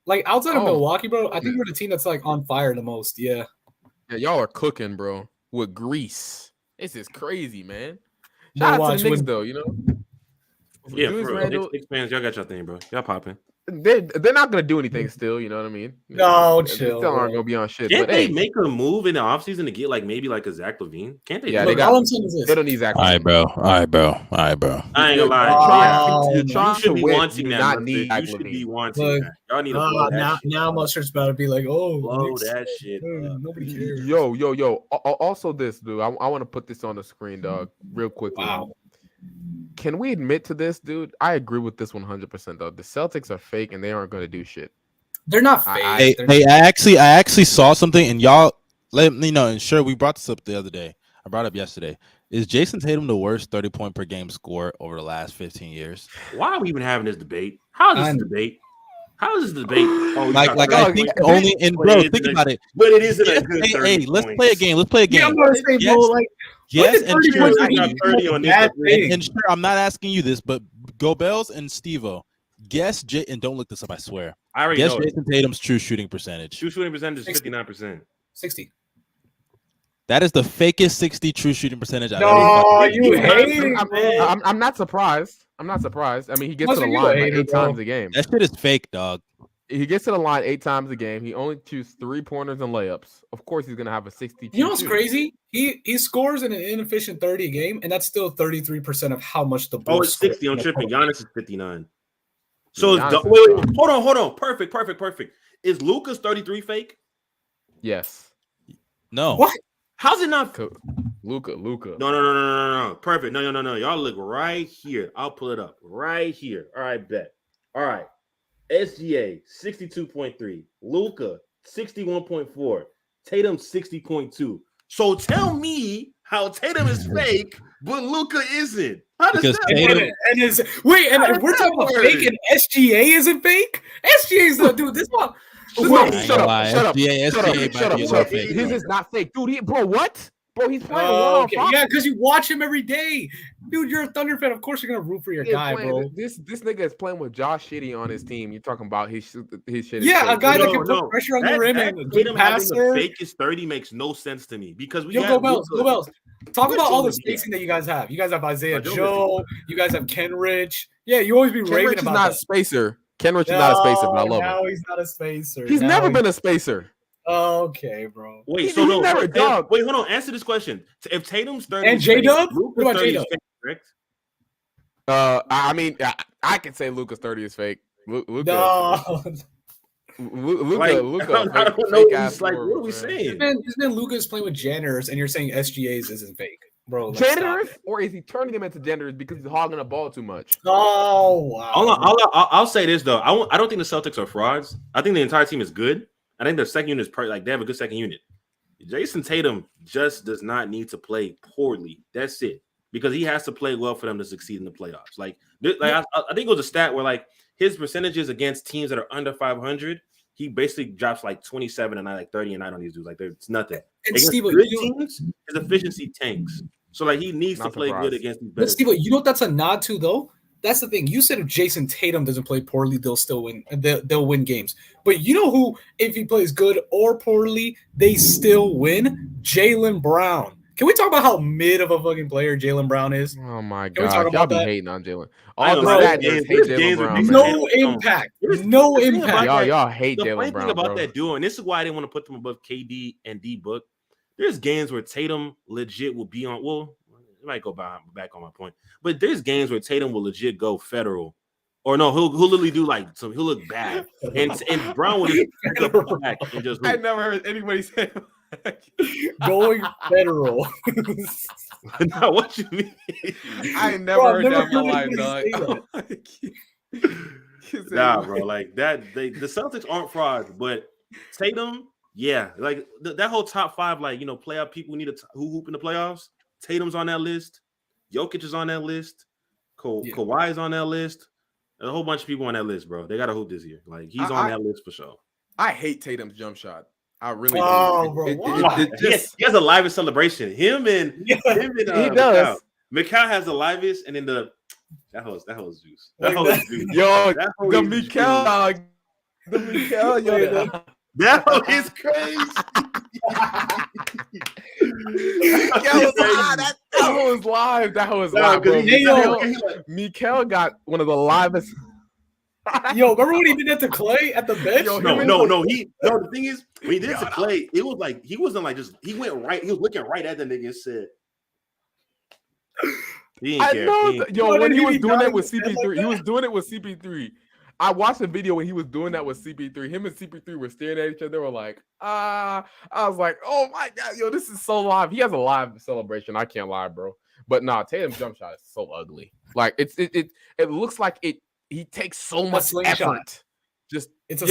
Like outside of Milwaukee, bro, I think we're the team that's like on fire the most. Yeah. Yeah, y'all are cooking, bro, with grease. This is crazy, man. Shout out to the Knicks, though, you know. Yeah, bro. Knicks fans, y'all got your thing, bro. Y'all popping. They're not gonna do anything still, you know what I mean? No, chill. They still aren't gonna be on shit. Can't they make a move in the offseason to get like maybe like a Zach LaVine? Can't they? Yeah, they don't need Zach. All right, bro. I ain't gonna lie. You should be wanting that. You should be wanting that. Y'all need to blow that shit. Now Mustard's about to be like, blow that shit. Nobody cares. Yo. Also, this dude, I want to put this on the screen, dog, real quickly. Wow. Can we admit to this, dude? I agree with this 100%. Though the Celtics are fake and they aren't going to do shit. They're not fake. Hey, I actually saw something, and y'all let me know. And sure, we brought this up the other day. I brought it up yesterday. Is Jason Tatum the worst 30-point per game scorer over the last 15 years? Why are we even having this debate? How is this debate? How is this debate? I think only in bro. Think about it. But it isn't a good. Hey, let's play a game. Yeah, I'm gonna say, bro, like. Yes, and sure, I'm not asking you this, but Go Bells and Stevo, guess and don't look this up, I swear. I already know Jason Tatum's true shooting percentage. True shooting percentage is 59%. 60. That is the fakest 60 true shooting percentage I've ever hating, I'm not surprised. I mean, he gets to the line like 8 times a game. That shit is fake, dog. He gets to the line 8 times a game. He only shoots 3-pointers and layups. Of course, he's gonna have a 60. You know what's crazy? He scores in an inefficient 30 a game, and that's still 33% of how much the Bulls. Oh, it's 60. I'm tripping. Giannis is 59. So wait, hold on. Perfect. Is Luka's 33 fake? Yes. No. What? How's it not? Luka. No. Perfect. No. Y'all look right here. I'll pull it up right here. All right, bet. All right. SGA 62.3, Luka 61.4, Tatum 60.2. So tell me how Tatum is fake, but Luka isn't. How does because that Tatum, work? And we're talking about fake, and SGA isn't fake. SGA is the dude. This one. Shut up. His is not fake, dude. Bro, what? Bro, he's playing one-on-5. Yeah, because you watch him every day. Dude, you're a Thunder fan. Of course you're going to root for your guy, bro. This nigga is playing with Josh Shitty on his team. You're talking about his shit. Yeah, a guy that can put pressure on the rim and a good passer. The fakest 30 makes no sense to me because we Go Bells. Talk about all the spacing that you guys have. You guys have Isaiah Joe. You guys have Kenrich. Yeah, you always be raving about that. Kenrich is not a spacer. Kenrich is not a spacer, but I love him. Now he's not a spacer. He's never been a spacer. Okay, bro. Wait, hold on. Answer this question. If Tatum's 30 and J-Dub, what about J-Dub? Correct? I mean, I can say Luka's 30 is fake. Luka. I don't know. He's like, what are we saying? This man Luka's playing with janitors, and you're saying SGA's isn't fake, bro. Janitors, or is he turning them into janitors because he's hogging the ball too much? Oh wow. I'll say this though. I don't think the Celtics are frauds. I think the entire team is good. I think their second unit is they have a good second unit. Jason Tatum just does not need to play poorly. That's it. Because he has to play well for them to succeed in the playoffs. I think it was a stat where like his percentages against teams that are under 500, he basically drops like 27 and 30 and 9 on these dudes. Like it's nothing. And against Stevo, good teams, his efficiency tanks. So like he needs to play good against these better. But Stevo, you know what that's a nod to though? That's the thing. You said if Jason Tatum doesn't play poorly, they'll still win. They'll win games. But you know who, if he plays good or poorly, they still win? Jaylen Brown. Can we talk about how mid of a fucking player Jaylen Brown is? Oh my god, y'all be hating on Jaylen. All the stats hate Jaylen Brown. No impact. No impact. Y'all hate Jaylen Brown. The funny thing about that duo, and this is why I didn't want to put them above KD and D Book. There's games where Tatum legit will be on. Well, it might go back on my point, but there's games where Tatum will legit go federal, or no, he'll literally do like some. He'll look bad, and Brown will just go back and just. I never heard anybody say going federal. Now, what you mean? I never heard that in my life, dog. Nah, bro, like that. The Celtics aren't frauds, but Tatum Yeah, like that whole top 5, like playoff people who hoop in the playoffs. Tatum's on that list. Jokic is on that list. Kawhi is on that list. And a whole bunch of people on that list, bro. They got to hoop this year. Like he's on that list for sure. I hate Tatum's jump shot. I really do. Bro, he has the livest celebration. Him and he does. Mikal has the livest, and then that was juice. That was juice. Yo, the Mikal dog. The Mikal, yo. That is crazy. That was live. That was live, bro. Mikal got one of the livest. Yo, remember when he did that to Clay at the bench? No. The thing is, when he did it to Clay, it was like he wasn't like just he went right. He was looking right at the nigga and said, "He didn't care." Yo, when he was doing that with CP3, he was doing it with CP3. I watched a video when he was doing that with CP3. Him and CP3 were staring at each other. They were like, I was like, oh my God, yo, this is so live. He has a live celebration. I can't lie, bro. But nah, Tatum's jump shot is so ugly. Like it looks like he takes so much effort. It's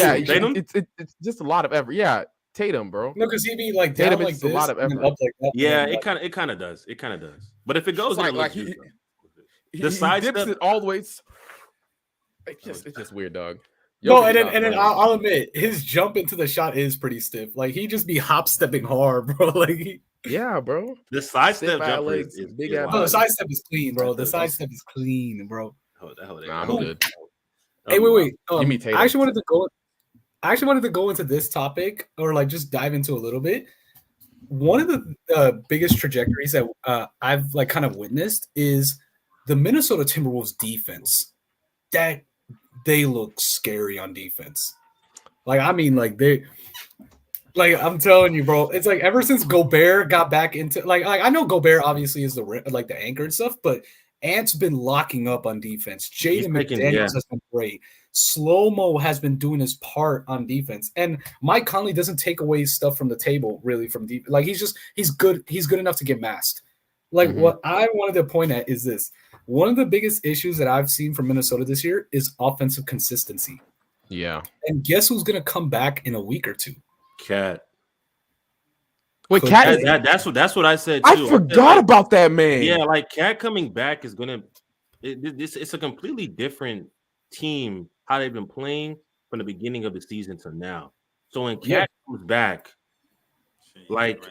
just a lot of effort. Yeah, Tatum, bro. No, because he'd be like down Tatum, like it's this, a lot of effort. Up like that. Yeah, it kind of does. It kind of does. But if it goes like he dips it all the way. It's just weird, dog. No, and then I'll admit his jump into the shot is pretty stiff. Like he just be hop stepping hard, bro. Like bro. The side step jumper is big. No, the side step is clean, bro. The side step is clean, bro. I'm good. Hey, wait. I actually wanted to go into this topic, or like just dive into a little bit. One of the biggest trajectories that I've like kind of witnessed is the Minnesota Timberwolves defense. That they look scary on defense. Like, I mean, like I'm telling you, bro, it's like ever since Gobert got back into like I know Gobert obviously is the anchor and stuff, but Ant's been locking up on defense. Jaden McDaniels has been great. Slow-Mo has been doing his part on defense, and Mike Conley doesn't take away stuff from the table really from deep. Like he's good enough to get masked. Like what I wanted to point at is this. One of the biggest issues that I've seen from Minnesota this year is offensive consistency. Yeah. And guess who's going to come back in a week or two? Cat. Wait, Cat. That's what I said I too. forgot about that, man. Yeah, like Cat coming back is gonna. It's a completely different team how they've been playing from the beginning of the season to now. So when Cat comes back, like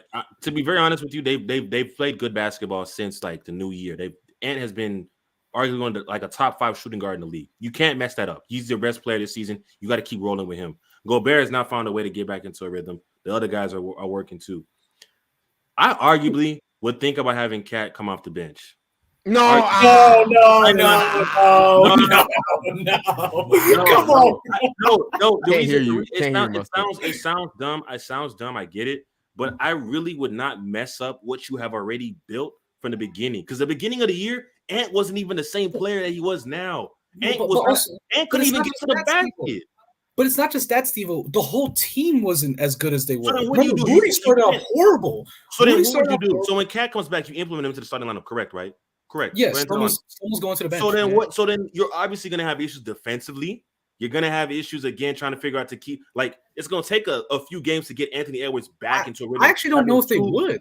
to be very honest with you, they've played good basketball since like the new year. Ant has been arguably like a top 5 shooting guard in the league. You can't mess that up. He's your best player this season. You got to keep rolling with him. Gobert has now found a way to get back into a rhythm. The other guys are working too. I arguably would think about having Cat come off the bench. No. Come on. No. Can't hear you. It sounds dumb. It sounds dumb. I get it. But I really would not mess up what you have already built from the beginning. Because the beginning of the year, Ant wasn't even the same player that he was now. Ant couldn't even get to the basket. But it's not just that, Stevo. The whole team wasn't as good as they were. So what do you do? Rudy started out horrible. So then what would you do? So when Cat comes back, you implement him to the starting lineup, correct, right? Correct. Yes, someone's going to the bench. So then you're obviously going to have issues defensively. You're going to have issues again trying to figure out to keep – like it's going to take a few games to get Anthony Edwards back into a rhythm. I actually don't know if they would.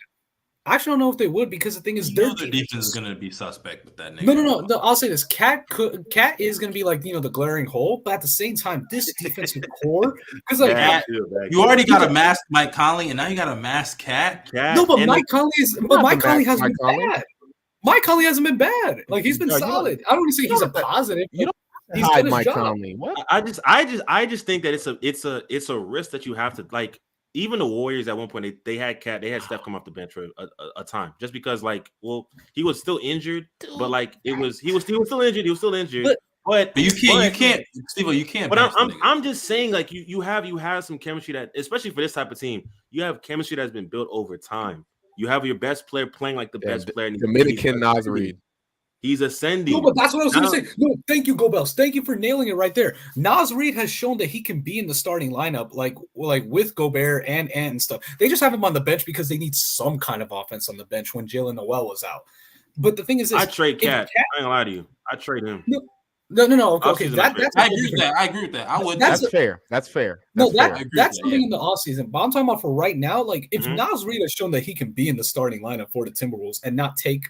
Because the thing is, their defense is going to be suspect with that nigga. No. I'll say this: Cat is going to be like the glaring hole, but at the same time, this defensive core because like you already got a mask Mike Conley, and now you got a mask Cat. No, but Mike Conley hasn't been bad. Mike Conley hasn't been bad. Like he's been solid. I don't want to say he's a positive. You don't he's done his Mike job. Conley. What? I just think that it's a risk that you have to like. Even the Warriors at one point they had Steph come off the bench for a time just because he was still injured, but like he was still injured. But you can't, Stevo, you can't. But I'm just saying like you have some chemistry that, especially for this type of team, you have chemistry that's been built over time. You have your best player playing like the best player. The Dominican Naz Reid. He's ascending. No, but that's what I was going to say. No, thank you, Gobels. Thank you for nailing it right there. Naz Reid has shown that he can be in the starting lineup, like with Gobert and Ant and stuff. They just have him on the bench because they need some kind of offense on the bench when Jalen Noel was out. But the thing is, I trade Cat. I ain't gonna lie to you. I trade him. No. Okay, Offseason, that's I agree with that. I agree with that. I would. That's That's fair. That's fair. No, That's fair. that's something in the offseason. But I'm talking about for right now. Like if Mhm. Nas Reed has shown that he can be in the starting lineup for the Timberwolves and not take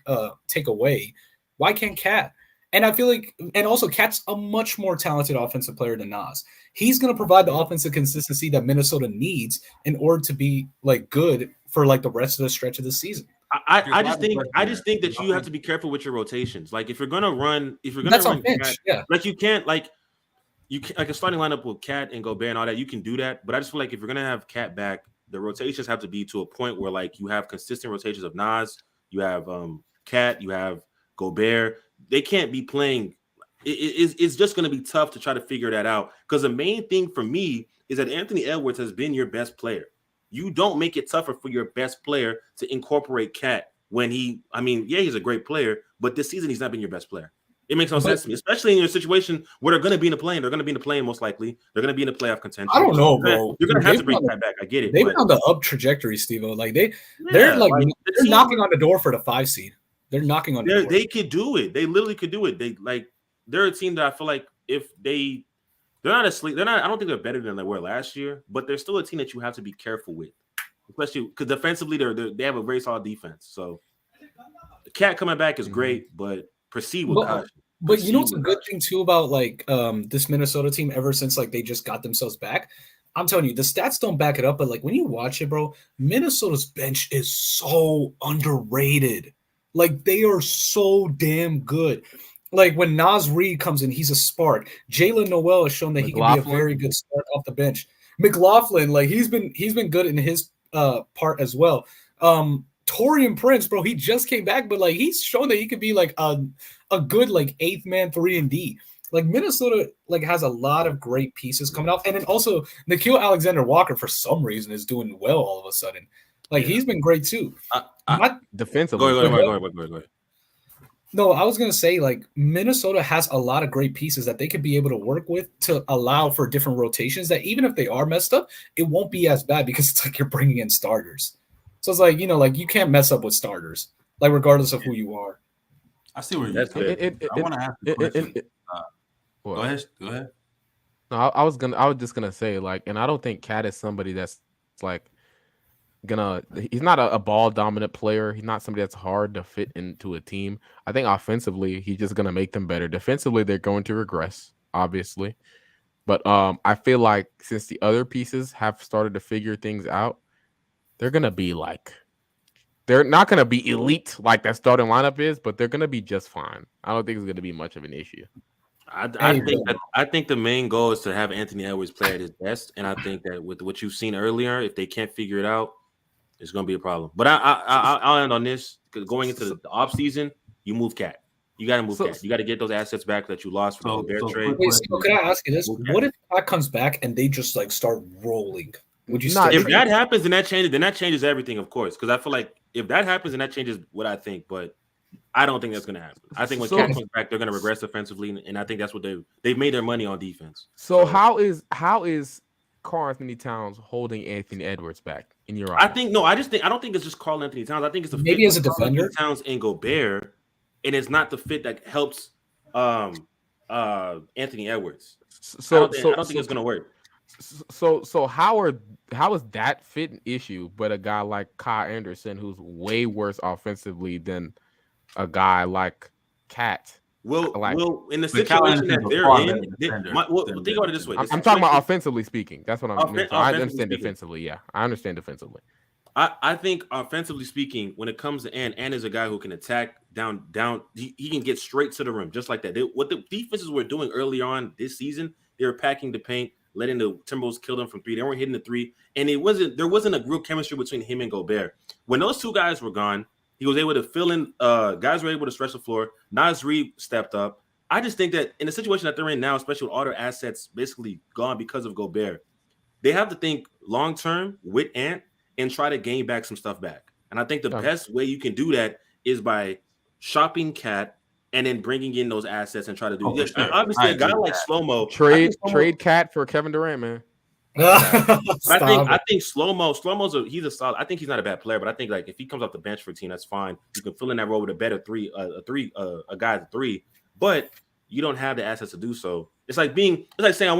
away, why can't Cat? And I feel like, and also Cat's a much more talented offensive player than Nas. He's going to provide the offensive consistency that Minnesota needs in order to be like good for like the rest of the stretch of the season. I just think that you have to be careful with your rotations. Like if you're gonna run Finch, yeah. like you can't like a starting lineup with Cat and Gobert and all that, you can do that. But I just feel like if you're gonna have Cat back, the rotations have to be to a point where like you have consistent rotations of Nas, you have Cat, you have Gobert. They can't be playing. It's just gonna be tough to try to figure that out. Because the main thing for me is that Anthony Edwards has been your best player. You don't make it tougher for your best player to incorporate Cat when he's a great player, but this season he's not been your best player. It makes no sense to me, especially in your situation where they're going to be in the plane. They're going to be in the plane most likely. They're going to be in the playoff contention. I don't know, bro. You're going to have to bring Cat back. I get it. They've been on the up trajectory, Stevo. Like they're knocking on the door for the 5 seed. They're knocking on the door. They could do it. They literally could do it. They're a team that I feel like if they're not asleep. They're not. I don't think they're better than they were last year, but they're still a team that you have to be careful with, especially because defensively they have a very solid defense. So the Cat coming back is great, but proceed with caution. But you know what's a good thing too about like this Minnesota team ever since like they just got themselves back. I'm telling you, the stats don't back it up, but like when you watch it, bro, Minnesota's bench is so underrated. Like they are so damn good. Like when Nas Reed comes in, he's a spark. Jalen Noel has shown that he can be a very good start off the bench. McLaughlin, like he's been good in his part as well. Taurean Prince, bro, he just came back, but like he's shown that he could be like a good like 8th man 3-and-D. Like Minnesota like has a lot of great pieces coming off, and then also Nickeil Alexander-Walker for some reason is doing well all of a sudden. Like he's been great too. Defensively, Go ahead. No, I was going to say, like, Minnesota has a lot of great pieces that they could be able to work with to allow for different rotations that even if they are messed up, it won't be as bad because it's like you're bringing in starters. So it's like, like you can't mess up with starters, like regardless of who you are. I see where you're going. I want to ask a question. Go ahead. No, I was just gonna say, like, and I don't think Cat is somebody that's like he's not a ball dominant player. He's not somebody that's hard to fit into a team. I think offensively, he's just gonna make them better. Defensively, they're going to regress, obviously. But I feel like since the other pieces have started to figure things out, they're gonna be like they're not gonna be elite like that starting lineup is, but they're gonna be just fine. I don't think it's gonna be much of an issue. I think the main goal is to have Anthony Edwards play at his best, and I think that with what you've seen earlier, if they can't figure it out, it's going to be a problem. But I'll end on this. Going into the off season, you move Cat. You got to move Cat. You got to get those assets back that you lost from the Bear trade. Wait, so can I ask you this? What if Cat comes back and they just like start rolling? Would you? If that happens, then that changes everything, of course. Because I feel like if that happens, then that changes what I think. But I don't think that's going to happen. I think when Cat comes back, they're going to regress offensively, and I think that's what they've made their money on defense. So how is Karl-Anthony Towns holding Anthony Edwards back in your eyes? I don't think it's just Karl-Anthony Towns. I think it's the maybe as a defender, Towns and Gobert, and it's not the fit that helps Anthony Edwards. I don't think it's gonna work. So how is that fit an issue? But a guy like Kyle Anderson, who's way worse offensively than a guy like Cat. Well, in the situation that they're in, think about it this way. I'm talking about offensively speaking. That's what I'm. I understand defensively. Yeah, I understand defensively. I think offensively speaking, when it comes to Ant is a guy who can attack down. He can get straight to the rim just like that. What the defenses were doing early on this season, they were packing the paint, letting the Timberwolves kill them from 3. They weren't hitting the 3, and there wasn't a real chemistry between him and Gobert. When those two guys were gone, he was able to fill in. Guys were able to stretch the floor. Nas Reed stepped up. I just think that in the situation that they're in now, especially with all their assets basically gone because of Gobert, they have to think long term with Ant and try to gain back some stuff back. And I think the best way you can do that is by shopping Cat and then bringing in those assets and try to do it. Sure. Obviously, a guy like Slow-Mo trade Cat for Kevin Durant, man. I think Slow-Mo's he's a solid. I think he's not a bad player, but I think like if he comes off the bench for a team, that's fine. You can fill in that role with a better 3, a guy at 3. But you don't have the assets to do so. It's like saying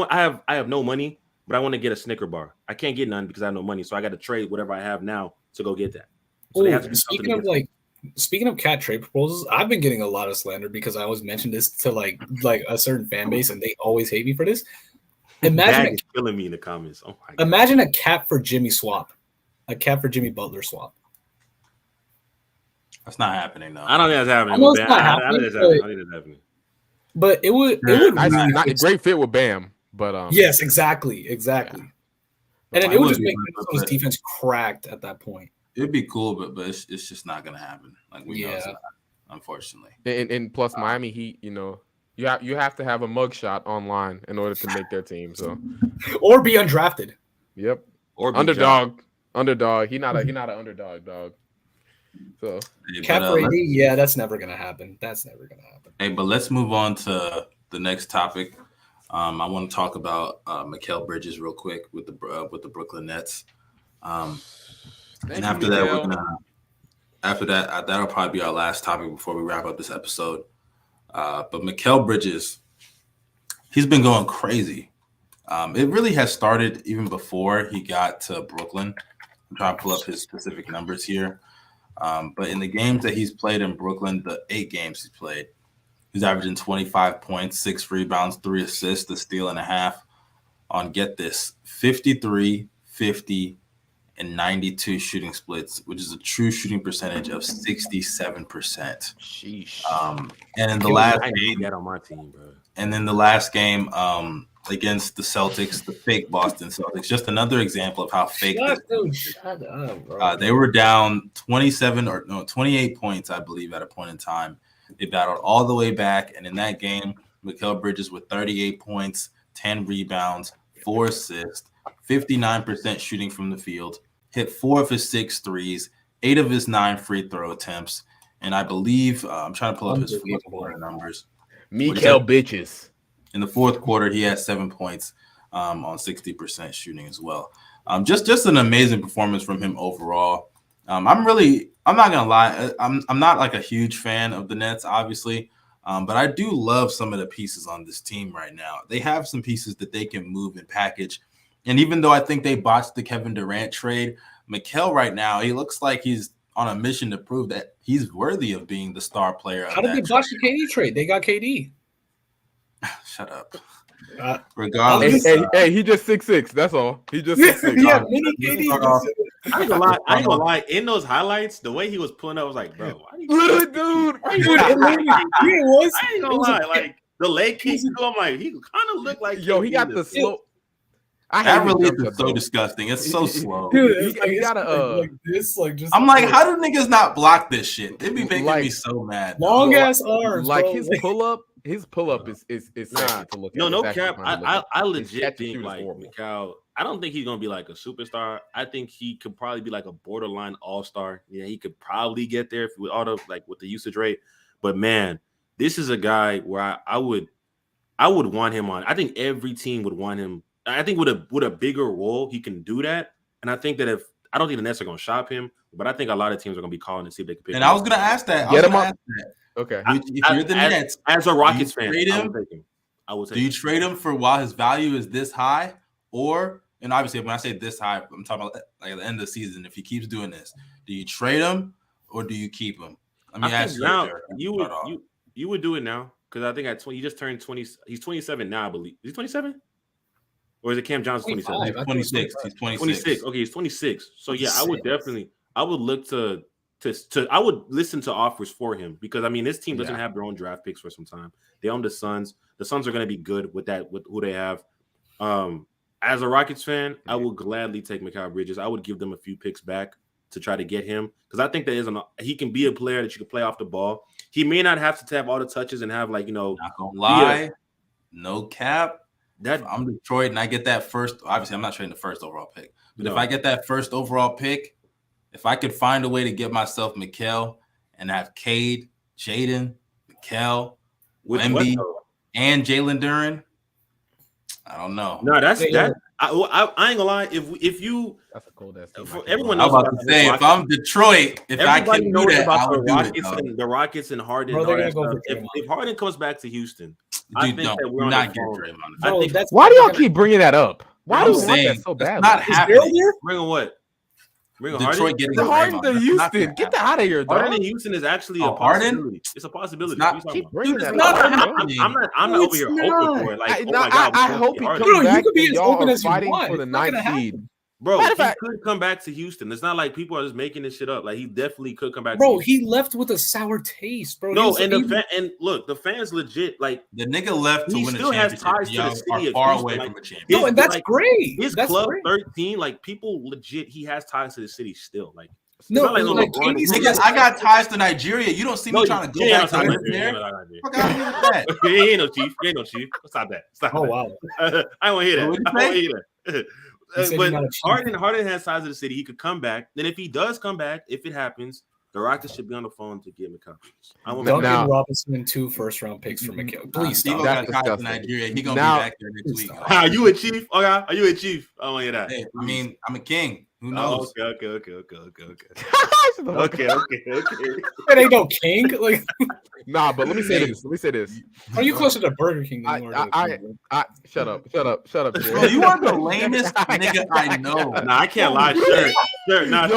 I have no money, but I want to get a Snicker bar. I can't get none because I have no money, so I got to trade whatever I have now to go get that. So they have to do speaking of speaking of cat trade proposals, I've been getting a lot of slander because I always mention this to like a certain fan base, and they always hate me for this. Imagine killing me in the comments. Oh my God. Imagine a Cap for Jimmy swap, a Cap for Jimmy Butler swap. That's not happening though. I don't think that's happening. I know it's not happening. I don't think that's happening. But it would. Not a great fit with Bam, but yes, exactly. Yeah. And then it would just make Minnesota's defense cracked at that point. It'd be cool, but it's just not gonna happen. Like we know it's not, unfortunately. And plus Miami Heat, you have to have a mugshot online in order to make their team. So or be undrafted. Yep. Or be underdog. Underdog. He's not an underdog, dog. So Cap for AD, that's never gonna happen. Hey, but let's move on to the next topic. I want to talk about Mikal Bridges real quick with the Brooklyn Nets. And after that, that'll probably be our last topic before we wrap up this episode. But Mikal Bridges, he's been going crazy. It really has started even before he got to Brooklyn. I'm trying to pull up his specific numbers here. But in the games that he's played in Brooklyn, the 8 games he's played, he's averaging 25 points, 6 rebounds, 3 assists, a steal and a half on, get this, 53, 50, and 92 shooting splits, which is a true shooting percentage of 67%. Sheesh. And in the last game, that on my team, bro. And then the last game against the Celtics, the fake Boston Celtics, just another example of how fake. Shut up, bro. They were down 28 points, I believe, at a point in time. They battled all the way back, and in that game, Mikal Bridges with 38 points, 10 rebounds, 4 assists, 59% shooting from the field, hit 4 of his 6 threes, 8 of his 9 free throw attempts, and I believe I'm trying to pull up his fourth quarter numbers. Mikal bitches. In the fourth quarter, he had 7 points on 60% shooting as well. Just an amazing performance from him overall. I'm not gonna lie, I'm not like a huge fan of the Nets, obviously, but I do love some of the pieces on this team right now. They have some pieces that they can move and package. And even though I think they botched the Kevin Durant trade, Mikal right now, he looks like he's on a mission to prove that he's worthy of being the star player. How did they botch the KD trade? They got KD. Shut up. Regardless, hey, he just 6'6". That's all. He just 6'6". Yeah, mini KD. I ain't gonna lie. In those highlights, the way he was pulling up, I was like, bro, little dude. I ain't gonna lie. Like the leg kick, I'm like, he kind of looked like he got the slow. That really is so disgusting. It's so slow. Dude, he got like this, like just. I'm like, how do niggas not block this shit? It'd be making me so mad. Long ass arms, like bro. his pull up. His pull up is sexy to look at. No cap. I legit think like Mikal. I don't think he's gonna be like a superstar. I think he could probably be like a borderline all-star. Yeah, he could probably get there with all the with the usage rate. But man, this is a guy where I would want him on. I think every team would want him. I think with a bigger role, he can do that. And I think that I don't think the Nets are gonna shop him, but I think a lot of teams are gonna be calling to see if they can pick him. And I was gonna ask that. Get him up. Okay. If you're the Nets, as a Rockets fan, I would take him. Do you trade him for while his value is this high, and obviously when I say this high, I'm talking about like at the end of the season. If he keeps doing this, do you trade him or do you keep him? Let me ask you. Now you would do it now because I think at 20, he just turned 20. He's 27 now, I believe. Is he 27? Or is it Cam Johnson 27? He's 26. He's 26. Okay, he's 26. So yeah, I would look to I would listen to offers for him because I mean this team doesn't have their own draft picks for some time. They own the Suns. The Suns are going to be good with who they have. As a Rockets fan, I would gladly take Mikal Bridges. I would give them a few picks back to try to get him because I think he can be a player that you can play off the ball. He may not have to have all the touches and have not gonna lie, no cap. That I'm Detroit and I get that first. Obviously, I'm not trading the first overall pick, but if I get that first overall pick. If I could find a way to get myself Mikal and have Cade, Jaden, Mikal, Wemby, and Jalen Duren, I don't know. No, I ain't gonna lie. If you, that's a cold ass. Everyone I'm knows about to say, if I'm Detroit, if I can do that, I would do it. The Rockets and Harden. Bro, they're gonna go for if Harden comes back to Houston, I think that we're not getting Draymond. Why do y'all keep bringing that up? Why do you want that so bad? Not happening. Bring what? Bring Detroit getting Harden to Houston. Get that out of here, dog. Harden in Houston is actually a possibility. It's a possibility. Keep bringing that up. I'm not over here hoping for it. Like, I hope he comes back. Y'all are fighting for the 9th seed. Bro, he could come back to Houston. It's not like people are just making this shit up. Like, he definitely could come back. Bro, he left with a sour taste, bro. No, and look, the fans legit like the nigga left to win a championship. Has ties to the city are far away from a championship. No, and that's great. His club 13, like people legit, he has ties to the city still. Like no, like niggas, I got ties to Nigeria. You don't see me trying to go back to there. Fuck out of here with that. He ain't no chief. He ain't no chief. Stop that. Stop that. Wow. I don't hear that. I don't hear that. But Harden has ties to the city. He could come back. Then if he does come back, if it happens, the Rockets should be on the phone to get Mikal. Duncan Robinson and 2 first-round picks for Mikal. Please stop. Stevo got ties to Nigeria. He gonna be back there next week. Are you a chief? Okay, are you a chief? I want to hear that. Hey, I mean, I'm a king. Who knows? Okay. Okay. It ain't no king. Like, nah, but let me say this. Are you closer to Burger King than you are shut up. Bro, you are the lamest nigga I know. Nah, I can't lie. Sure. Nah,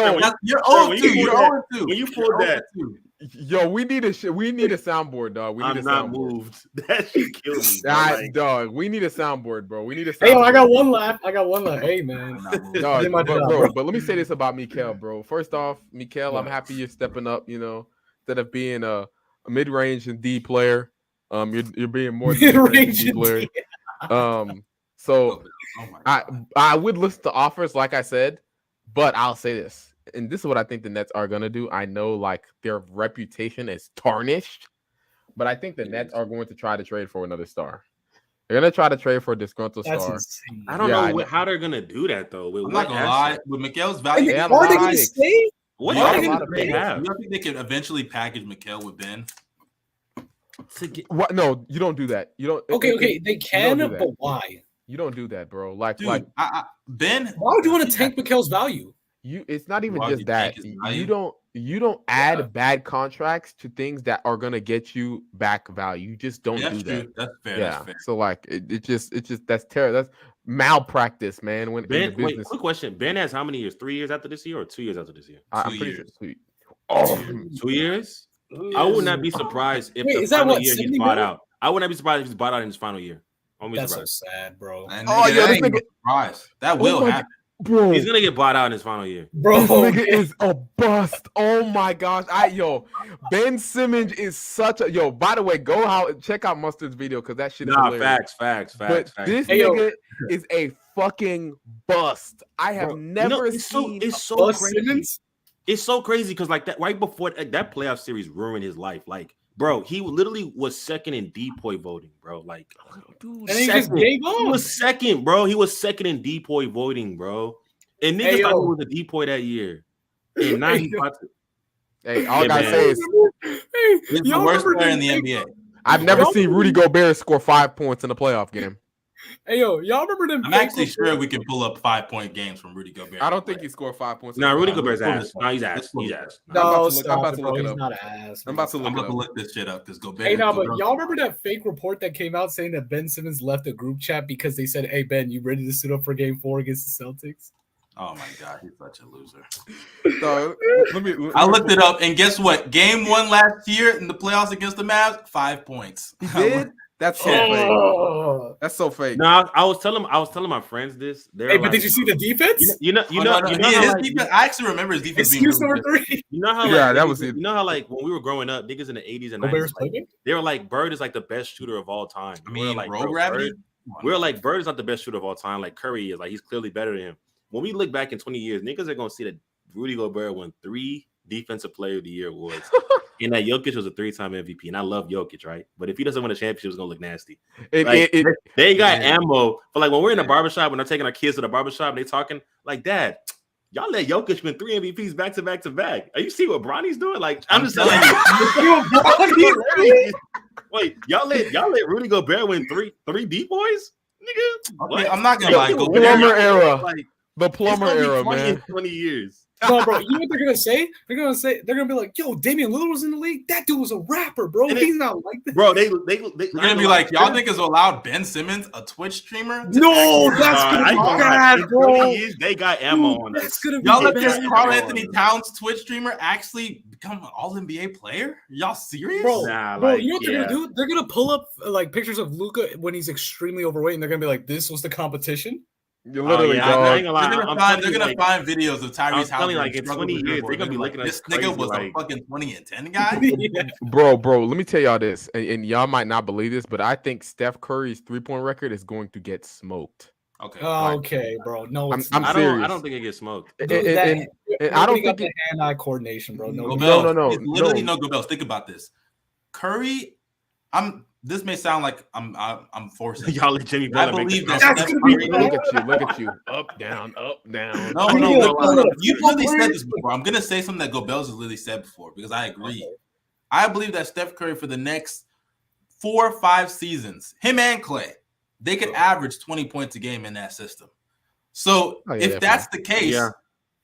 you're 0-2. You're 0-2. When you pulled that. Yo, we need a soundboard, dog. I'm not moved. That shit kills me. Dog, we need a soundboard, bro. We need a soundboard. Hey, I got one laugh. Hey, man. Dog, but let me say this about Mikal, bro. First off, Mikal, I'm happy you're stepping up. You know, instead of being a mid-range and D player, you're being more than a D player. So I would listen to offers, like I said, but I'll say this. And this is what I think the Nets are going to do. I know, like, their reputation is tarnished, but I think the Nets are going to try to trade for another star. They're going to try to trade for a disgruntled star. Insane. I don't know how they're going to do that, though. I'm not going to lie. With Mikal's value, are they going to stay? What do you think they could eventually package Mikal with Ben? What? No, you don't do that. You don't. Okay, they can, but why? You don't do that, bro. Like, Ben. Why would you want to tank Mikal's value? It's not even just that. You don't add bad contracts to things that are gonna get you back value. You just don't do that. That's fair. Yeah. That's fair. So like it just that's terrible. That's malpractice, man. When Ben, wait, quick question. Ben has how many years? 3 years after this year or 2 years after this year? I'm pretty sure 2 years. I would not be surprised if the final year he's bought out. I would not be surprised if he's bought out in his final year. That's so sad, bro. This surprised. That will happen. Bro, he's gonna get bought out in his final year. Bro, this nigga is a bust. Oh my gosh. Ben Simmons is such a by the way, check out Mustard's video because that shit is hilarious. Facts. This nigga is a fucking bust. I have never seen it's so crazy. Simmons? It's so crazy because like that right before that playoff series ruined his life. Like, bro, he literally was second in DPOY voting, bro. Like, dude, and he just gave up. He was second, bro. He was second in DPOY voting, bro. And niggas thought he was a DPOY that year. And now he's about to. Hey, all I gotta say is, he's the worst player in the NBA. I've never seen Rudy Gobert score 5 points in a playoff game. Hey, y'all remember them? I'm actually sure we can pull up 5-point games from Rudy Gobert. I don't think he scored 5 points. No, Rudy Gobert's ass. No, he's ass. He's ass. No, I'm about to look it up. Not ass. I'm about to look this shit up because Gobert. Hey, no, but y'all remember that fake report that came out saying that Ben Simmons left a group chat because they said, "Hey Ben, you ready to suit up for Game 4 against the Celtics?" Oh my God, he's such a loser. So, I looked it up, and guess what? Game 1 last year in the playoffs against the Mavs, 5 points. He did. That's so fake. That's so fake. No, I was telling my friends this. Hey, but did you see the defense? You know, his defense. I actually remember his defense being number 3. You know how? Like, that was it. You know how like when we were growing up, niggas in the 80s and 90s, they were like, Bird is like the best shooter of all time. I mean, like, we're like, Bird is not the best shooter of all time. Like Curry is. Like he's clearly better than him. When we look back in 20 years, niggas are gonna see that Rudy Gobert won 3 Defensive Player of the Year awards. And that Jokic was a 3-time MVP. And I love Jokic, right? But if he doesn't win a championship, it's going to look nasty. They got ammo. But like when we're in the barbershop, when they're taking our kids to the barbershop and they talking like, Dad, y'all let Jokic win 3 MVPs back to back to back. Are you see what Bronny's doing? Like, I'm just telling you. Wait, y'all let Rudy Gobert win three D boys? Okay, I'm not gonna lie. The plumber era. Like, The plumber era, man. 20 years. No, bro. You know what they're gonna say? They're gonna be like, "Yo, Damian Lillard was in the league. That dude was a rapper, bro. And He's not like that." Bro, they're gonna be like, y'all niggas allowed Ben Simmons, a Twitch streamer? No, that's gonna be bad, bro. They got ammo on That's us. gonna be Y'all let bad. this Karl Anthony Towns Twitch streamer actually become an All NBA player? Y'all serious? Bro, Nah, bro, like, you know what they're yeah. gonna do? They're gonna pull up like pictures of Luka when he's extremely overweight, and they're gonna be like, "This was the competition." You're literally, I dog. ain't gonna lie. They're gonna find videos of Tyrese telling you, Haliburton like, in 20 years, they're gonna be looking at this us nigga crazy, was a like- fucking 20 and 10 guy. Yeah. Bro, let me tell y'all this, and y'all might not believe this, but I think Steph Curry's 3-point record is going to get smoked. Okay. Okay, bro. No, it's I'm not. serious. I don't think it gets smoked. And Dude, I don't nobody got think the hand-eye coordination, bro. No, Gobels, no, it's literally no. no Gobels. Think about this. Curry, this may sound like I'm forcing. Y'all let Jimmy I Butler make believe the that That's Steph gonna be Curry. bad. Look at you. Up, down, up, down. No, I mean, you football really said players- this before. I'm gonna say something that Gobels has literally said before because I agree. I believe that Steph Curry for the next 4 or 5 seasons, him and Clay, they could average 20 points a game in that system. So Oh, yeah, if that's the case, Yeah.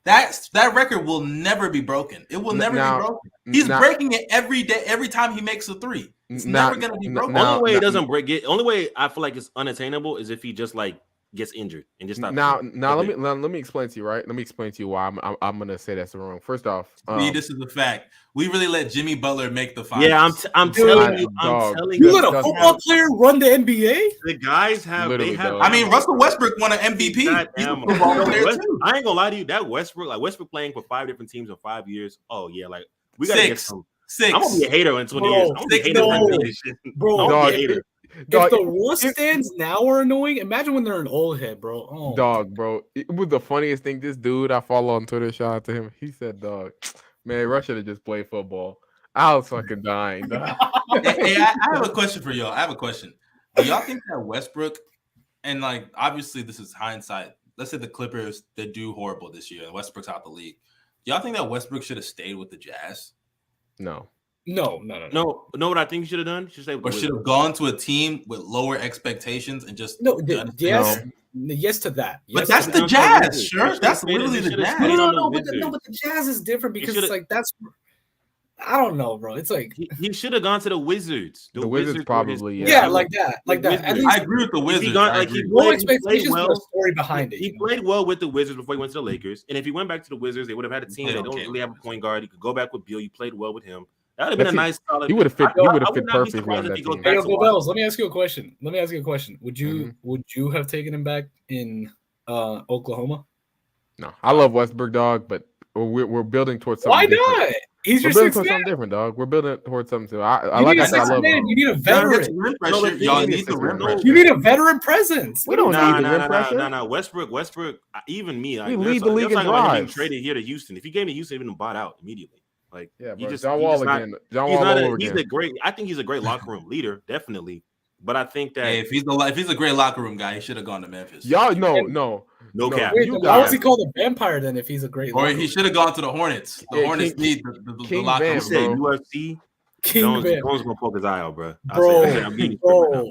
that record will never be broken. It will never be broken. He's breaking it every day, every time he makes a 3. It's never gonna be broken. Only way it doesn't break it. Only way I feel like it's unattainable is if he just like gets injured and just stops. Now let me explain to you, right? Let me explain to you why I'm gonna say that's wrong. First off, See, this is the fact. We really let Jimmy Butler make the finals. Yeah, I'm telling you, dog. You let a Disgusting. football player run the NBA? The guys have. Literally, They have. dog. I mean, Russell Westbrook won an MVP. That He's a ammo. football player too. I ain't gonna lie to you. That Westbrook playing for 5 different teams in 5 years. Oh yeah, like we gotta get 6. some. 6. I'm gonna be a hater in 20 Bro, years. I'm gonna be a hater no. for this shit. Bro, I'm gonna dog, be a hater. Dog, if the Russ stands now are annoying, imagine when they're an old head, bro. Oh, dog, bro. It was the funniest thing. This dude I follow on Twitter, shout out to him. He said, "Dog, man, Russ should have just played football." I was fucking dying. Dog. Hey, I have a question for y'all. I have a question. Do y'all think that Westbrook, and like obviously this is hindsight. Let's say the Clippers they do horrible this year and Westbrook's out the league. Do y'all think that Westbrook should have stayed with the Jazz? No. no. No, what I think you should have done? You should say Or should have gone to a team with lower expectations and just No, done- yes to that. But Yes that's to the that. Jazz, He sure. should've That's stayed- literally he the should've Jazz. stayed on No, the but the Jazz is different because should've- it's like that's. I don't know, bro. It's like He should have gone to the Wizards. The Wizards were probably, yeah, like that, like that. At Wizards. least I agree with the Wizards. He got, I like, agree. no played expectations well. for the story behind it. He you know? played well with the Wizards before he went to the Lakers. And if he went back to the Wizards, they would have had a team. They played don't okay really have a with point guard. He could go back with Beal. You played well with him. That would have been a That's nice solid. He would have fit. I He would would have fit not be perfectly surprised on if that he goes team. back Hey, to Uncle Bells, let me ask you a question. Would Mm-hmm. you have taken him back in Oklahoma? No, I love Westbrook, dog, but we're building towards something. Why different. not? He's We're your building sixth towards man. something different, dog. We're building towards something too. I You like need I a said, I sixth love man. him. You need a Y'all veteran. rim No, pressure. the Y'all thing need is, the no. rim pressure. You need a veteran presence. We don't need the rim No, pressure. Westbrook, even me. We lead the league in talking about him being drives. traded here to Houston. If he came to Houston, he'd been bought out immediately. Like, Yeah, he bro. just- John he Wall just not- again. John He's Wall not all a, over he's again. a great. I think he's a great locker room leader, definitely. But I think that Hey, if he's a great locker room guy, he should have gone to Memphis. Y'all, no. no cap. Wait, You why guys- was he called a vampire then? If he's a great, Or locker he room? should have gone to the Hornets. The Yeah, Hornets King- need the King locker He room. Van, said bro. UFC. King Jones Van. gonna poke his eye out, bro. I'm being Bro,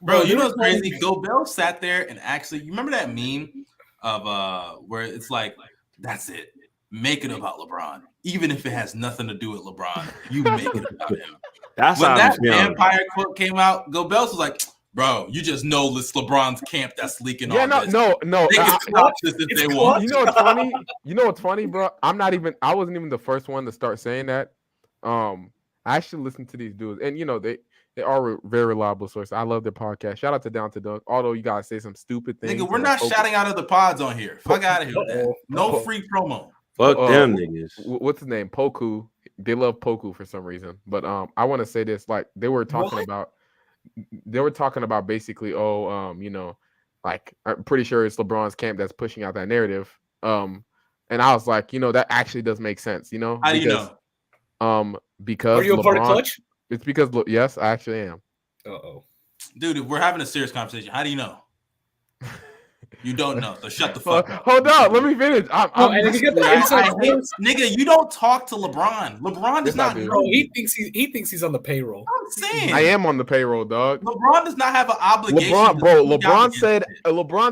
Bro, you know there's what's crazy? Gobel sat there and actually, you remember that meme of where it's like, that's it. Make it about LeBron. Even if it has nothing to do with LeBron, you make it about him. That's When how that I'm feeling. vampire quote came out, Gobel was like, bro, you just know this LeBron's camp that's leaking Yeah, all this. no. They can stop this if It's they clutch. want. You know what's funny? You know what's funny, bro? I wasn't even the first one to start saying that. I actually listened to these dudes, and they are very reliable sources. I love their podcast. Shout out to Down to Dunk. Although you guys say some stupid things. Nigga, we're and not focus- shouting out of the pods on here. Fuck out of here with that. No Uh-oh. free promo. Fuck them niggas. What's his name? Poku. They love Poku for some reason. But I want to say this. Like they were talking about basically. Like I'm pretty sure it's LeBron's camp that's pushing out that narrative. And I was like, that actually does make sense. How do you know? Because are you a part of LeBron- Clutch? It's because yes, I actually am. Uh-oh. Dude, if we're having a serious conversation, how do you know? You don't know, so shut the fuck up. Hold on, let me finish. And if you get the inside sports, Nigga, you don't talk to LeBron. LeBron does not know. bro, he thinks he's on the payroll. I'm saying I am on the payroll, dog. LeBron does not have an obligation. LeBron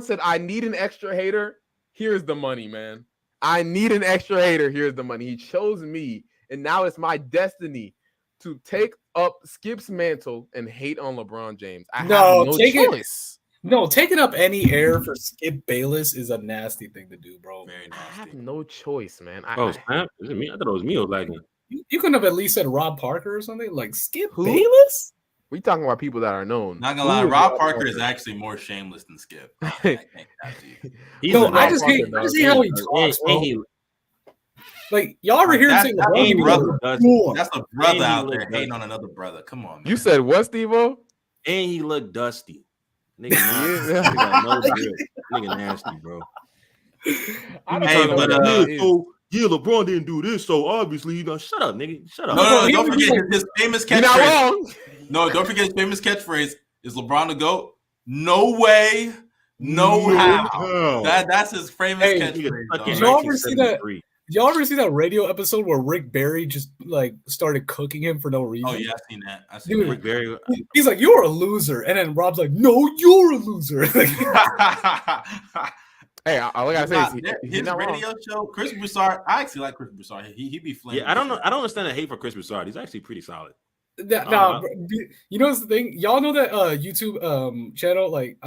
said, I need an extra hater. Here's the money, man. I need an extra hater. Here's the money. He chose me, and now it's my destiny to take up Skip's mantle and hate on LeBron James. I have no choice. Taking up any air for Skip Bayless is a nasty thing to do, bro. Very I nasty. have no choice, man. Snap? Is it me? I thought it was me. I was lagging. You couldn't have at least said Rob Parker or something like Skip Who? Bayless. We talking about people that are known. Not gonna lie, Rob Parker is actually more shameless than Skip. I can't lie to you. I just hate how he talks, bro. Like y'all ever hear him say LeBron? That's a brother out there hating on another brother. Come on, man. You said what, Stevo? And he looked dusty. Nigga, nigga nasty, bro. LeBron didn't do this, so obviously you know. Shut up, nigga. Shut up. No, don't forget his famous catchphrase. No, don't forget his famous catchphrase. Is LeBron the GOAT? No way, no how. That's his famous catchphrase. Did y'all ever see that radio episode where Rick Barry just like started cooking him for no reason? Oh yeah, I've seen that. Dude, Rick Barry. He's like, "You're a loser," and then Rob's like, "No, you're a loser." Hey, all I gotta say is his radio show, Chris Broussard. I actually like Chris Broussard. He be flaming. Yeah, I don't know. I don't understand the hate for Chris Broussard. He's actually pretty solid. You know what's the thing? Y'all know that YouTube channel like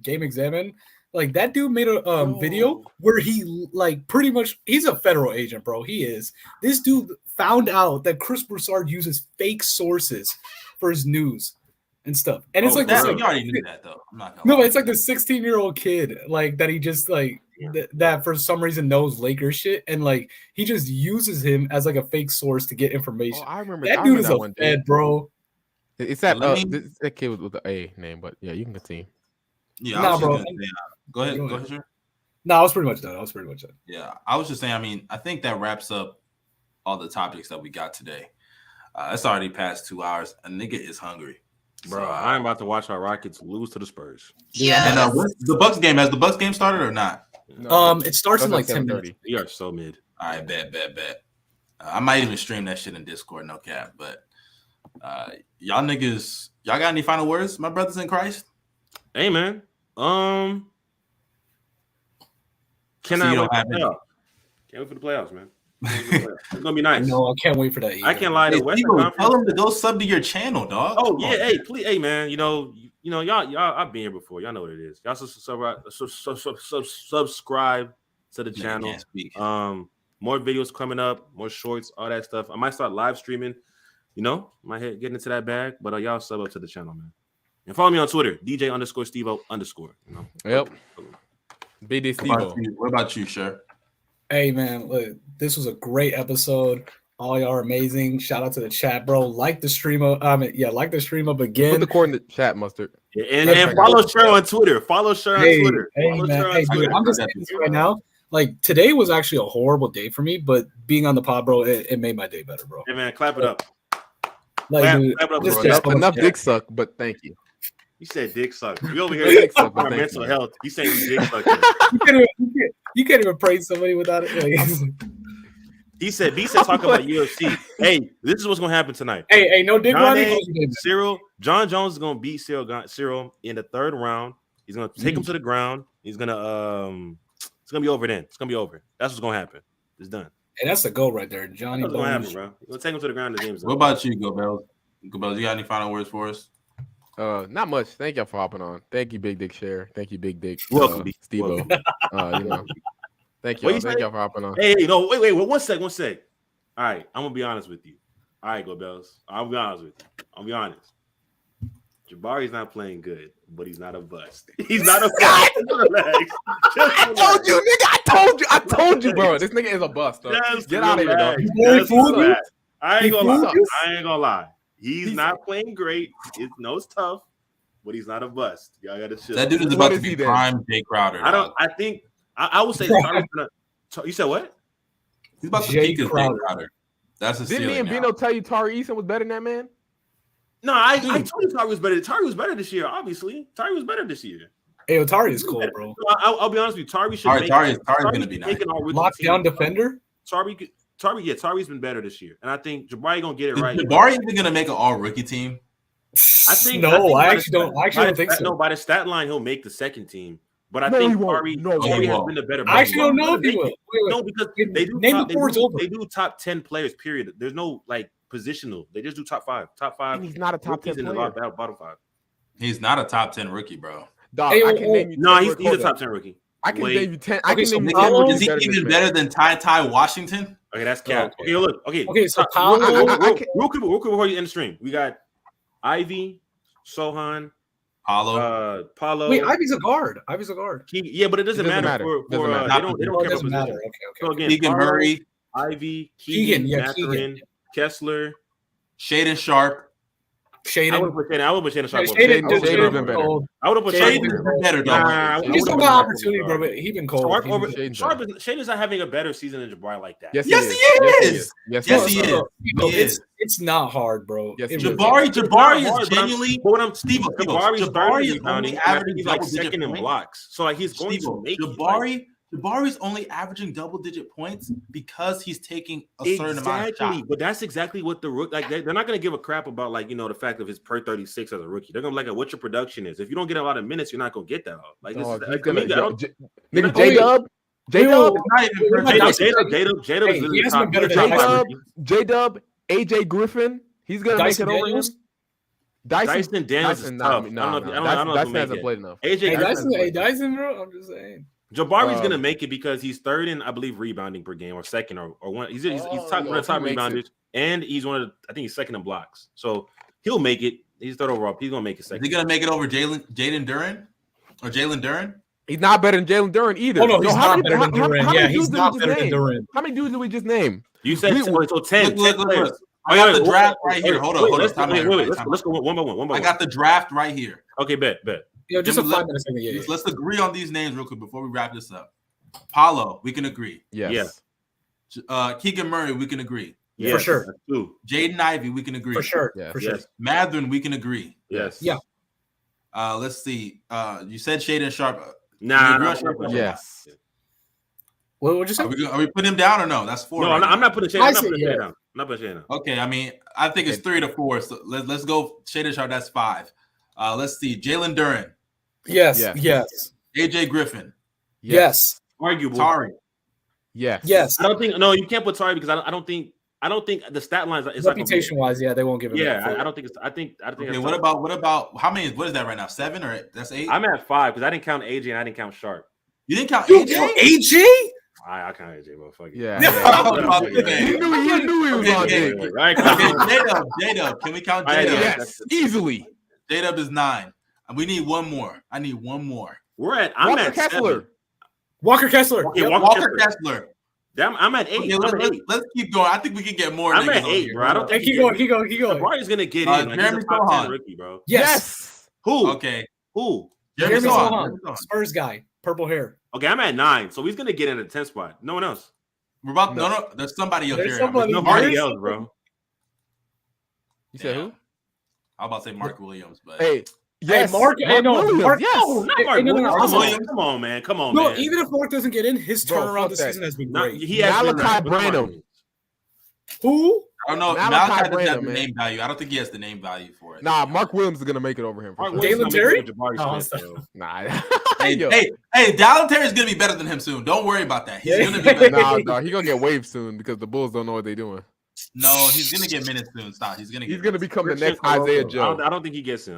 Game Examine. Like that dude made a video where he like pretty much he's a federal agent, bro. He is. This dude found out that Chris Broussard uses fake sources for his news and stuff. And it's like you already knew that though. I'm not gonna lie. It's like the 16-year-old kid like that he just like that for some reason knows Lakers shit and like he just uses him as like a fake source to get information. I remember that dude is a fed, bro. It's that kid with the A name, but yeah, you can continue. Yeah, bro. Go ahead, sir. No, I was pretty much done. Yeah, I was just saying. I mean, I think that wraps up all the topics that we got today. It's already past 2 hours. A nigga is hungry, bro. I'm about to watch our Rockets lose to the Spurs. Yeah. And the Bucks game has the Bucks game started or not? No, it starts in like 10 minutes. We are so mid. All right, bet. I might even stream that shit in Discord, no cap. But y'all niggas, y'all got any final words, my brothers in Christ? Hey man, Can't wait for the playoffs, man. It's gonna be nice. No, I can't wait for that either. I can't lie to Western Conference. Tell them to go sub to your channel, dog. Oh yeah, hey, please, hey man. You know, y'all. I've been here before. Y'all know what it is. Y'all subscribe to the channel. More videos coming up, more shorts, all that stuff. I might start live streaming. You know, might get into that bag, but y'all sub up to the channel, man. And follow me on Twitter, DJ_Stevo_. You know. Yep. BD Stevo. What about you, Sher? Hey man, look, this was a great episode. All y'all are amazing. Shout out to the chat, bro. Like the stream up. Like the stream up again. Put the cord in the chat, Mustard. Yeah, and follow Sher on Twitter. Follow Sher on Twitter. Dude, I'm just saying this right now. Like today was actually a horrible day for me, but being on the pod, bro, it made my day better, bro. Hey man, clap it up. Like, clap dude, it up, bro. Enough dick suck, but thank you. You said dick suck. We over here talking about mental health. You saying dick suck? You can't even praise somebody without it. Like, B said talk about UFC. Hey, this is what's gonna happen tonight. Hey, no dick running. John Jones is gonna beat Cyril in the third round. He's gonna take him to the ground. He's gonna it's gonna be over then. It's gonna be over. That's what's gonna happen. It's done. Hey, that's the goal right there, Johnny. That's what's gonna happen, bro. We'll take him to the ground. The game's What about you, Gobels? You got any final words for us? Not much. Thank y'all for hopping on. Thank you, Big Dick Share. Thank you, Big Dick. Welcome, Stevo. Thank y'all. Thank y'all for hopping on. Hey, no, wait. One sec. All right, I'm gonna be honest with you. All right, Go Bells. I'll be honest with you. I'll be honest. Jabari's not playing good, but he's not a bust. He's not a bust. I told you, nigga. I told you, bro. This nigga is a bust. Get out of here, dog. I ain't gonna lie. He's not playing great. It's tough, but he's not a bust. Y'all gotta chill. That dude is about to be prime Jay Crowder. I would say you said what? He's about to peak as Jay Crowder. That's a Didn't me and Bino tell you Tari Eason was better than that man? No, I told you Tari was better. Tari was better this year, obviously. Tari was better this year. Hey, Otari is cool, bro. I'll be honest with you. Tari should Tari's gonna be nice. Lockdown defender. Tari's been better this year, and I think Jabari gonna get it right. Is Jabari even gonna make an all rookie team? I actually don't think so. No, by the stat line, he'll make the second team. But I think Tari has been the better. I actually don't know if he will. No, because they do top 10 players. Period. There's no like positional. They just do top 5. Top 5. And he's not a top 10 player. In the bottom 5. He's not a top 10 rookie, bro. Dog, I can name you. No, he's a top 10 rookie. I can name you 10. Is he even better than Ty Washington? Okay, that's cap. Okay, look. Okay, so Paolo. Real quick before you end the stream, we got Ivy, Sohan, Paulo. Wait, Ivy's a guard. Yeah, but it doesn't matter. They don't care about position. Okay. So again, Keegan Murray, Ivy, Keegan, Mathurin, Kessler, Shaden Sharp. I would put Shaden Sharp. Shaden's been better. I would have put Shaden better. He's still got opportunity, bro. But he been cold. Shaden's not having a better season than Jabari like that. Yes, he is. It's not hard, bro. Yes, Jabari is genuinely. Jabari is only averaging like second in blocks, so like he's going to make Jabari's only averaging double-digit points because he's taking a certain amount of shots. But that's exactly what the rookie like. They're not going to give a crap about like the fact of his per 36 as a rookie. They're going to like what your production is. If you don't get a lot of minutes, you're not going to get that. Like this J-Dub, AJ Griffin, he's going to make it over him. Dyson Daniels is tough. Dyson hasn't played enough. Dyson, bro. I'm just saying. Jabari's gonna make it because he's third in, I believe, rebounding per game or second or one. He's top one of the top rebounders, and he's I think he's second in blocks. So he'll make it. He's third overall. He's gonna make it second. Is he gonna make it over Jalen Duren or Jalen Duren? He's not better than Jalen Duren either. Oh no, he's not better than Duren. Yeah, he's not better than Duren. How many dudes did we just name? You said so 10. Look. I got the draft right here. Hold on. Let's go one by one. I got the draft right here. Okay, bet. Yo, just a 5 minute segment. Yeah. Let's agree on these names real quick before we wrap this up. Paulo, we can agree. Yes. Keegan Murray, we can agree. Yes. For sure. Jaden Ivey, we can agree. For sure. Yeah. For sure. Mathurin, we can agree. Yes. Yeah. Let's see. You said Shaden Sharp. Yes. What would you say? Are we putting him down or no? That's 4. No, I'm not putting Shaden down. Not putting Shaden down. Okay, I mean, I think it's 3 to 4. So let's go Shaden Sharp. That's 5. Let's see. Jalen Duren. Yes. AJ Griffin. Yes. Arguable. Tari. Yes. I don't think. No, you can't put Tari because I don't think the stat lines. Reputation wise, yeah, they won't give it. Yeah, I don't think it's. I think. Okay, what about how many? What is that right now? 7 or 8? That's 8. I'm at 5 because I didn't count AJ and I didn't count Sharp. You didn't count AJ? AJ? I count AJ, motherfucker. Yeah. You knew he was on it. Right? J-Dub. Can we count J-Dub? Yes, easily. J-Dub is 9. We need one more. I need one more. I'm at Kessler. 7. Walker Kessler. Okay, Walker Kessler. I'm at 8. Okay, let's keep going. I think we can get more. I'm at 8, bro. I don't think keep going. Jabari's gonna get in. Like, Jeremy he's a top 10 rookie, bro. Yes. Who? Okay. Who? Jeremy Sohan. Spurs guy. Purple hair. Okay, I'm at 9, so he's gonna get in the 10th spot. No one else. We're about no. There's somebody up there. Nobody else, bro. You said who? I was about to say Mark Williams, but Yes. Mark Williams. No, not Mark Williams. Come on, man. Even if Mark doesn't get in, his turnaround this season has been great. Malachi Branham. Who? I don't know. Malachi doesn't have the name value. I don't think he has the name value for it. Nah, Mark Williams is gonna make it over him. Dillon Terry? Nah. Hey, Dillon Terry is gonna be better than him soon. Don't worry about that. He's gonna be better. Nah, he's gonna get waived soon because the Bulls don't know what they're doing. No, he's gonna get minutes soon. Stop. He's gonna become the next Isaiah Joe. I don't think he gets in.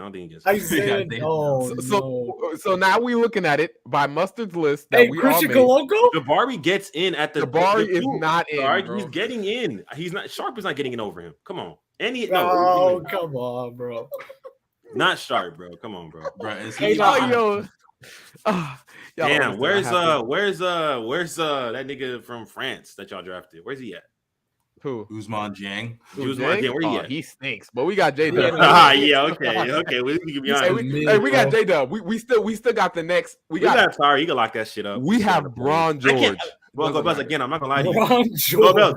So now we looking at it by Mustard's list that we Christian all made. Colonco? Jabari gets in at the. Jabari is not in. He's getting in. He's not. Sharp is not getting in over him. Come on. Come on, bro. Not Sharp, bro. Come on, bro. Damn, where's that nigga from France that y'all drafted? Where's he at? Who? Ousmane Dieng. Where he at? He stinks, but we got J-Dub. Yeah, okay. We can be honest. We got J-Dub. We still got the next. We got Tari. You can lock that shit up. We have Bron George. Well, go Buzz again. I'm not gonna lie to you. Go Buzz.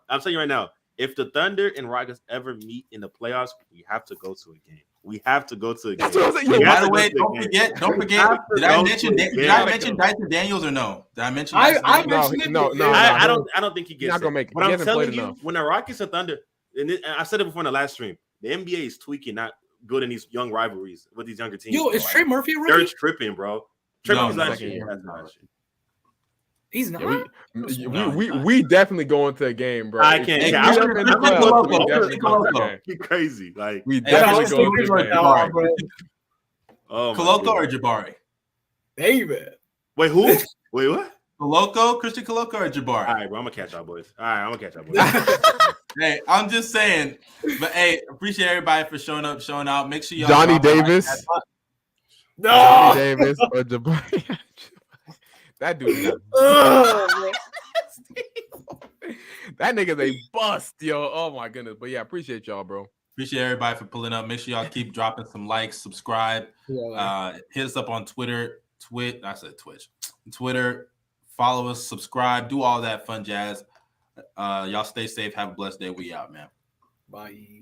I'm telling you right now. If the Thunder and Rockets ever meet in the playoffs, we have to go to a game. We have to go to a game. That's what I'm saying. We Yo, have By to the go way, to a don't game. forget. We have to Did I go mention? to a Did I game. mention Dyson Daniels or no? Did I mention? I Dyson Daniels? mentioned it. No, Yeah. I don't think he gets not gonna it. make it. But He I'm hasn't played telling you, enough. when the Rockets are Thunder, and I said it before in the live stream, the NBA is tweaking, not good in these young rivalries with these younger teams. Yo, bro. is Trey Murphy a They're rookie? tripping, bro. Trey No, Murphy's last second year. year. That's last year. He's not. Yeah, we definitely going to a game, bro. I can't. If Hey, we Christian up in the Coloco, playoffs, we Christian definitely going to a Coloco. game. Be crazy. Like, We Hey, definitely Christian going to a Right game. now, bro. oh my Coloco or goodness. Jabari? David. Wait, who? Wait, what? Coloco, Christian Coloco or Jabari? All right, bro. I'm gonna catch y'all boys. All right, I'm gonna catch y'all boys. Hey, I'm just saying. But hey, appreciate everybody for showing up, showing out. Make sure y'all Johnny drop a like. Davis, No. Johnny Davis, or Jabari. That dude is that nigga's a bust, yo. Oh my goodness. But yeah, appreciate y'all, bro. Appreciate everybody for pulling up. Make sure y'all keep dropping some likes, subscribe. Hit us up on Twitter. I said Twitch. Twitter. Follow us, subscribe, do all that fun jazz. Y'all stay safe. Have a blessed day. We out, man. Bye.